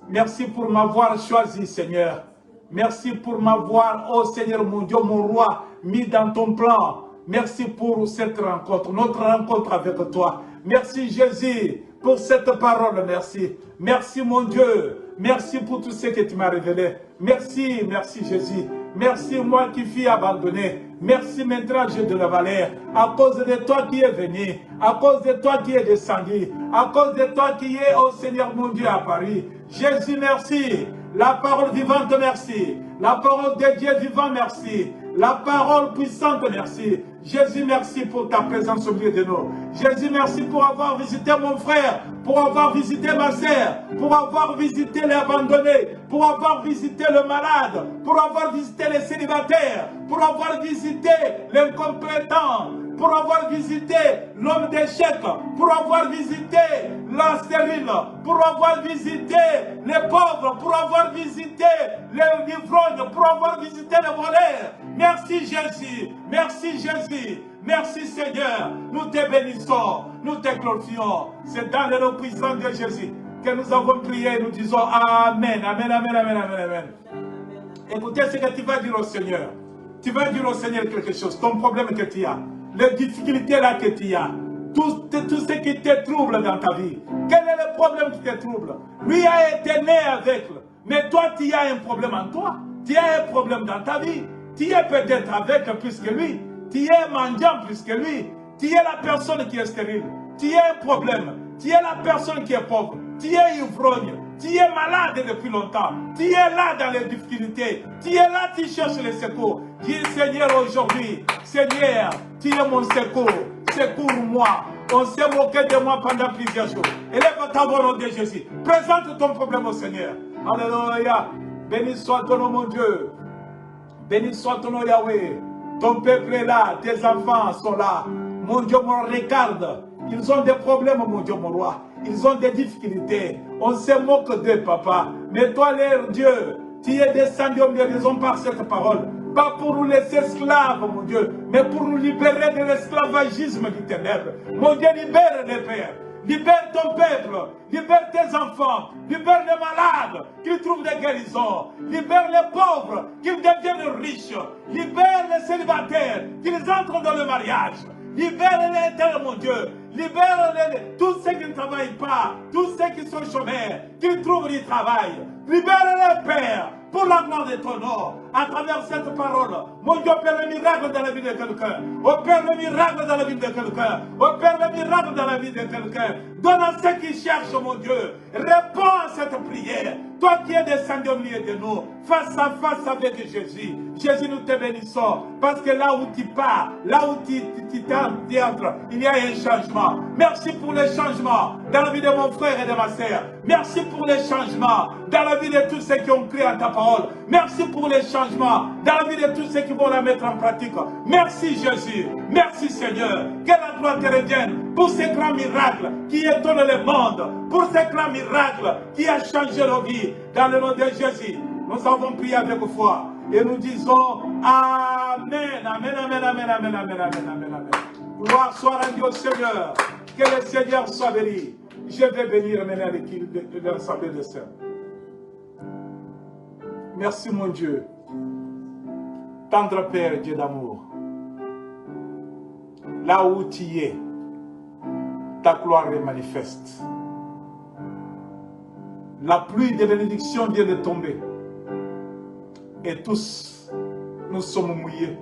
Merci pour m'avoir choisi, Seigneur. Merci pour m'avoir, oh Seigneur mon Dieu, mon roi, mis dans ton plan. Merci pour cette rencontre, notre rencontre avec toi. Merci Jésus pour cette parole, merci. Merci mon Dieu. Merci pour tout ce que tu m'as révélé. Merci Jésus. Merci moi qui fus abandonné. Merci maintenant Dieu de la valeur. À cause de toi qui es venu. À cause de toi qui es descendu. À cause de toi qui es, oh Seigneur mon Dieu, à Paris. Jésus, merci. La parole vivante, merci. La parole de Dieu vivant, merci. La parole puissante, merci. Jésus, merci pour ta présence au milieu de nous. Jésus, merci pour avoir visité mon frère, pour avoir visité ma sœur, pour avoir visité les abandonnés, pour avoir visité le malade, pour avoir visité les célibataires, pour avoir visité l'incompétent, pour avoir visité l'homme d'échec, pour avoir visité la stérile, pour avoir visité les pauvres, pour avoir visité les ivrognes, pour avoir visité les voleurs. Merci Jésus, merci Jésus, merci Seigneur. Nous te bénissons, nous te glorifions. C'est dans le nom puissant de Jésus que nous avons prié et nous disons Amen, Amen, Amen, Amen, Amen, Amen. Écoutez ce que tu vas dire au Seigneur. Tu vas dire au Seigneur quelque chose, ton problème que tu as, les difficultés là que tu as, tout ce qui te trouble dans ta vie. Quel est le problème qui te trouble? Lui a été né avec, mais toi tu as un problème en toi. Tu as un problème dans ta vie. Tu es peut-être avec plus que lui. Tu es mendiant plus que lui. Tu es la personne qui est stérile. Tu es un problème. Tu es la personne qui est pauvre. Tu es ivrogne. Tu es malade depuis longtemps. Tu es là dans les difficultés. Tu es là, tu cherches le secours. Dis Seigneur aujourd'hui, Seigneur, tu es mon secours. Secours-moi. On s'est moqué de moi pendant plusieurs jours. Élève ta voix au nom de Jésus. Présente ton problème au Seigneur. Alléluia. Béni soit ton nom, mon Dieu. Béni soit ton nom, Yahweh. Ton peuple est là. Tes enfants sont là. Mon Dieu, mon regarde. Ils ont des problèmes, mon Dieu, mon roi. Ils ont des difficultés. On se moque d'eux, papa. Mais toi, leur Dieu, tu es descendu au milieu des hommes par cette parole. Pas pour nous laisser esclaves, mon Dieu, mais pour nous libérer de l'esclavagisme du ténèbre. Mon Dieu, libère les pères. Libère ton peuple, libère tes enfants, libère les malades, qu'ils trouvent des guérisons, libère les pauvres, qu'ils deviennent riches, libère les célibataires, qu'ils entrent dans le mariage, libère-les, mon Dieu, libère tous ceux qui ne travaillent pas, tous ceux qui sont chômeurs, qu'ils trouvent du travail, libère-les, Père, pour la gloire de ton nom, à travers cette parole. Mon Dieu, opère le miracle dans la vie de quelqu'un. Opère le miracle dans la vie de quelqu'un. Opère le miracle dans la vie de quelqu'un. Donne à ceux qui cherchent, mon Dieu. Réponds à cette prière. Toi qui es descendu au milieu de nous, face à face avec Jésus. Jésus, nous te bénissons. Parce que là où tu pars, là où tu entres, il y a un changement. Merci pour les changements dans la vie de mon frère et de ma sœur. Merci pour les changements dans la vie de tous ceux qui ont cru à ta parole. Merci pour les changements dans la vie de tous ceux qui vont la mettre en pratique. Merci Jésus. Merci Seigneur. Que la gloire te revienne pour ces grands miracles qui étonnent le monde. Pour ces grands miracles qui ont changé nos vies. Dans le nom de Jésus, nous avons prié avec foi. Et nous disons Amen, Amen, Amen, Amen, Amen, Amen, Amen, Amen, Amen. Gloire soit rendue au Seigneur. Que le Seigneur soit béni. Je vais bénir maintenant l'équipe de l'Assemblée de Saints. Merci mon Dieu. Tendre Père, Dieu d'amour. Là où tu es, ta gloire est manifeste. La pluie de bénédiction vient de tomber. Et tous, nous sommes mouillés.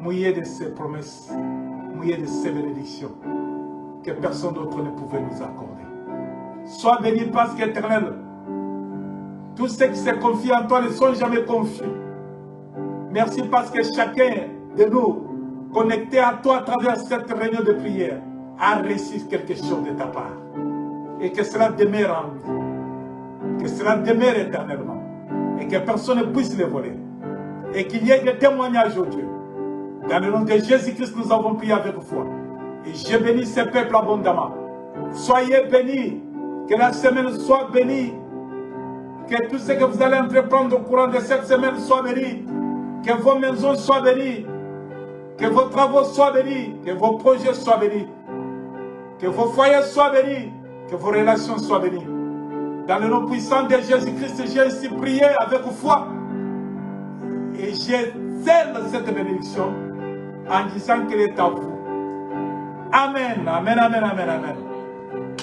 Mouillés de ces promesses. Mouillés de ces bénédictions. Que personne d'autre ne pouvait nous accorder. Sois béni parce qu'éternel, tous ceux qui se confient en toi ne sont jamais confus. Merci parce que chacun de nous, connecté à toi à travers cette réunion de prière, a reçu quelque chose de ta part. Et que cela demeure en nous. Que cela demeure éternellement. Et que personne ne puisse le voler. Et qu'il y ait des témoignages au Dieu. Dans le nom de Jésus-Christ, nous avons prié avec foi. Et je bénis ce peuple abondamment. Soyez bénis. Que la semaine soit bénie. Que tout ce que vous allez entreprendre au courant de cette semaine soit béni. Que vos maisons soient bénies. Que vos travaux soient bénis. Que vos projets soient bénis. Que vos foyers soient bénis. Que vos relations soient bénies. Dans le nom puissant de Jésus-Christ, j'ai ainsi prié avec foi. Et je scelle cette bénédiction en disant qu'elle est à vous. Amen, amen, amen, amen, amen.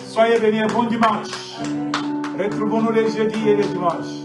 Soyez bénis, bon dimanche. Retrouvons-nous les jeudis et les dimanches.